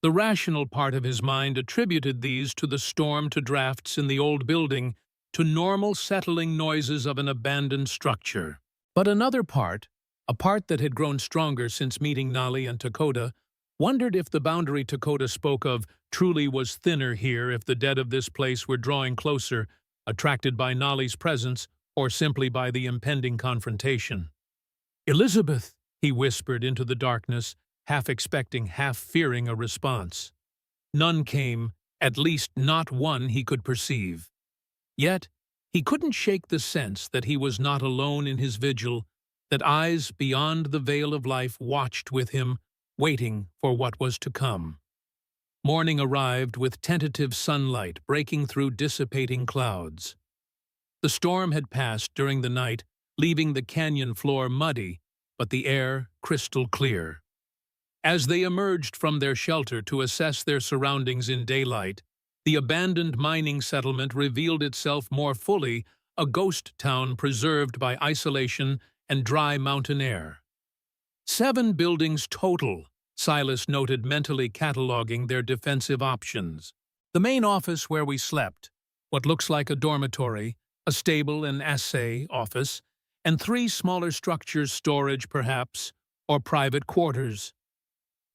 The rational part of his mind attributed these to the storm, to drafts in the old building, to normal settling noises of an abandoned structure. But another part, a part that had grown stronger since meeting Nolly and Dakota, wondered if the boundary Dakota spoke of truly was thinner here, if the dead of this place were drawing closer, attracted by Nolly's presence or simply by the impending confrontation. "Elizabeth," he whispered into the darkness, half expecting, half fearing a response. None came, at least not one he could perceive. Yet, he couldn't shake the sense that he was not alone in his vigil, that eyes beyond the veil of life watched with him, waiting for what was to come. Morning arrived with tentative sunlight breaking through dissipating clouds. The storm had passed during the night, leaving the canyon floor muddy, but the air crystal clear. As they emerged from their shelter to assess their surroundings in daylight, the abandoned mining settlement revealed itself more fully, a ghost town preserved by isolation and dry mountain air. 7 buildings total, Silas noted, mentally cataloging their defensive options. The main office where we slept, what looks like a dormitory, a stable and assay office, and 3 smaller structures, storage perhaps, or private quarters.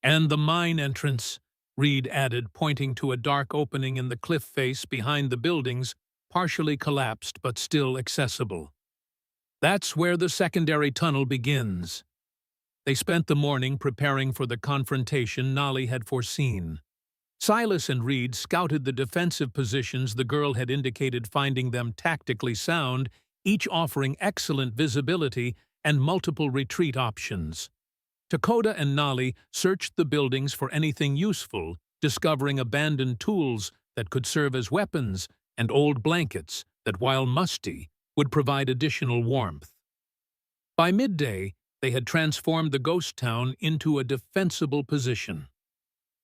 And the mine entrance, Reed added, pointing to a dark opening in the cliff face behind the buildings, partially collapsed but still accessible. That's where the secondary tunnel begins. They spent the morning preparing for the confrontation Nolly had foreseen. Silas and Reed scouted the defensive positions the girl had indicated, finding them tactically sound, each offering excellent visibility and multiple retreat options. Dakota and Nolly searched the buildings for anything useful, discovering abandoned tools, that could serve as weapons and old blankets that, while musty, would provide additional warmth. By midday, they had transformed the ghost town into a defensible position.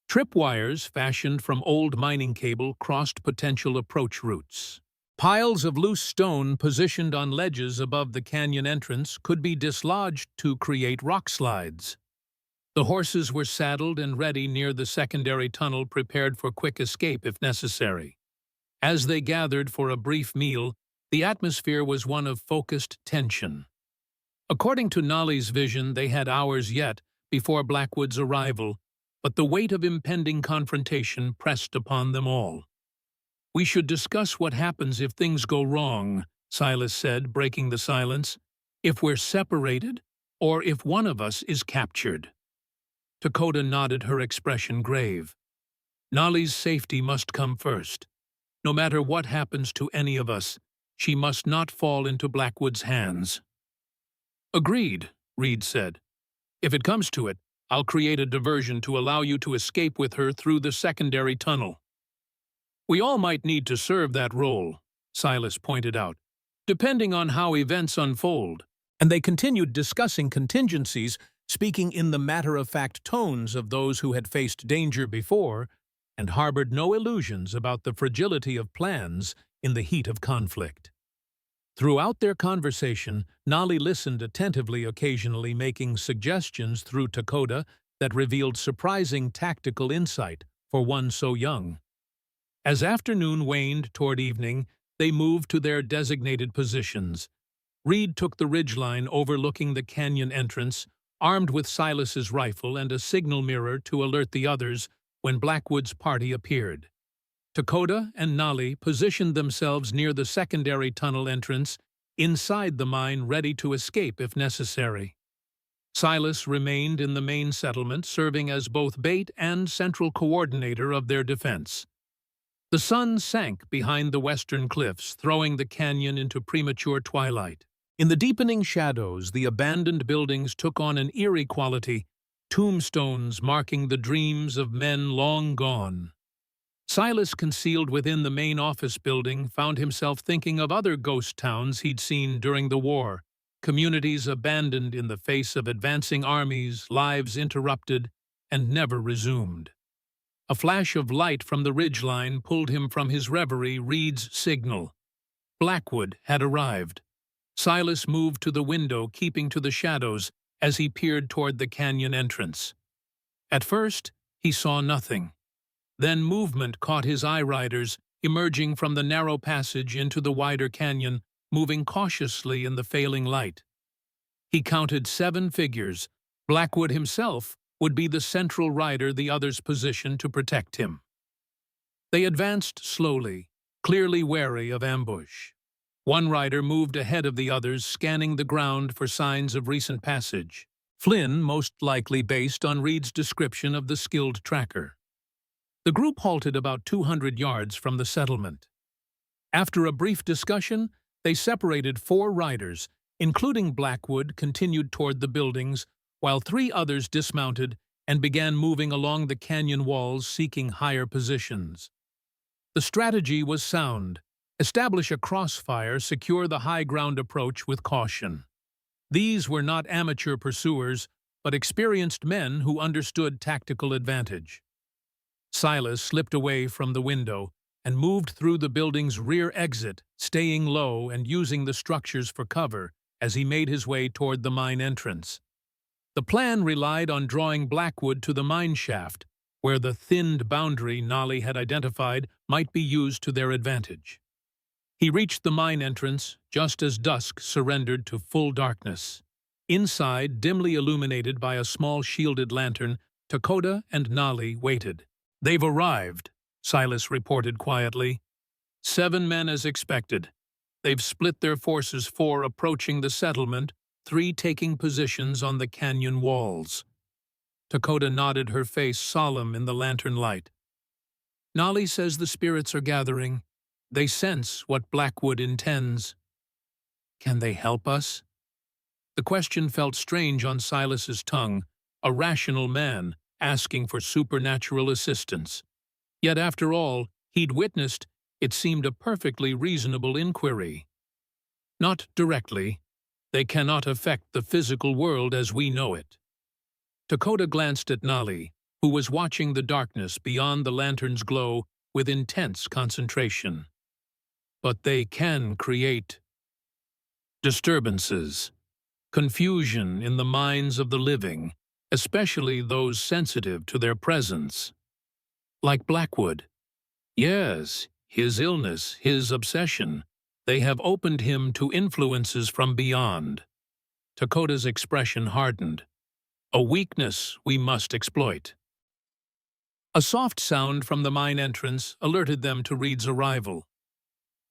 Tripwires fashioned from old mining cable crossed potential approach routes. Piles of loose stone positioned on ledges above the canyon entrance could be dislodged to create rock slides. The horses were saddled and ready near the secondary tunnel, prepared for quick escape if necessary. As they gathered for a brief meal, the atmosphere was one of focused tension. According to Nolly's vision, they had hours yet before Blackwood's arrival, but the weight of impending confrontation pressed upon them all. "We should discuss what happens if things go wrong," Silas said, breaking the silence. "If we're separated, or if one of us is captured." Dakota nodded, her expression grave. "Nolly's safety must come first. No matter what happens to any of us, she must not fall into Blackwood's hands." "Agreed," Reed said. "If it comes to it, I'll create a diversion to allow you to escape with her through the secondary tunnel." "We all might need to serve that role," Silas pointed out, "depending on how events unfold." And they continued discussing contingencies, speaking in the matter-of-fact tones of those who had faced danger before and harbored no illusions about the fragility of plans in the heat of conflict. Throughout their conversation, Nolly listened attentively, occasionally making suggestions through Dakota that revealed surprising tactical insight for one so young. As afternoon waned toward evening, they moved to their designated positions. Reed took the ridgeline overlooking the canyon entrance, armed with Silas's rifle and a signal mirror to alert the others when Blackwood's party appeared. Dakota and Nolly positioned themselves near the secondary tunnel entrance, inside the mine, ready to escape if necessary. Silas remained in the main settlement, serving as both bait and central coordinator of their defense. The sun sank behind the western cliffs, throwing the canyon into premature twilight. In the deepening shadows, the abandoned buildings took on an eerie quality, tombstones marking the dreams of men long gone. Silas, concealed within the main office building, found himself thinking of other ghost towns he'd seen during the war, communities abandoned in the face of advancing armies, lives interrupted and never resumed. A flash of light from the ridgeline pulled him from his reverie. Reed's signal. Blackwood had arrived. Silas moved to the window, keeping to the shadows as he peered toward the canyon entrance. At first, he saw nothing. Then movement caught his eye. Riders emerging from the narrow passage into the wider canyon, moving cautiously in the failing light. He counted 7 figures. Blackwood himself would be the central rider, the others positioned to protect him. They advanced slowly, clearly wary of ambush. One rider moved ahead of the others, scanning the ground for signs of recent passage. Flynn, most likely based on Reed's description of the skilled tracker. The group halted about 200 yards from the settlement. After a brief discussion, they separated 4 riders, including Blackwood, continued toward the buildings, while 3 others dismounted and began moving along the canyon walls, seeking higher positions. The strategy was sound. Establish a crossfire, secure the high ground approach with caution. These were not amateur pursuers, but experienced men who understood tactical advantage. Silas slipped away from the window and moved through the building's rear exit, staying low and using the structures for cover as he made his way toward the mine entrance. The plan relied on drawing Blackwood to the mine shaft, where the thinned boundary Nolly had identified might be used to their advantage. He reached the mine entrance just as dusk surrendered to full darkness. Inside, dimly illuminated by a small shielded lantern, Dakota and Nolly waited. "They've arrived," Silas reported quietly. 7 men as expected. They've split their forces, 4 approaching the settlement, 3 taking positions on the canyon walls. Dakota nodded, her face solemn in the lantern light. "Nolly says the spirits are gathering. They sense what Blackwood intends. Can they help us?" The question felt strange on Silas's tongue, a rational man asking for supernatural assistance. Yet after all, he'd witnessed, it seemed a perfectly reasonable inquiry. Not directly. They cannot affect the physical world as we know it. Dakota glanced at Nali, who was watching the darkness beyond the lantern's glow with intense concentration. But they can create disturbances, confusion in the minds of the living, especially those sensitive to their presence. Like Blackwood. Yes, his illness, his obsession, they have opened him to influences from beyond. Dakota's expression hardened. A weakness we must exploit. A soft sound from the mine entrance alerted them to Reed's arrival.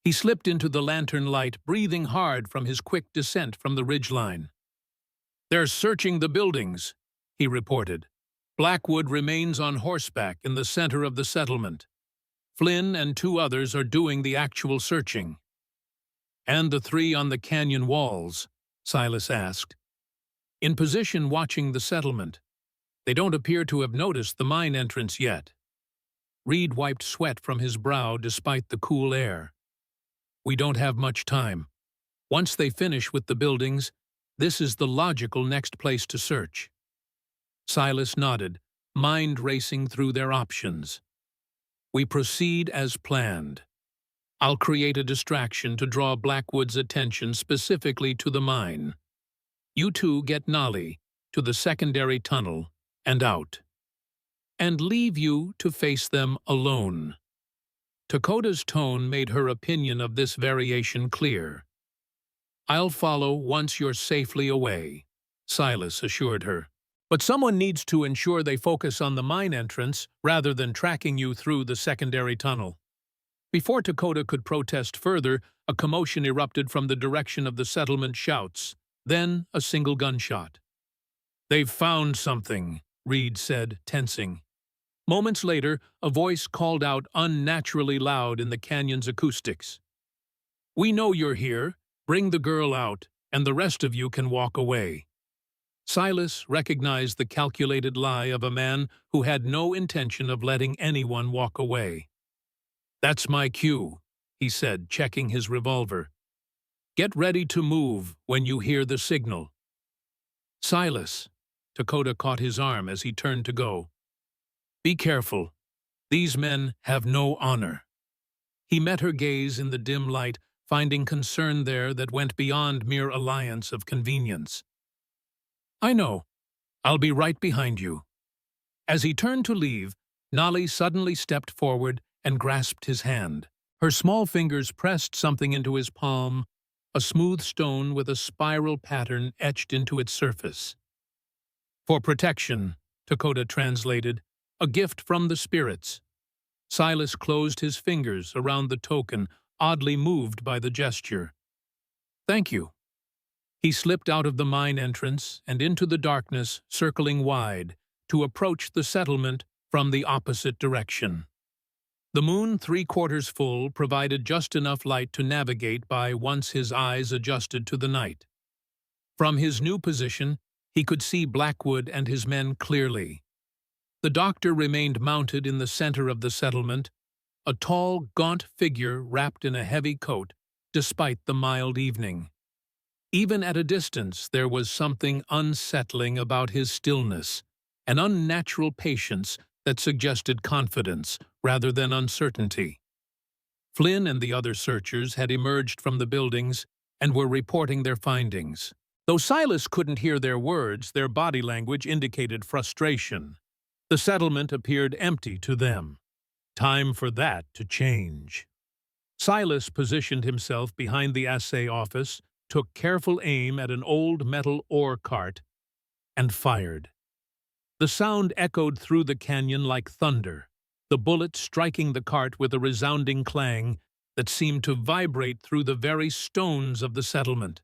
He slipped into the lantern light, breathing hard from his quick descent from the ridgeline. "They're searching the buildings," he reported. "Blackwood remains on horseback in the center of the settlement. Flynn and 2 others are doing the actual searching." "And the 3 on the canyon walls?" Silas asked. "In position watching the settlement. They don't appear to have noticed the mine entrance yet." Reed wiped sweat from his brow despite the cool air. "We don't have much time. Once they finish with the buildings, this is the logical next place to search." Silas nodded, mind racing through their options. "We proceed as planned. I'll create a distraction to draw Blackwood's attention specifically to the mine. You 2 get Nali to the secondary tunnel and out. And leave you to face them alone." Dakota's tone made her opinion of this variation clear. "I'll follow once you're safely away," Silas assured her. "But someone needs to ensure they focus on the mine entrance rather than tracking you through the secondary tunnel." Before Dakota could protest further, a commotion erupted from the direction of the settlement shouts, then a single gunshot. "They've found something," Reed said, tensing. Moments later, a voice called out unnaturally loud in the canyon's acoustics. "We know you're here. Bring the girl out, and the rest of you can walk away." Silas recognized the calculated lie of a man who had no intention of letting anyone walk away. "That's my cue," he said, checking his revolver. "Get ready to move when you hear the signal." "Silas," Dakota caught his arm as he turned to go. "Be careful. These men have no honor." He met her gaze in the dim light, finding concern there that went beyond mere alliance of convenience. "I know. I'll be right behind you." As he turned to leave, Nali suddenly stepped forward and grasped his hand. Her small fingers pressed something into his palm, a smooth stone with a spiral pattern etched into its surface. "For protection," Dakota translated, "a gift from the spirits." Silas closed his fingers around the token, oddly moved by the gesture. "Thank you." He slipped out of the mine entrance and into the darkness, circling wide, to approach the settlement from the opposite direction. The moon, 3/4 full, provided just enough light to navigate by once his eyes adjusted to the night. From his new position, he could see Blackwood and his men clearly. The doctor remained mounted in the center of the settlement, a tall, gaunt figure wrapped in a heavy coat, despite the mild evening. Even at a distance, there was something unsettling about his stillness, an unnatural patience that suggested confidence rather than uncertainty. Flynn and the other searchers had emerged from the buildings and were reporting their findings. Though Silas couldn't hear their words, their body language indicated frustration. The settlement appeared empty to them. Time for that to change. Silas positioned himself behind the assay office, took careful aim at an old metal ore cart, and fired. The sound echoed through the canyon like thunder, the bullet striking the cart with a resounding clang that seemed to vibrate through the very stones of the settlement.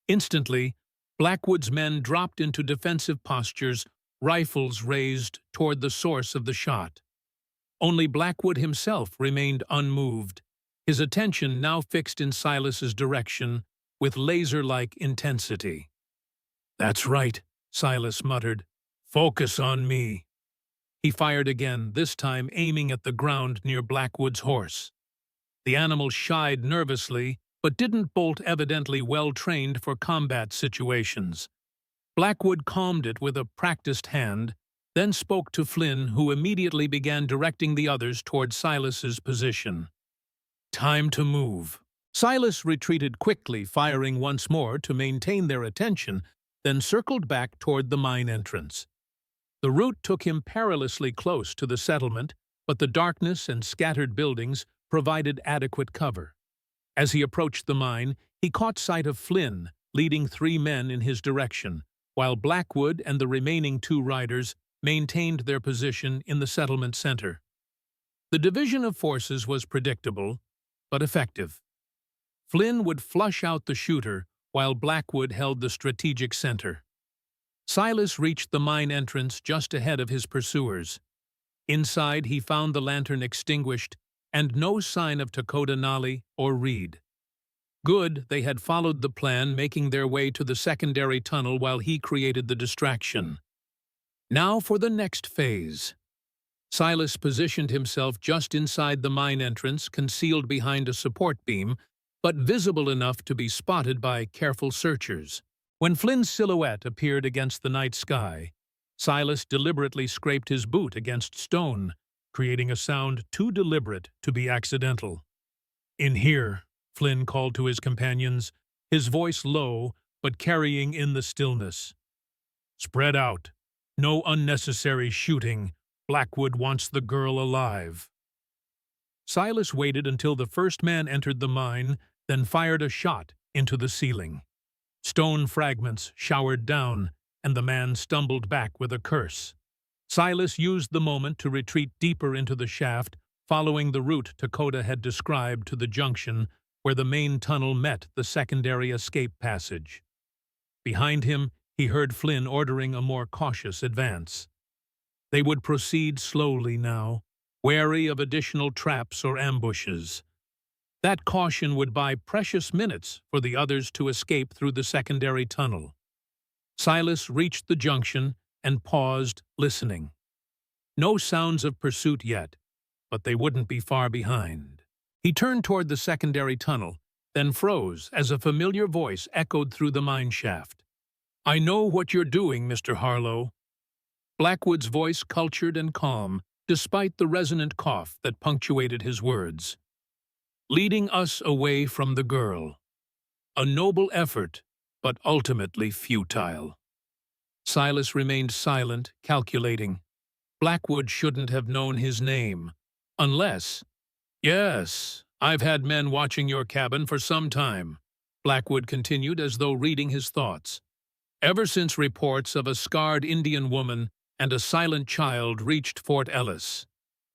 Instantly, Blackwood's men dropped into defensive postures, rifles raised toward the source of the shot. Only Blackwood himself remained unmoved, his attention now fixed in Silas's direction with laser-like intensity. "That's right," Silas muttered. "Focus on me." He fired again, this time aiming at the ground near Blackwood's horse. The animal shied nervously, but didn't bolt, evidently well trained for combat situations. Blackwood calmed it with a practiced hand, then spoke to Flynn, who immediately began directing the others toward Silas's position. Time to move. Silas retreated quickly, firing once more to maintain their attention, then circled back toward the mine entrance. The route took him perilously close to the settlement, but the darkness and scattered buildings provided adequate cover. As he approached the mine, he caught sight of Flynn, leading 3 men in his direction, while Blackwood and the remaining 2 riders maintained their position in the settlement center. The division of forces was predictable, but effective. Flynn would flush out the shooter, while Blackwood held the strategic center. Silas reached the mine entrance just ahead of his pursuers. Inside, he found the lantern extinguished and no sign of Dakota Nolly or Reed. Good, they had followed the plan, making their way to the secondary tunnel while he created the distraction. Now for the next phase. Silas positioned himself just inside the mine entrance, concealed behind a support beam, but visible enough to be spotted by careful searchers. When Flynn's silhouette appeared against the night sky, Silas deliberately scraped his boot against stone, creating a sound too deliberate to be accidental. "In here," Flynn called to his companions, his voice low but carrying in the stillness. "Spread out. No unnecessary shooting. Blackwood wants the girl alive." Silas waited until the first man entered the mine, then fired a shot into the ceiling. Stone fragments showered down, and the man stumbled back with a curse. Silas used the moment to retreat deeper into the shaft, following the route Dakota had described to the junction where the main tunnel met the secondary escape passage. Behind him, he heard Flynn ordering a more cautious advance. They would proceed slowly now, wary of additional traps or ambushes. That caution would buy precious minutes for the others to escape through the secondary tunnel. Silas reached the junction and paused, listening. No sounds of pursuit yet, but they wouldn't be far behind. He turned toward the secondary tunnel, then froze as a familiar voice echoed through the mine shaft. "I know what you're doing, Mr. Harlow." Blackwood's voice cultured and calm, despite the resonant cough that punctuated his words. "Leading us away from the girl. A noble effort, but ultimately futile." Silas remained silent, calculating. Blackwood shouldn't have known his name. Unless— "Yes, I've had men watching your cabin for some time," Blackwood continued as though reading his thoughts. "Ever since reports of a scarred Indian woman and a silent child reached Fort Ellis.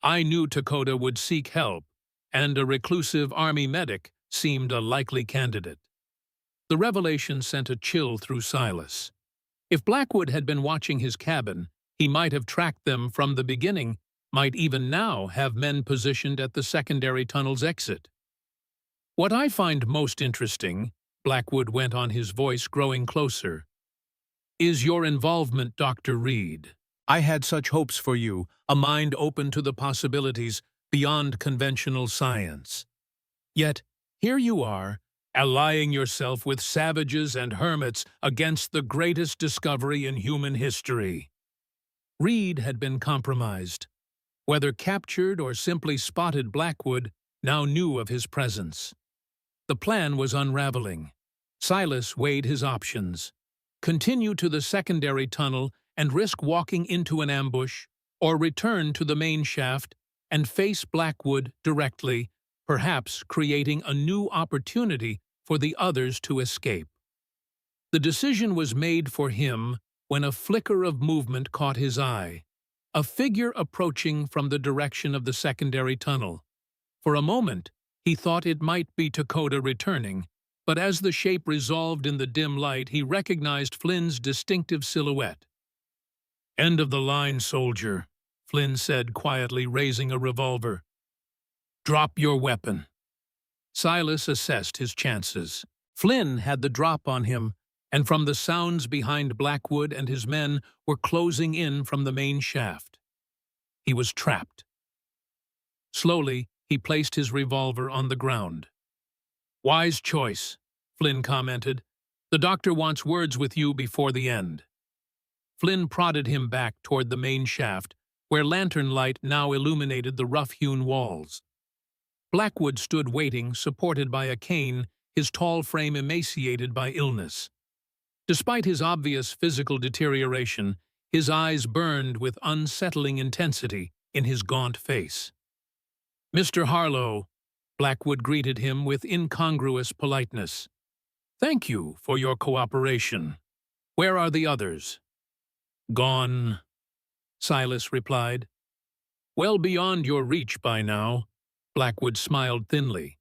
I knew Dakota would seek help, and a reclusive army medic seemed a likely candidate." The revelation sent a chill through Silas. If Blackwood had been watching his cabin, he might have tracked them from the beginning, might even now have men positioned at the secondary tunnel's exit. "What I find most interesting," Blackwood went on, his voice growing closer, "is your involvement, Dr. Reed. I had such hopes for you, a mind open to the possibilities beyond conventional science. Yet, here you are, allying yourself with savages and hermits against the greatest discovery in human history." Reed had been compromised. Whether captured or simply spotted, Blackwood now knew of his presence. The plan was unraveling. Silas weighed his options. Continue to the secondary tunnel and risk walking into an ambush, or return to the main shaft and face Blackwood directly, perhaps creating a new opportunity for the others to escape. The decision was made for him when a flicker of movement caught his eye, a figure approaching from the direction of the secondary tunnel. For a moment, he thought it might be Dakota returning, but as the shape resolved in the dim light, he recognized Flynn's distinctive silhouette. "End of the line, soldier," Flynn said quietly, raising a revolver. "Drop your weapon." Silas assessed his chances. Flynn had the drop on him, and from the sounds behind, Blackwood and his men were closing in from the main shaft. He was trapped. Slowly, he placed his revolver on the ground. "Wise choice," Flynn commented. "The doctor wants words with you before the end." Flynn prodded him back toward the main shaft, where lantern light now illuminated the rough-hewn walls. Blackwood stood waiting, supported by a cane, his tall frame emaciated by illness. Despite his obvious physical deterioration, his eyes burned with unsettling intensity in his gaunt face. "Mr. Harlow," Blackwood greeted him with incongruous politeness. "Thank you for your cooperation. Where are the others?" "Gone," Silas replied. "Well beyond your reach by now," Blackwood smiled thinly.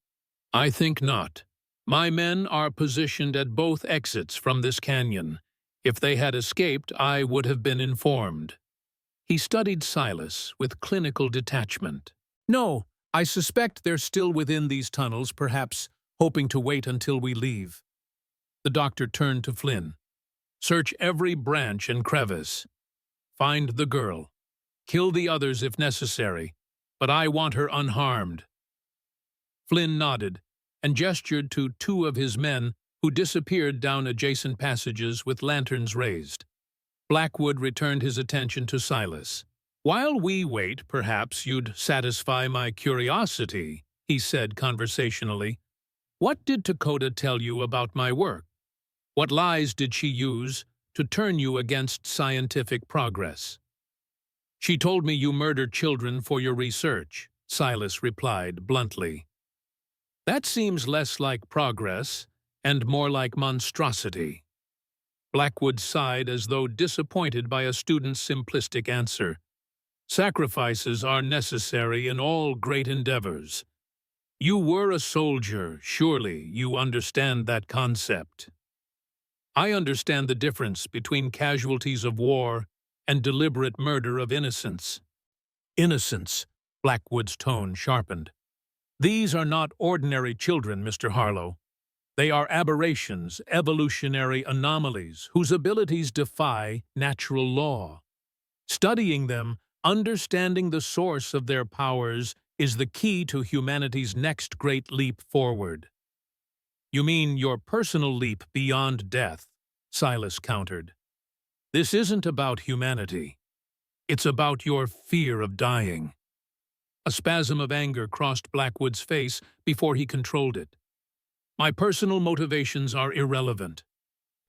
"I think not. My men are positioned at both exits from this canyon. If they had escaped, I would have been informed." He studied Silas with clinical detachment. "No, I suspect they're still within these tunnels, perhaps hoping to wait until we leave." The doctor turned to Flynn. "Search every branch and crevice. Find the girl. Kill the others if necessary, but I want her unharmed." Flynn nodded and gestured to two of his men who disappeared down adjacent passages with lanterns raised. Blackwood returned his attention to Silas. "While we wait, perhaps you'd satisfy my curiosity," he said conversationally. "What did Dakota tell you about my work? What lies did she use to turn you against scientific progress?" "She told me you murdered children for your research," Silas replied bluntly. "That seems less like progress and more like monstrosity." Blackwood sighed as though disappointed by a student's simplistic answer. "Sacrifices are necessary in all great endeavors. You were a soldier, surely you understand that concept." "I understand the difference between casualties of war and deliberate murder of innocents." "Innocents," Blackwood's tone sharpened. "These are not ordinary children, Mr. Harlow. They are aberrations, evolutionary anomalies, whose abilities defy natural law. Studying them, understanding the source of their powers, is the key to humanity's next great leap forward." "You mean your personal leap beyond death," Silas countered. "This isn't about humanity. It's about your fear of dying." A spasm of anger crossed Blackwood's face before he controlled it. "My personal motivations are irrelevant.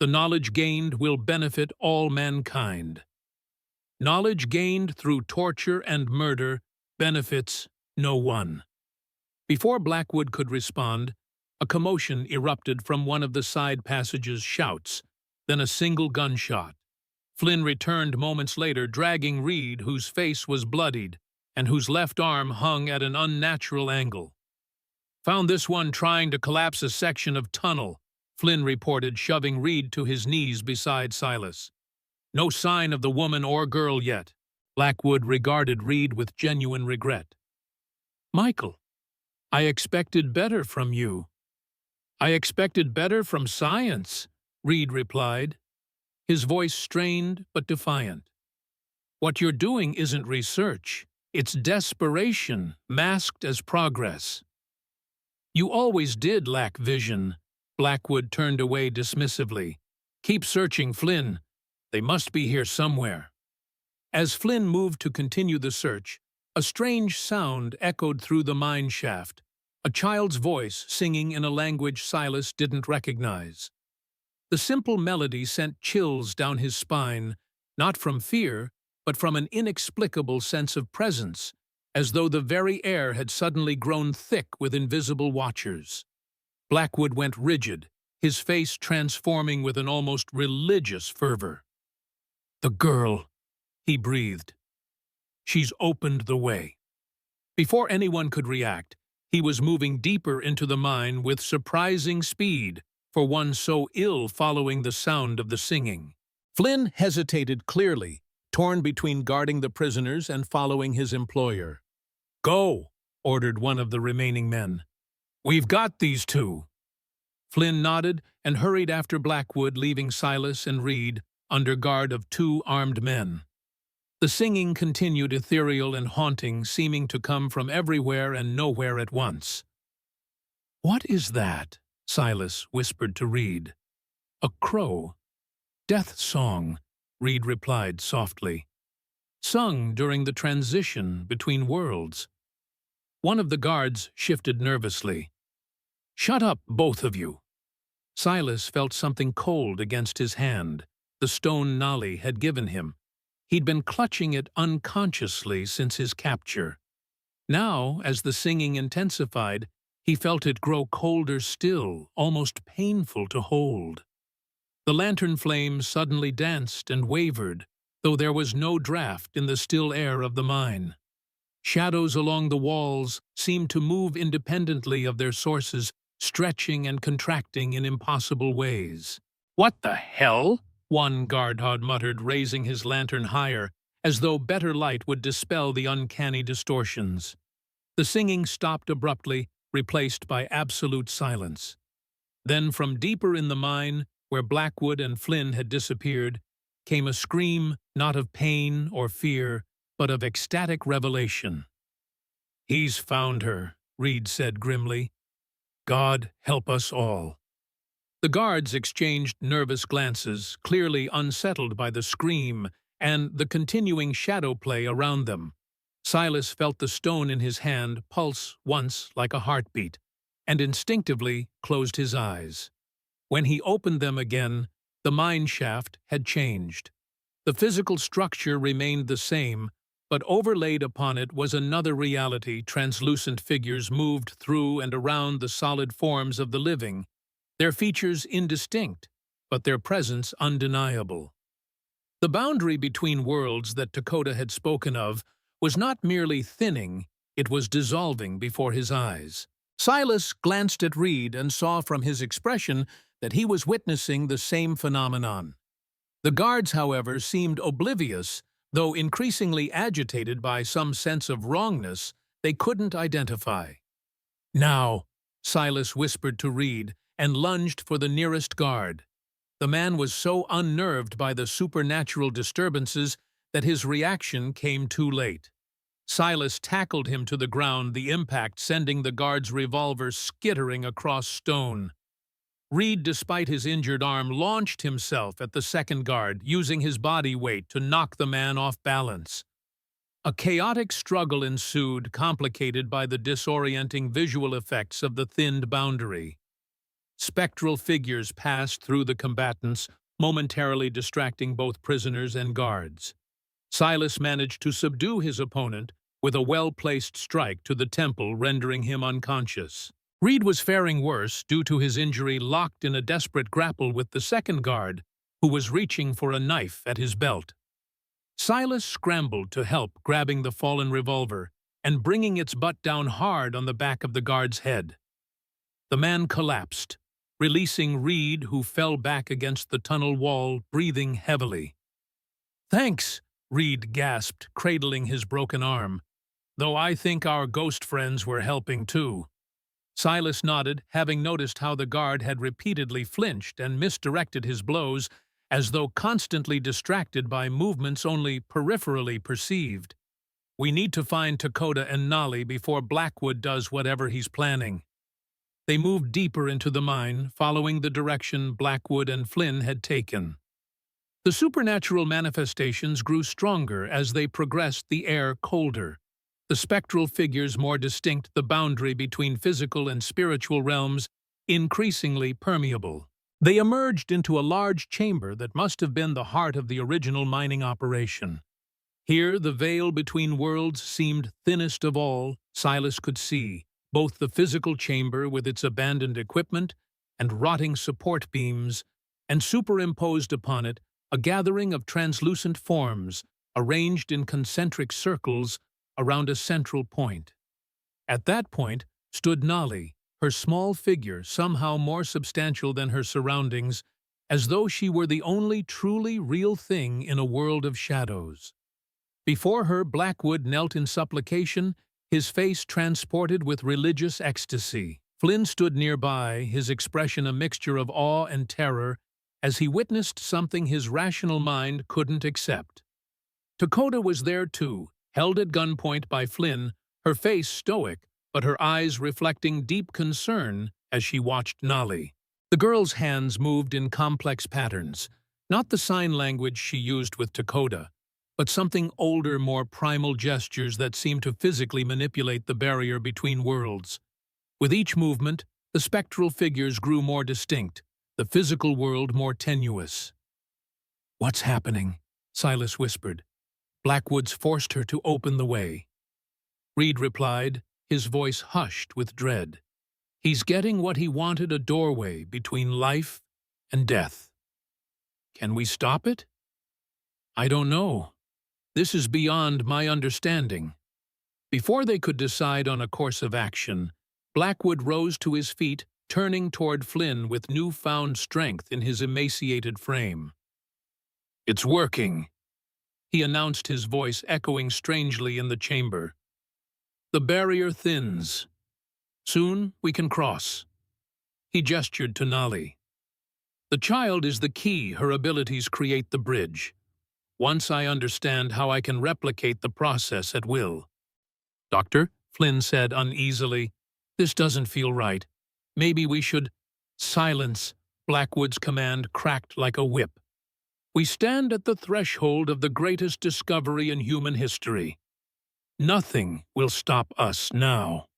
The knowledge gained will benefit all mankind. Knowledge gained through torture and murder benefits no one." Before Blackwood could respond, a commotion erupted from one of the side passage's shouts, then a single gunshot. Flynn returned moments later, dragging Reed, whose face was bloodied and whose left arm hung at an unnatural angle. "Found this one trying to collapse a section of tunnel," Flynn reported, shoving Reed to his knees beside Silas. "No sign of the woman or girl yet." Blackwood regarded Reed with genuine regret. "Michael, I expected better from you." "I expected better from science," Reed replied, his voice strained but defiant. "What you're doing isn't research. It's desperation, masked as progress." "You always did lack vision." Blackwood turned away dismissively. "Keep searching, Flynn. They must be here somewhere." As Flynn moved to continue the search, a strange sound echoed through the mine shaft, a child's voice singing in a language Silas didn't recognize. The simple melody sent chills down his spine, not from fear, but from an inexplicable sense of presence, as though the very air had suddenly grown thick with invisible watchers. Blackwood went rigid, his face transforming with an almost religious fervor. "The girl," he breathed. "She's opened the way." Before anyone could react, he was moving deeper into the mine with surprising speed for one so ill following the sound of the singing. Flynn hesitated clearly, torn between guarding the prisoners and following his employer. "Go," ordered one of the remaining men. "We've got these two." Flynn nodded and hurried after Blackwood, leaving Silas and Reed under guard of two armed men. The singing continued ethereal and haunting, seeming to come from everywhere and nowhere at once. "What is that?" Silas whispered to Reed. "A crow. Death song," Reed replied softly. "Sung during the transition between worlds." One of the guards shifted nervously. "Shut up, both of you." Silas felt something cold against his hand, the stone Nolly had given him. He'd been clutching it unconsciously since his capture. Now, as the singing intensified, he felt it grow colder still, almost painful to hold. The lantern flames suddenly danced and wavered, though there was no draft in the still air of the mine. Shadows along the walls seemed to move independently of their sources, stretching and contracting in impossible ways. "What the hell?" one guardhog muttered, raising his lantern higher, as though better light would dispel the uncanny distortions. The singing stopped abruptly, replaced by absolute silence. Then from deeper in the mine, where Blackwood and Flynn had disappeared, came a scream not of pain or fear, but of ecstatic revelation. "He's found her," Reed said grimly. "God help us all." The guards exchanged nervous glances, clearly unsettled by the scream and the continuing shadow play around them. Silas felt the stone in his hand pulse once like a heartbeat, and instinctively closed his eyes. When he opened them again, the mine shaft had changed. The physical structure remained the same, but overlaid upon it was another reality. Translucent figures moved through and around the solid forms of the living, their features indistinct, but their presence undeniable. The boundary between worlds that Dakota had spoken of was not merely thinning, it was dissolving before his eyes. Silas glanced at Reed and saw from his expression that he was witnessing the same phenomenon. The guards, however, seemed oblivious, though increasingly agitated by some sense of wrongness they couldn't identify. "Now," Silas whispered to Reed, and lunged for the nearest guard. The man was so unnerved by the supernatural disturbances that his reaction came too late. Silas tackled him to the ground, the impact sending the guard's revolver skittering across stone. Reed, despite his injured arm, launched himself at the second guard, using his body weight to knock the man off balance. A chaotic struggle ensued, complicated by the disorienting visual effects of the thinned boundary. Spectral figures passed through the combatants, momentarily distracting both prisoners and guards. Silas managed to subdue his opponent with a well-placed strike to the temple, rendering him unconscious. Reed was faring worse due to his injury, locked in a desperate grapple with the second guard, who was reaching for a knife at his belt. Silas scrambled to help, grabbing the fallen revolver and bringing its butt down hard on the back of the guard's head. The man collapsed, releasing Reed, who fell back against the tunnel wall, breathing heavily. "Thanks," Reed gasped, cradling his broken arm, "though I think our ghost friends were helping too." Silas nodded, having noticed how the guard had repeatedly flinched and misdirected his blows, as though constantly distracted by movements only peripherally perceived. "We need to find Dakota and Nolly before Blackwood does whatever he's planning." They moved deeper into the mine, following the direction Blackwood and Flynn had taken. The supernatural manifestations grew stronger as they progressed, the air colder, the spectral figures more distinct, the boundary between physical and spiritual realms increasingly permeable. They emerged into a large chamber that must have been the heart of the original mining operation. Here, the veil between worlds seemed thinnest of all. Silas could see both the physical chamber with its abandoned equipment and rotting support beams, and superimposed upon it a gathering of translucent forms arranged in concentric circles around a central point. At that point stood Nolly, her small figure somehow more substantial than her surroundings, as though she were the only truly real thing in a world of shadows. Before her, Blackwood knelt in supplication, his face transported with religious ecstasy. Flynn stood nearby, his expression a mixture of awe and terror, as he witnessed something his rational mind couldn't accept. Dakota was there too, held at gunpoint by Flynn, her face stoic, but her eyes reflecting deep concern as she watched Nolly. The girl's hands moved in complex patterns, not the sign language she used with Dakota, but something older, more primal gestures that seemed to physically manipulate the barrier between worlds. With each movement, the spectral figures grew more distinct, the physical world more tenuous. "What's happening?" Silas whispered. Blackwoods forced her to open the way. Reed replied, his voice hushed with dread. "He's getting what he wanted, a doorway between life and death. Can we stop it?" "I don't know. This is beyond my understanding." Before they could decide on a course of action, Blackwood rose to his feet, turning toward Flynn with newfound strength in his emaciated frame. "It's working," he announced, his voice echoing strangely in the chamber. "The barrier thins. Soon we can cross." He gestured to Nolly. "The child is the key. Her abilities create the bridge. Once I understand how I can replicate the process at will." "Doctor," Flynn said uneasily, "this doesn't feel right. Maybe we should—" "Silence," Blackwood's command cracked like a whip. "We stand at the threshold of the greatest discovery in human history. Nothing will stop us now."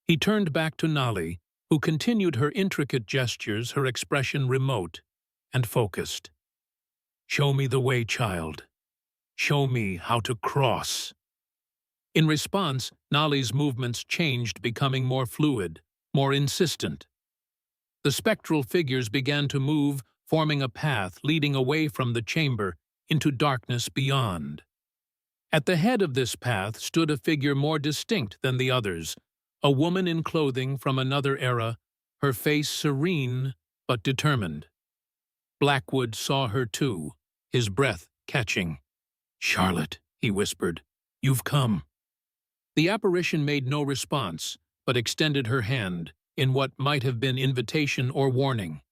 He turned back to Nolly, who continued her intricate gestures, her expression remote and focused. "Show me the way, child. Show me how to cross." In response, Nolly's movements changed, becoming more fluid, more insistent. The spectral figures began to move, forming a path leading away from the chamber into darkness beyond. At the head of this path stood a figure more distinct than the others, a woman in clothing from another era, her face serene but determined. Blackwood saw her too, his breath catching. "Charlotte," he whispered, "you've come." The apparition made no response, but extended her hand, in what might have been invitation or warning.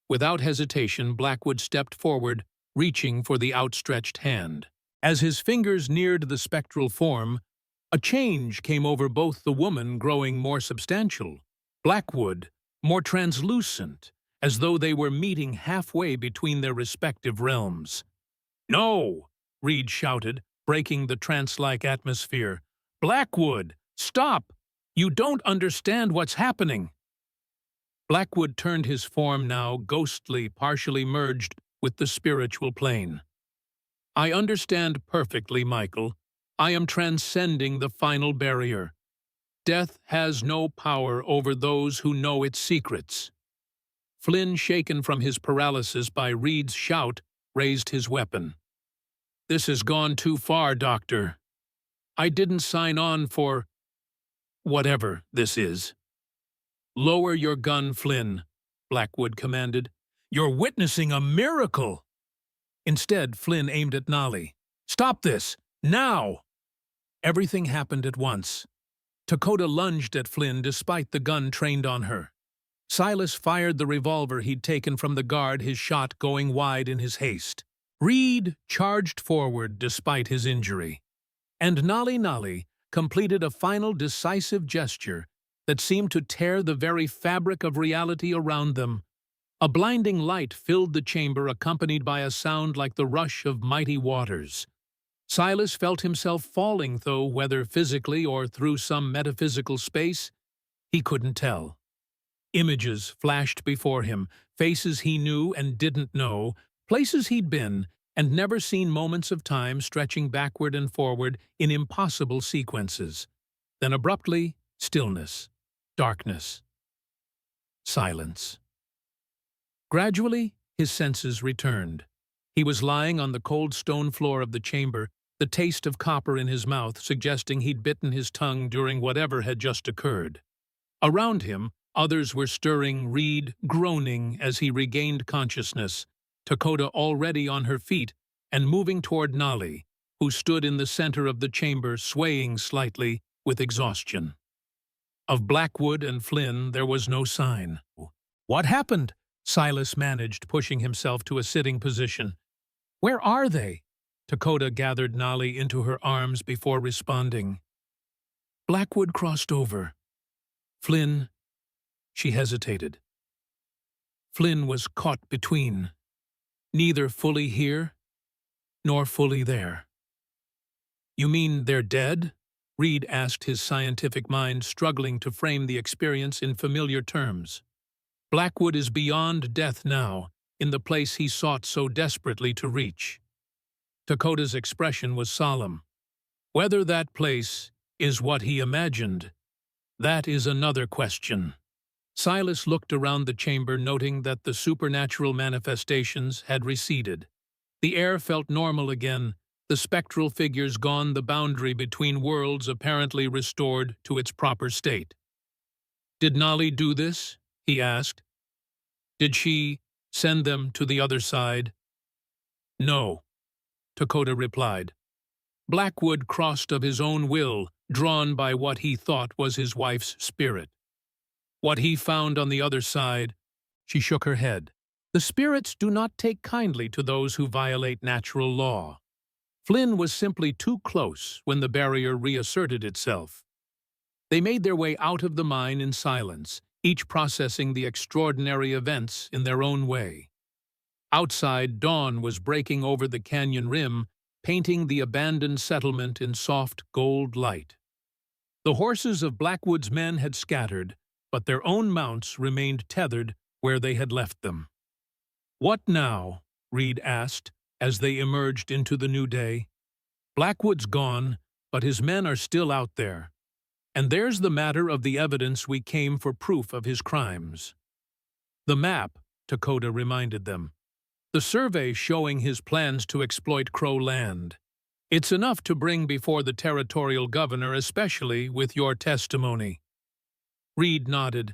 Without hesitation, Blackwood stepped forward, reaching for the outstretched hand. As his fingers neared the spectral form, a change came over both, the woman growing more substantial, Blackwood more translucent, as though they were meeting halfway between their respective realms. "No!" Reed shouted, breaking the trance-like atmosphere. "Blackwood, stop! You don't understand what's happening." Blackwood turned, his form now ghostly, partially merged with the spiritual plane. "I understand perfectly, Michael. I am transcending the final barrier. Death has no power over those who know its secrets." Flynn, shaken from his paralysis by Reed's shout, raised his weapon. "This has gone too far, Doctor. I didn't sign on for whatever this is." "Lower your gun, Flynn," Blackwood commanded. "You're witnessing a miracle." Instead, Flynn aimed at Nolly. "Stop this! Now!" Everything happened at once. Dakota lunged at Flynn despite the gun trained on her. Silas fired the revolver he'd taken from the guard, his shot going wide in his haste. Reed charged forward despite his injury. And Nolly completed a final decisive gesture that seemed to tear the very fabric of reality around them. A blinding light filled the chamber, accompanied by a sound like the rush of mighty waters. Silas felt himself falling, though whether physically or through some metaphysical space, he couldn't tell. Images flashed before him, faces he knew and didn't know, places he'd been and never seen, moments of time stretching backward and forward in impossible sequences. Then abruptly, stillness, darkness, silence. Gradually, his senses returned. He was lying on the cold stone floor of the chamber, the taste of copper in his mouth suggesting he'd bitten his tongue during whatever had just occurred. Around him, others were stirring, Reed groaning as he regained consciousness, Dakota already on her feet and moving toward Nolly, who stood in the center of the chamber, swaying slightly with exhaustion. Of Blackwood and Flynn there was no sign. "What happened?" Silas managed, pushing himself to a sitting position. "Where are they?" Dakota gathered Nolly into her arms before responding. Blackwood crossed over. Flynn, she hesitated. Flynn was caught between, neither fully here nor fully there. You mean they're dead? Reed asked, his scientific mind struggling to frame the experience in familiar terms. Blackwood is beyond death now, in the place he sought so desperately to reach. Dakota's expression was solemn. Whether that place is what he imagined, that is another question. Silas looked around the chamber, noting that the supernatural manifestations had receded. The air felt normal again, the spectral figures gone, the boundary between worlds apparently restored to its proper state. Did Nolly do this? He asked. Did she send them to the other side? No, Dakota replied. Blackwood crossed of his own will, drawn by what he thought was his wife's spirit. What he found on the other side, she shook her head. The spirits do not take kindly to those who violate natural law. Flynn was simply too close when the barrier reasserted itself. They made their way out of the mine in silence, each processing the extraordinary events in their own way. Outside, dawn was breaking over the canyon rim, painting the abandoned settlement in soft gold light. The horses of Blackwood's men had scattered, but their own mounts remained tethered where they had left them. What now? Reed asked, as they emerged into the new day. Blackwood's gone, but his men are still out there. And there's the matter of the evidence we came for proof of his crimes. The map, Dakota reminded them. The survey showing his plans to exploit Crow land. It's enough to bring before the territorial governor, especially with your testimony. Reed nodded.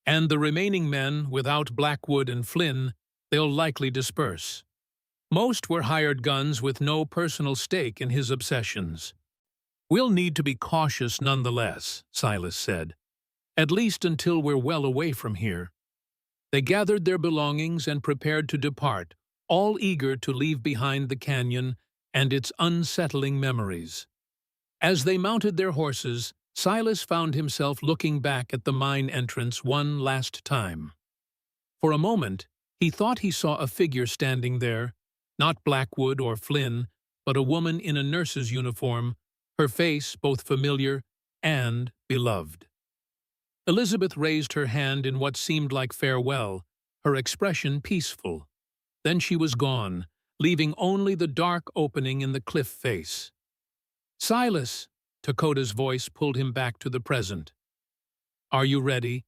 And the remaining men, without Blackwood and Flynn, they'll likely disperse. Most were hired guns with no personal stake in his obsessions. We'll need to be cautious nonetheless, Silas said, at least until we're well away from here. They gathered their belongings and prepared to depart, all eager to leave behind the canyon and its unsettling memories. As they mounted their horses, Silas found himself looking back at the mine entrance one last time. For a moment, he thought he saw a figure standing there, not Blackwood or Flynn, but a woman in a nurse's uniform, her face both familiar and beloved. Elizabeth raised her hand in what seemed like farewell, her expression peaceful. Then she was gone, leaving only the dark opening in the cliff face. Silas, Dakota's voice pulled him back to the present. Are you ready?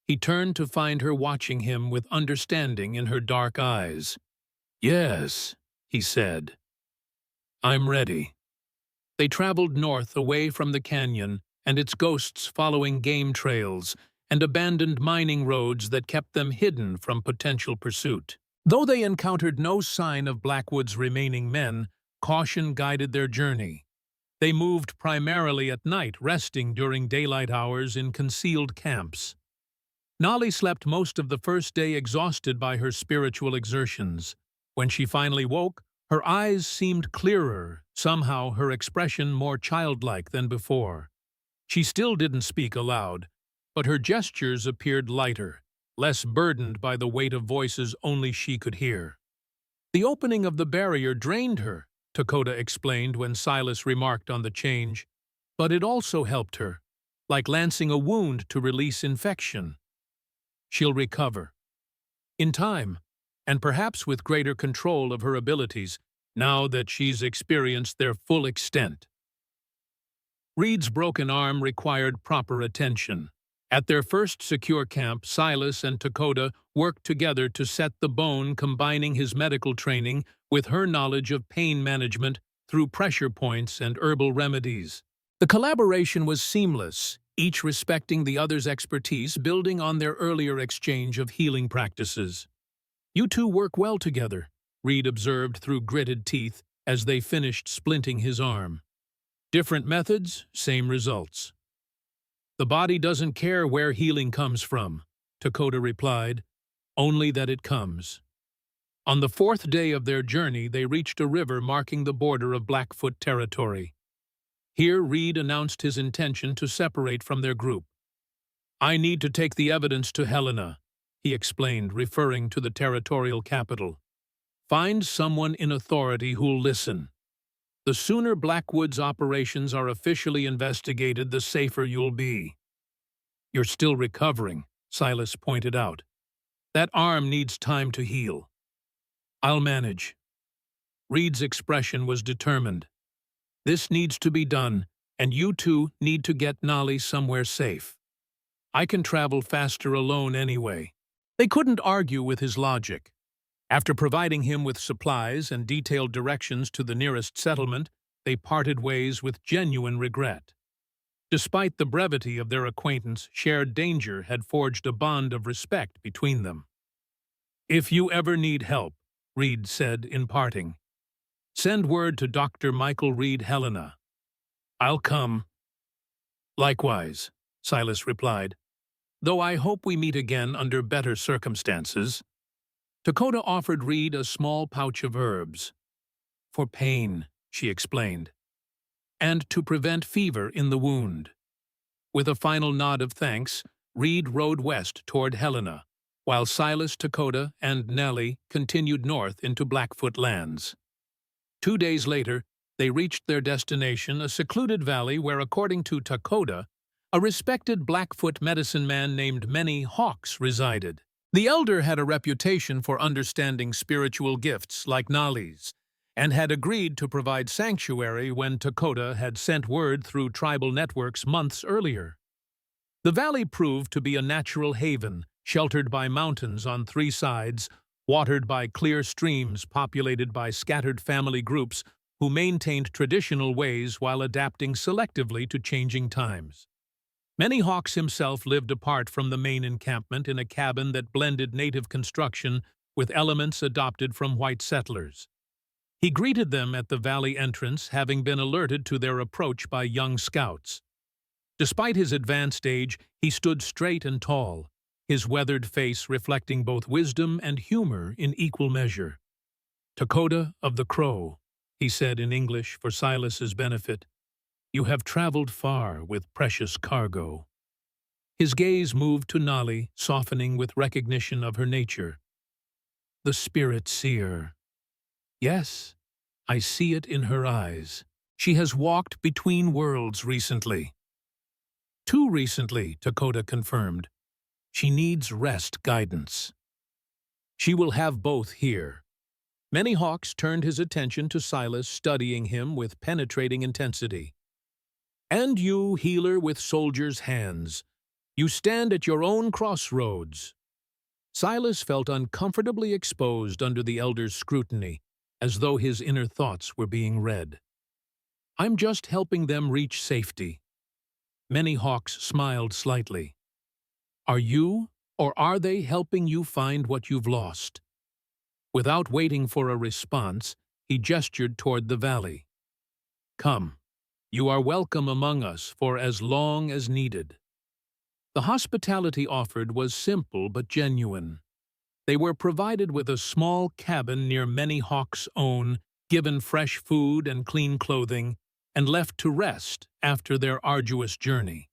He turned to find her watching him with understanding in her dark eyes. Yes, he said. I'm ready. They traveled north away from the canyon and its ghosts, following game trails and abandoned mining roads that kept them hidden from potential pursuit. Though they encountered no sign of Blackwood's remaining men, caution guided their journey. They moved primarily at night, resting during daylight hours in concealed camps. Nolly slept most of the first day, exhausted by her spiritual exertions. When she finally woke, her eyes seemed clearer, somehow her expression more childlike than before. She still didn't speak aloud, but her gestures appeared lighter, less burdened by the weight of voices only she could hear. The opening of the barrier drained her, Dakota explained when Silas remarked on the change, but it also helped her, like lancing a wound to release infection. She'll recover. In time, and perhaps with greater control of her abilities, now that she's experienced their full extent. Reed's broken arm required proper attention. At their first secure camp, Silas and Dakota worked together to set the bone, combining his medical training with her knowledge of pain management through pressure points and herbal remedies. The collaboration was seamless, each respecting the other's expertise, building on their earlier exchange of healing practices. You two work well together, Reed observed through gritted teeth as they finished splinting his arm. Different methods, same results. The body doesn't care where healing comes from, Dakota replied, only that it comes. On the fourth day of their journey, they reached a river marking the border of Blackfoot territory. Here, Reed announced his intention to separate from their group. "I need to take the evidence to Helena," he explained, referring to the territorial capital. "Find someone in authority who'll listen. The sooner Blackwood's operations are officially investigated, the safer you'll be." "You're still recovering," Silas pointed out. "That arm needs time to heal." "I'll manage." Reed's expression was determined. "This needs to be done, and you two need to get Nolly somewhere safe. I can travel faster alone anyway." They couldn't argue with his logic. After providing him with supplies and detailed directions to the nearest settlement, they parted ways with genuine regret. Despite the brevity of their acquaintance, shared danger had forged a bond of respect between them. "If you ever need help," Reed said in parting, "send word to Dr. Michael Reed Helena. I'll come." "Likewise," Silas replied, "though I hope we meet again under better circumstances." Dakota offered Reed a small pouch of herbs. "For pain," she explained, "and to prevent fever in the wound." With a final nod of thanks, Reed rode west toward Helena, while Silas, Dakota, and Nellie continued north into Blackfoot lands. 2 days later, they reached their destination, a secluded valley where, according to Dakota, a respected Blackfoot medicine man named Many Hawks resided. The elder had a reputation for understanding spiritual gifts like Nolly's, and had agreed to provide sanctuary when Dakota had sent word through tribal networks months earlier. The valley proved to be a natural haven, sheltered by mountains on 3 sides, watered by clear streams populated by scattered family groups who maintained traditional ways while adapting selectively to changing times. Many Hawks himself lived apart from the main encampment in a cabin that blended native construction with elements adopted from white settlers. He greeted them at the valley entrance, having been alerted to their approach by young scouts. Despite his advanced age, he stood straight and tall, his weathered face reflecting both wisdom and humor in equal measure. "Dakota of the Crow," he said in English for Silas's benefit, "you have traveled far with precious cargo." His gaze moved to Nolly, softening with recognition of her nature. "The spirit seer. Yes, I see it in her eyes. She has walked between worlds recently." "Too recently," Dakota confirmed. "She needs rest guidance." "She will have both here." Many Hawks turned his attention to Silas, studying him with penetrating intensity. "And you, healer with soldier's hands, you stand at your own crossroads." Silas felt uncomfortably exposed under the elder's scrutiny, as though his inner thoughts were being read. "I'm just helping them reach safety." Many Hawks smiled slightly. "Are you, or are they helping you find what you've lost?" Without waiting for a response, he gestured toward the valley. "Come. You are welcome among us for as long as needed." The hospitality offered was simple but genuine. They were provided with a small cabin near Many Hawks' own, given fresh food and clean clothing, and left to rest after their arduous journey.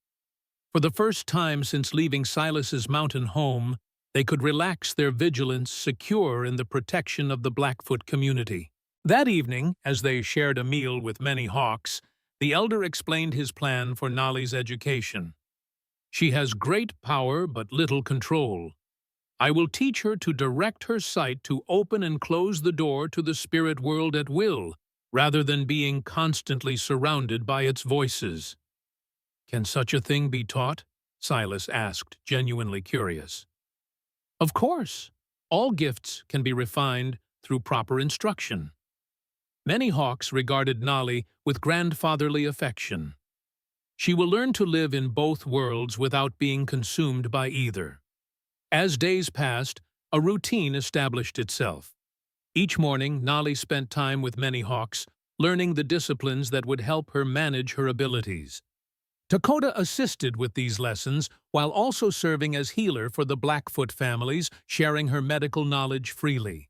For the first time since leaving Silas's mountain home, they could relax their vigilance, secure in the protection of the Blackfoot community. That evening, as they shared a meal with Many Hawks, the elder explained his plan for Nolly's education. "She has great power but little control. I will teach her to direct her sight to open and close the door to the spirit world at will, rather than being constantly surrounded by its voices." "Can such a thing be taught?" Silas asked, genuinely curious. "Of course. All gifts can be refined through proper instruction." Many Hawks regarded Nolly with grandfatherly affection. "She will learn to live in both worlds without being consumed by either." As days passed, a routine established itself. Each morning, Nolly spent time with Many Hawks, learning the disciplines that would help her manage her abilities. Dakota assisted with these lessons while also serving as healer for the Blackfoot families, sharing her medical knowledge freely.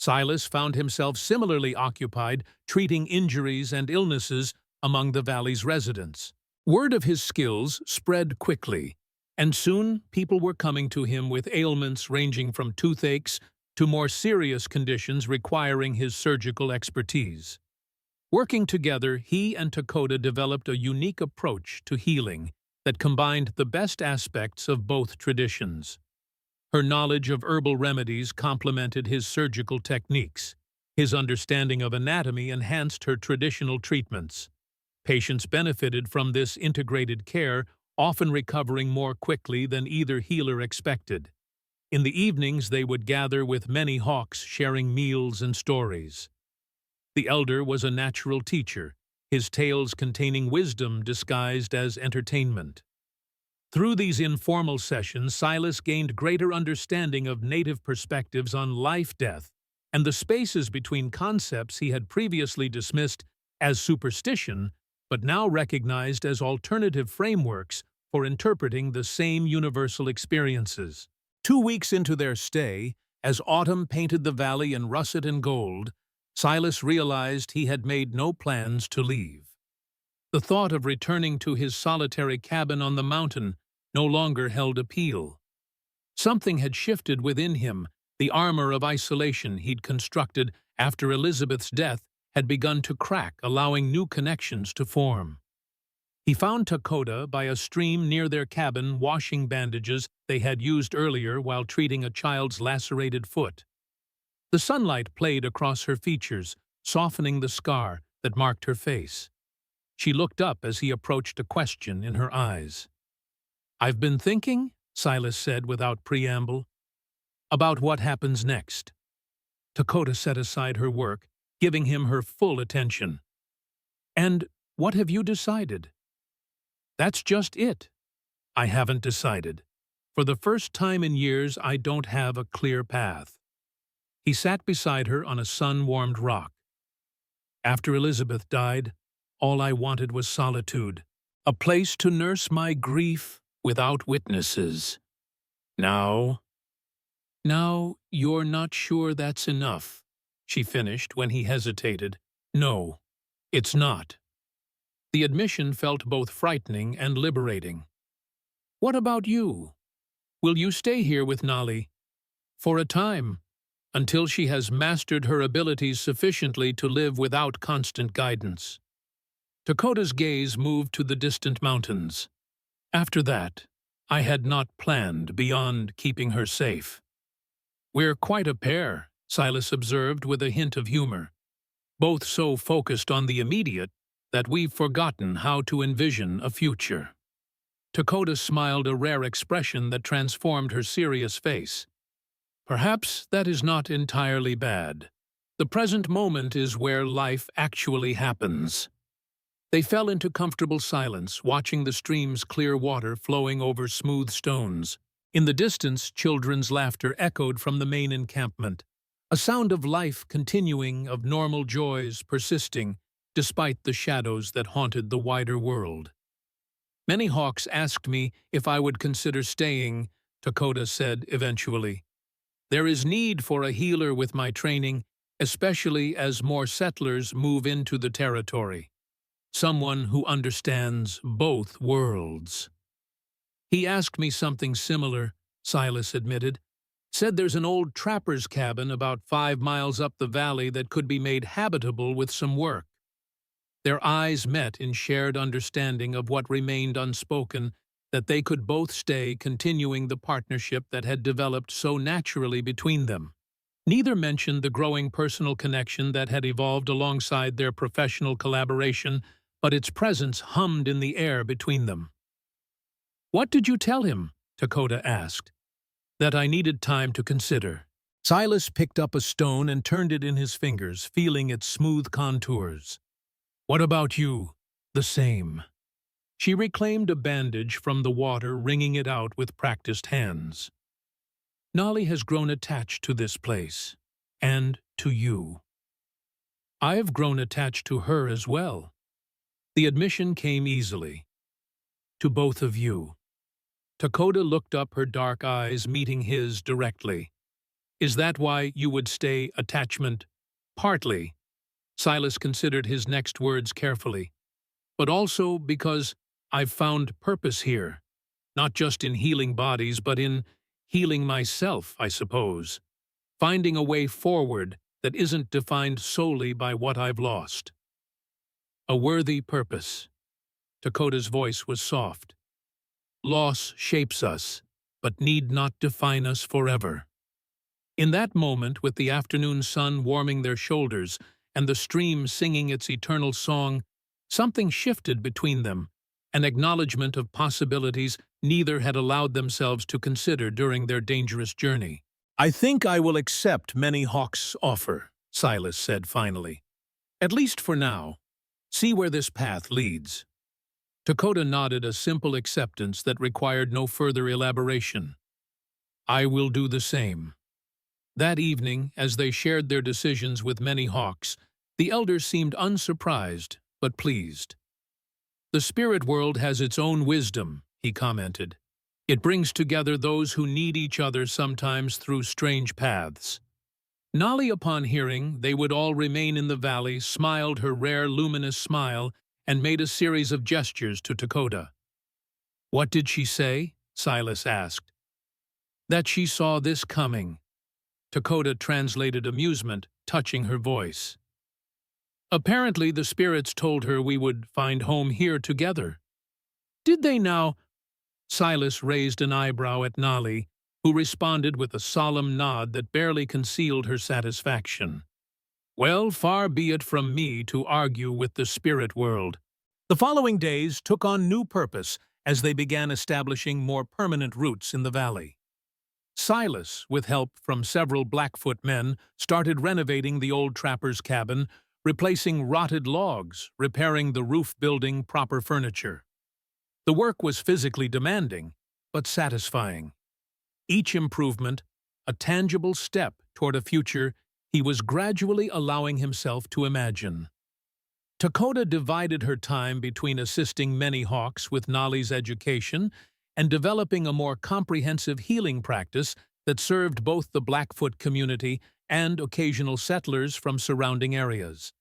Silas found himself similarly occupied treating injuries and illnesses among the valley's residents. Word of his skills spread quickly, and soon people were coming to him with ailments ranging from toothaches to more serious conditions requiring his surgical expertise. Working together, he and Dakota developed a unique approach to healing that combined the best aspects of both traditions. Her knowledge of herbal remedies complemented his surgical techniques. His understanding of anatomy enhanced her traditional treatments. Patients benefited from this integrated care, often recovering more quickly than either healer expected. In the evenings, they would gather with many hawks, sharing meals and stories. The elder was a natural teacher, his tales containing wisdom disguised as entertainment. Through these informal sessions, Silas gained greater understanding of native perspectives on life, death, and the spaces between concepts he had previously dismissed as superstition, but now recognized as alternative frameworks for interpreting the same universal experiences. 2 weeks into their stay, as autumn painted the valley in russet and gold, Silas realized he had made no plans to leave. The thought of returning to his solitary cabin on the mountain no longer held appeal. Something had shifted within him. The armor of isolation he'd constructed after Elizabeth's death had begun to crack, allowing new connections to form. He found Dakota by a stream near their cabin washing bandages they had used earlier while treating a child's lacerated foot. The sunlight played across her features, softening the scar that marked her face. She looked up as he approached, a question in her eyes. "I've been thinking," Silas said without preamble, "about what happens next." Dakota set aside her work, giving him her full attention. "And what have you decided?" "That's just it. I haven't decided. For the first time in years, I don't have a clear path." He sat beside her on a sun-warmed rock. "After Elizabeth died, all I wanted was solitude, a place to nurse my grief without witnesses. Now you're not sure that's enough," she finished when he hesitated. "No, it's not." The admission felt both frightening and liberating. "What about you? Will you stay here with Nali for a time, until she has mastered her abilities sufficiently to live without constant guidance?" Dakota's gaze moved to the distant mountains. "After that, I had not planned beyond keeping her safe." "We're quite a pair," Silas observed with a hint of humor. "Both so focused on the immediate that we've forgotten how to envision a future." Dakota smiled, a rare expression that transformed her serious face. "Perhaps that is not entirely bad. The present moment is where life actually happens." They fell into comfortable silence, watching the stream's clear water flowing over smooth stones. In the distance, children's laughter echoed from the main encampment, a sound of life continuing, of normal joys persisting, despite the shadows that haunted the wider world. "Many hawks asked me if I would consider staying," Dakota said eventually. "There is need for a healer with my training, especially as more settlers move into the territory. Someone who understands both worlds." "He asked me something similar," Silas admitted. "Said there's an old trapper's cabin about 5 miles up the valley that could be made habitable with some work." Their eyes met in shared understanding of what remained unspoken, that they could both stay, continuing the partnership that had developed so naturally between them. Neither mentioned the growing personal connection that had evolved alongside their professional collaboration, but its presence hummed in the air between them. "What did you tell him?" Dakota asked. "That I needed time to consider." Silas picked up a stone and turned it in his fingers, feeling its smooth contours. "What about you?" "The same." She reclaimed a bandage from the water, wringing it out with practiced hands. "Nolly has grown attached to this place, and to you." "I've grown attached to her as well." The admission came easily. "To both of you." Dakota looked up, her dark eyes meeting his directly. Is that why you would stay attachment? Partly. Silas considered his next words carefully. But also because I've found purpose here. Not just in healing bodies, but in healing myself, I suppose. Finding a way forward that isn't defined solely by what I've lost. A worthy purpose. Dakota's voice was soft. Loss shapes us, but need not define us forever. In that moment, with the afternoon sun warming their shoulders and the stream singing its eternal song, something shifted between them, an acknowledgement of possibilities neither had allowed themselves to consider during their dangerous journey. I think I will accept Many Hawk's offer, Silas said finally. At least for now. See where this path leads. Dakota nodded a simple acceptance that required no further elaboration. I will do the same. That evening, as they shared their decisions with Many Hawks, the elders seemed unsurprised, but pleased. The spirit world has its own wisdom, he commented. It brings together those who need each other sometimes through strange paths. Nolly, upon hearing they would all remain in the valley, smiled her rare luminous smile and made a series of gestures to Dakota. What did she say? Silas asked. That she saw this coming. Dakota translated amusement, touching her voice. Apparently the spirits told her we would find home here together. Did they now? Silas raised an eyebrow at Nolly, who responded with a solemn nod that barely concealed her satisfaction. Well, far be it from me to argue with the spirit world. The following days took on new purpose as they began establishing more permanent roots in the valley. Silas, with help from several Blackfoot men, started renovating the old trapper's cabin, replacing rotted logs, repairing the roof, building proper furniture. The work was physically demanding, but satisfying. Each improvement, a tangible step toward a future he was gradually allowing himself to imagine. Dakota divided her time between assisting Many Hawks with Nolly's education and developing a more comprehensive healing practice that served both the Blackfoot community and occasional settlers from surrounding areas.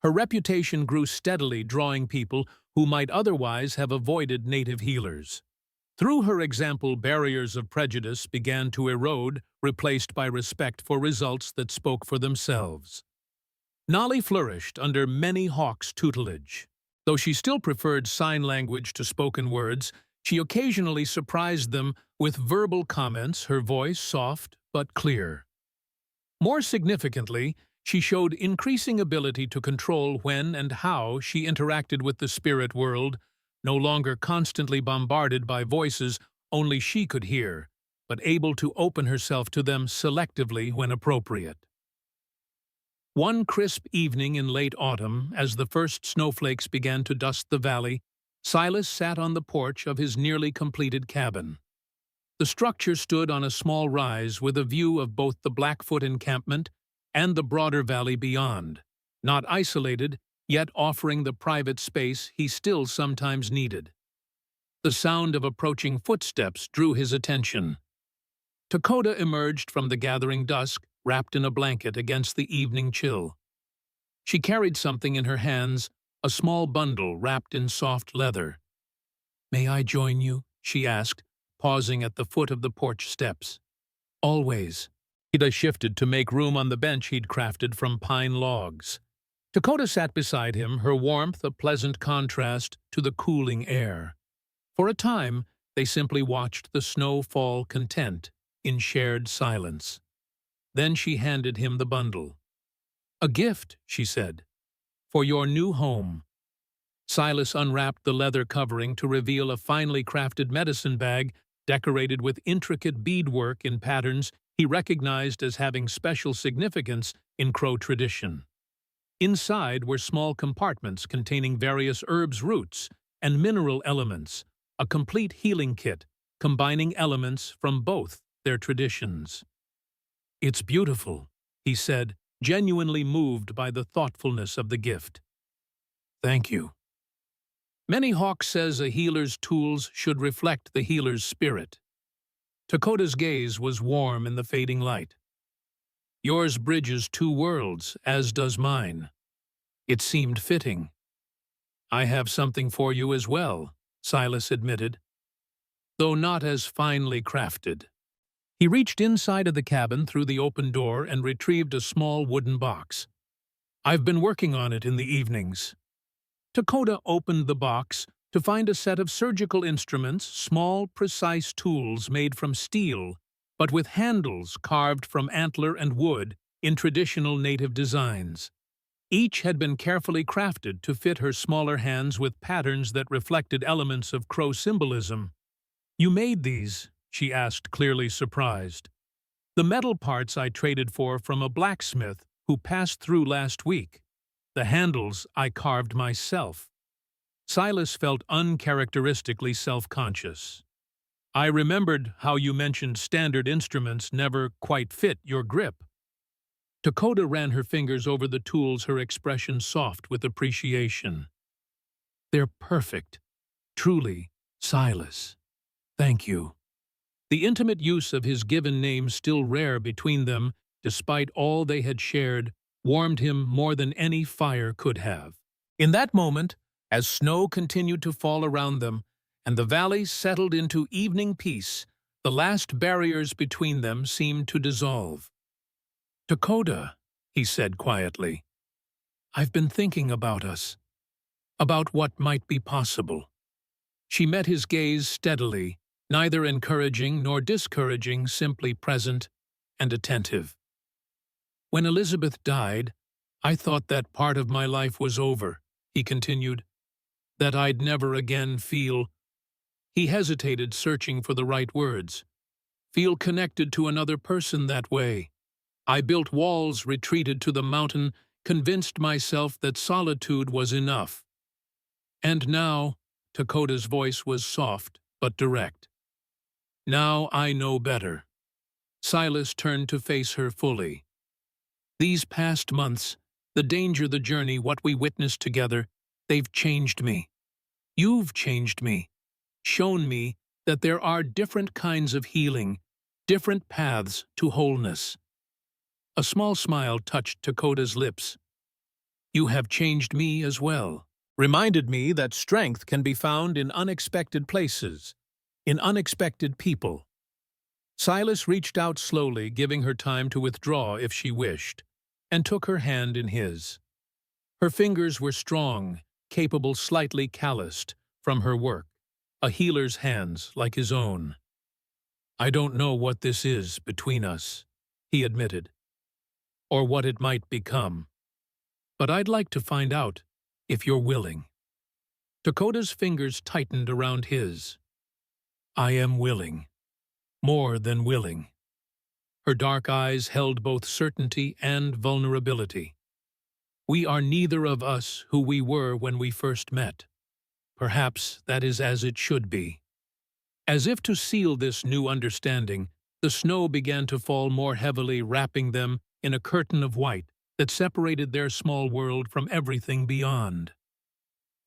Her reputation grew steadily, drawing people who might otherwise have avoided native healers. Through her example, barriers of prejudice began to erode, replaced by respect for results that spoke for themselves. Nolly flourished under Many Hawks' tutelage. Though she still preferred sign language to spoken words, she occasionally surprised them with verbal comments, her voice soft but clear. More significantly, she showed increasing ability to control when and how she interacted with the spirit world, no longer constantly bombarded by voices only she could hear, but able to open herself to them selectively when appropriate. One crisp evening in late autumn, as the first snowflakes began to dust the valley, Silas sat on the porch of his nearly completed cabin. The structure stood on a small rise with a view of both the Blackfoot encampment and the broader valley beyond, not isolated, yet offering the private space he still sometimes needed. The sound of approaching footsteps drew his attention. Dakota emerged from the gathering dusk, wrapped in a blanket against the evening chill. She carried something in her hands, a small bundle wrapped in soft leather. "May I join you?" she asked, pausing at the foot of the porch steps. "Always." Ida shifted to make room on the bench he'd crafted from pine logs. Dakota sat beside him, her warmth a pleasant contrast to the cooling air. For a time, they simply watched the snow fall content, in shared silence. Then she handed him the bundle. "A gift," she said, "for your new home." Silas unwrapped the leather covering to reveal a finely crafted medicine bag decorated with intricate beadwork in patterns he recognized as having special significance in Crow tradition. Inside were small compartments containing various herbs, roots, and mineral elements, a complete healing kit combining elements from both their traditions. "It's beautiful," he said, genuinely moved by the thoughtfulness of the gift. "Thank you." Many Hawk says a healer's tools should reflect the healer's spirit. Dakota's gaze was warm in the fading light. Yours bridges two worlds, as does mine. It seemed fitting. I have something for you as well, Silas admitted, though not as finely crafted. He reached inside of the cabin through the open door and retrieved a small wooden box. I've been working on it in the evenings. Dakota opened the box to find a set of surgical instruments, small, precise tools made from steel, but with handles carved from antler and wood in traditional native designs. Each had been carefully crafted to fit her smaller hands with patterns that reflected elements of Crow symbolism. "You made these?" she asked, clearly surprised. "The metal parts I traded for from a blacksmith who passed through last week. The handles I carved myself." Silas felt uncharacteristically self-conscious. "I remembered how you mentioned standard instruments never quite fit your grip." Dakota ran her fingers over the tools, her expression soft with appreciation. "They're perfect. Truly, Silas. Thank you." The intimate use of his given name, still rare between them, despite all they had shared, warmed him more than any fire could have. In that moment, as snow continued to fall around them, and the valley settled into evening peace, the last barriers between them seemed to dissolve. "Dakota," he said quietly, "I've been thinking about us, about what might be possible." She met his gaze steadily, neither encouraging nor discouraging, simply present and attentive. "When Elizabeth died, I thought that part of my life was over," he continued, "that I'd never again feel—" He hesitated, searching for the right words. "Feel connected to another person that way. I built walls, retreated to the mountain, convinced myself that solitude was enough. And now," Dakota's voice was soft but direct, "now I know better." Silas turned to face her fully. "These past months, the danger, the journey, what we witnessed together, they've changed me. You've changed me, shown me that there are different kinds of healing, different paths to wholeness." A small smile touched Dakota's lips. "You have changed me as well. Reminded me that strength can be found in unexpected places, in unexpected people." Silas reached out slowly, giving her time to withdraw if she wished, and took her hand in his. Her fingers were strong, capable, slightly calloused from her work, a healer's hands like his own. "I don't know what this is between us," he admitted, "or what it might become. But I'd like to find out if you're willing." Dakota's fingers tightened around his. "I am willing. More than willing." Her dark eyes held both certainty and vulnerability. "We are neither of us who we were when we first met. Perhaps that is as it should be." As if to seal this new understanding, the snow began to fall more heavily, wrapping them in a curtain of white that separated their small world from everything beyond.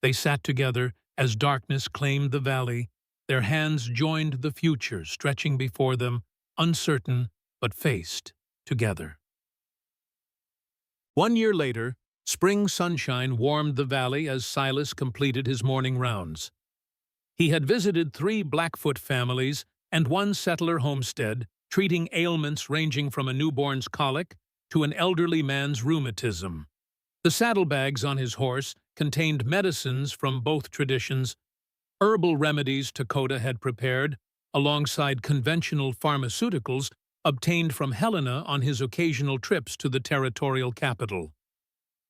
They sat together as darkness claimed the valley, their hands joined the future stretching before them, uncertain but faced together. 1 year later, spring sunshine warmed the valley as Silas completed his morning rounds. He had visited 3 Blackfoot families and 1 settler homestead, treating ailments ranging from a newborn's colic to an elderly man's rheumatism. The saddlebags on his horse contained medicines from both traditions, herbal remedies Dakota had prepared, alongside conventional pharmaceuticals obtained from Helena on his occasional trips to the territorial capital.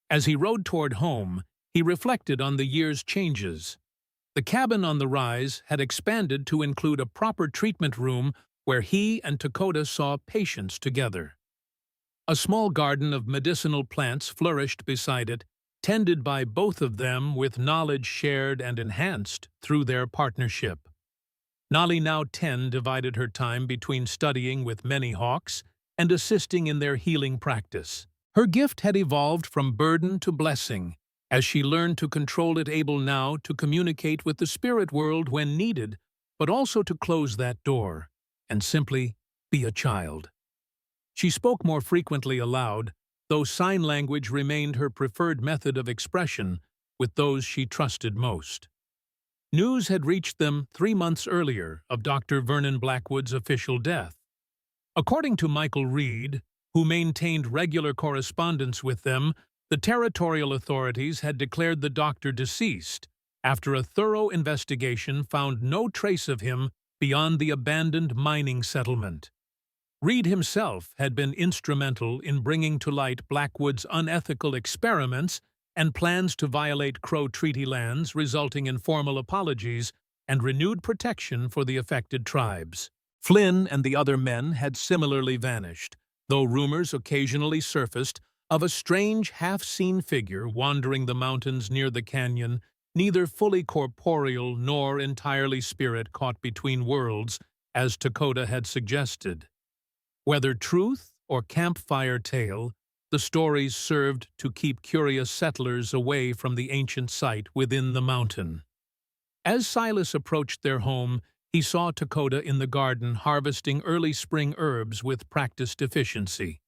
As he rode toward home, he reflected on the year's changes. The cabin on the rise had expanded to include a proper treatment room where he and Dakota saw patients together. A small garden of medicinal plants flourished beside it, tended by both of them with knowledge shared and enhanced through their partnership. Nolly, now 10, divided her time between studying with many hawks and assisting in their healing practice. Her gift had evolved from burden to blessing, as she learned to control it, able now to communicate with the spirit world when needed, but also to close that door and simply be a child. She spoke more frequently aloud, though sign language remained her preferred method of expression with those she trusted most. News had reached them 3 months earlier of Dr. Vernon Blackwood's official death. According to Michael Reed, who maintained regular correspondence with them, the territorial authorities had declared the doctor deceased after a thorough investigation found no trace of him beyond the abandoned mining settlement. Reed himself had been instrumental in bringing to light Blackwood's unethical experiments and plans to violate Crow Treaty lands, resulting in formal apologies and renewed protection for the affected tribes. Flynn and the other men had similarly vanished, though rumors occasionally surfaced of a strange half-seen figure wandering the mountains near the canyon, neither fully corporeal nor entirely spirit caught between worlds, as Dakota had suggested. Whether truth or campfire tale, the stories served to keep curious settlers away from the ancient site within the mountain. As Silas approached their home, he saw Dakota in the garden harvesting early spring herbs with practiced efficiency.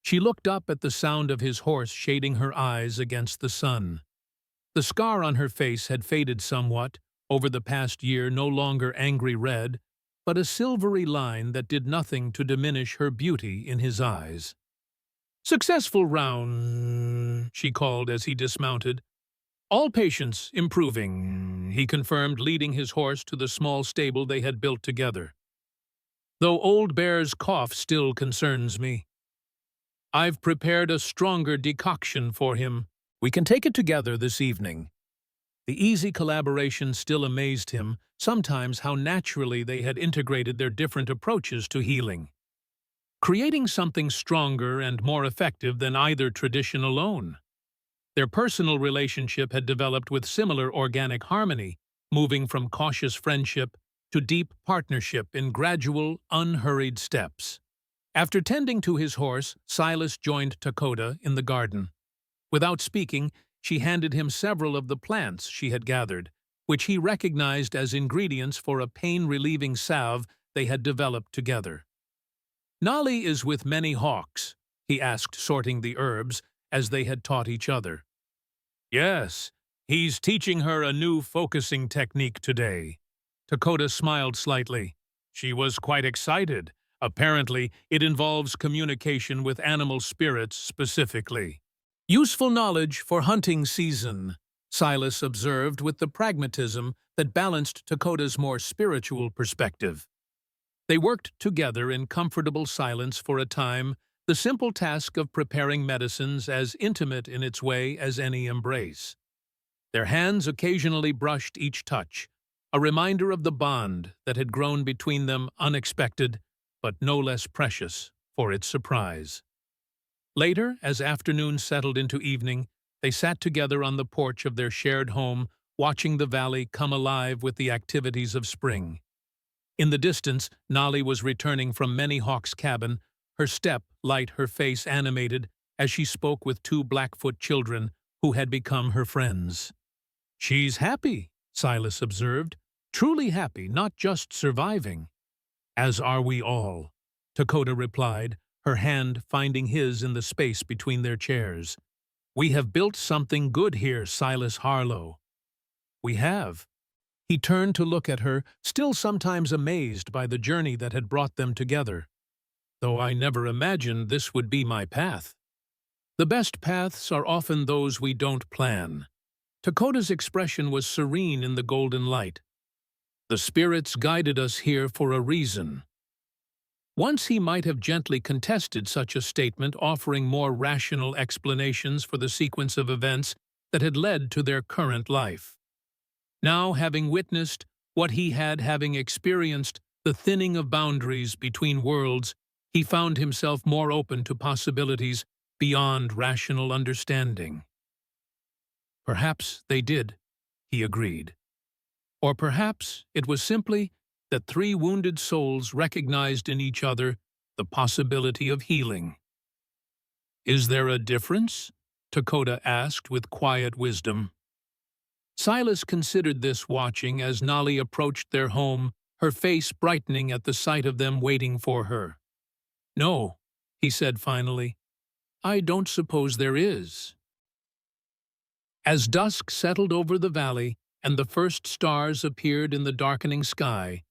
She looked up at the sound of his horse shading her eyes against the sun. The scar on her face had faded somewhat, over the past year no longer angry red, but a silvery line that did nothing to diminish her beauty in his eyes. "Successful round," she called as he dismounted. "All patients improving," he confirmed, leading his horse to the small stable they had built together. "Though Old Bear's cough still concerns me. I've prepared a stronger decoction for him. We can take it together this evening." The easy collaboration still amazed him, sometimes how naturally they had integrated their different approaches to healing, creating something stronger and more effective than either tradition alone. Their personal relationship had developed with similar organic harmony, moving from cautious friendship to deep partnership in gradual, unhurried steps. After tending to his horse, Silas joined Dakota in the garden. Without speaking, she handed him several of the plants she had gathered, which he recognized as ingredients for a pain-relieving salve they had developed together. "Nolly is with many hawks," he asked, sorting the herbs, as they had taught each other. "Yes, he's teaching her a new focusing technique today." Dakota smiled slightly. She was quite excited. Apparently, it involves communication with animal spirits specifically. "Useful knowledge for hunting season," Silas observed with the pragmatism that balanced Dakota's more spiritual perspective. They worked together in comfortable silence for a time, the simple task of preparing medicines as intimate in its way as any embrace. Their hands occasionally brushed each touch, a reminder of the bond that had grown between them, unexpected, but no less precious for its surprise. Later, as afternoon settled into evening, they sat together on the porch of their shared home, watching the valley come alive with the activities of spring. In the distance, Nolly was returning from Many Hawk's cabin, her step light, her face animated, as she spoke with 2 Blackfoot children who had become her friends. "She's happy," Silas observed, "truly happy, not just surviving." "As are we all," Dakota replied, her hand finding his in the space between their chairs. "We have built something good here, Silas Harlow." "We have." He turned to look at her, still sometimes amazed by the journey that had brought them together. "Though I never imagined this would be my path." "The best paths are often those we don't plan." Dakota's expression was serene in the golden light. "The spirits guided us here for a reason." Once he might have gently contested such a statement, offering more rational explanations for the sequence of events that had led to their current life. Now, having witnessed what he had, having experienced the thinning of boundaries between worlds, he found himself more open to possibilities beyond rational understanding. "Perhaps they did," he agreed. Or perhaps it was simply that 3 wounded souls recognized in each other the possibility of healing. "Is there a difference?" Dakota asked with quiet wisdom. Silas considered this, watching as Nolly approached their home, her face brightening at the sight of them waiting for her. "No," he said finally. "I don't suppose there is." As dusk settled over the valley and the first stars appeared in the darkening sky,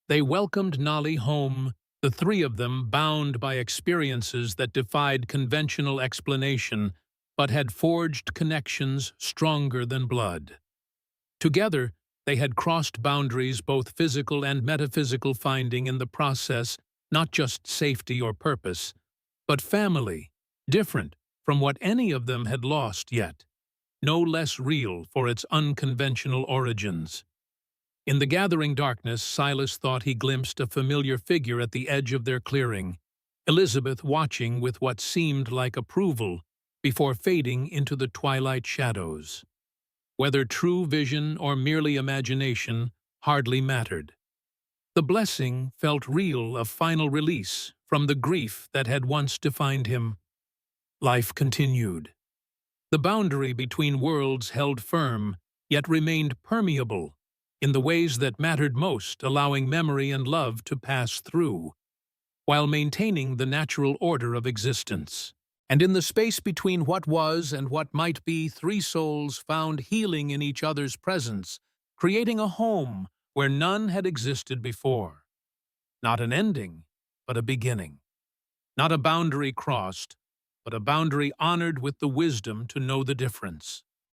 they welcomed Nolly home, the three of them bound by experiences that defied conventional explanation but had forged connections stronger than blood. Together, they had crossed boundaries, both physical and metaphysical, finding in the process not just safety or purpose, but family, different from what any of them had lost yet, no less real for its unconventional origins. In the gathering darkness, Silas thought he glimpsed a familiar figure at the edge of their clearing, Elizabeth watching with what seemed like approval before fading into the twilight shadows. Whether true vision or merely imagination hardly mattered. The blessing felt real, a final release from the grief that had once defined him. Life continued. The boundary between worlds held firm, yet remained permeable in the ways that mattered most, allowing memory and love to pass through, while maintaining the natural order of existence. And in the space between what was and what might be, three souls found healing in each other's presence, creating a home where none had existed before. Not an ending, but a beginning. Not a boundary crossed, but a boundary honored with the wisdom to know the difference.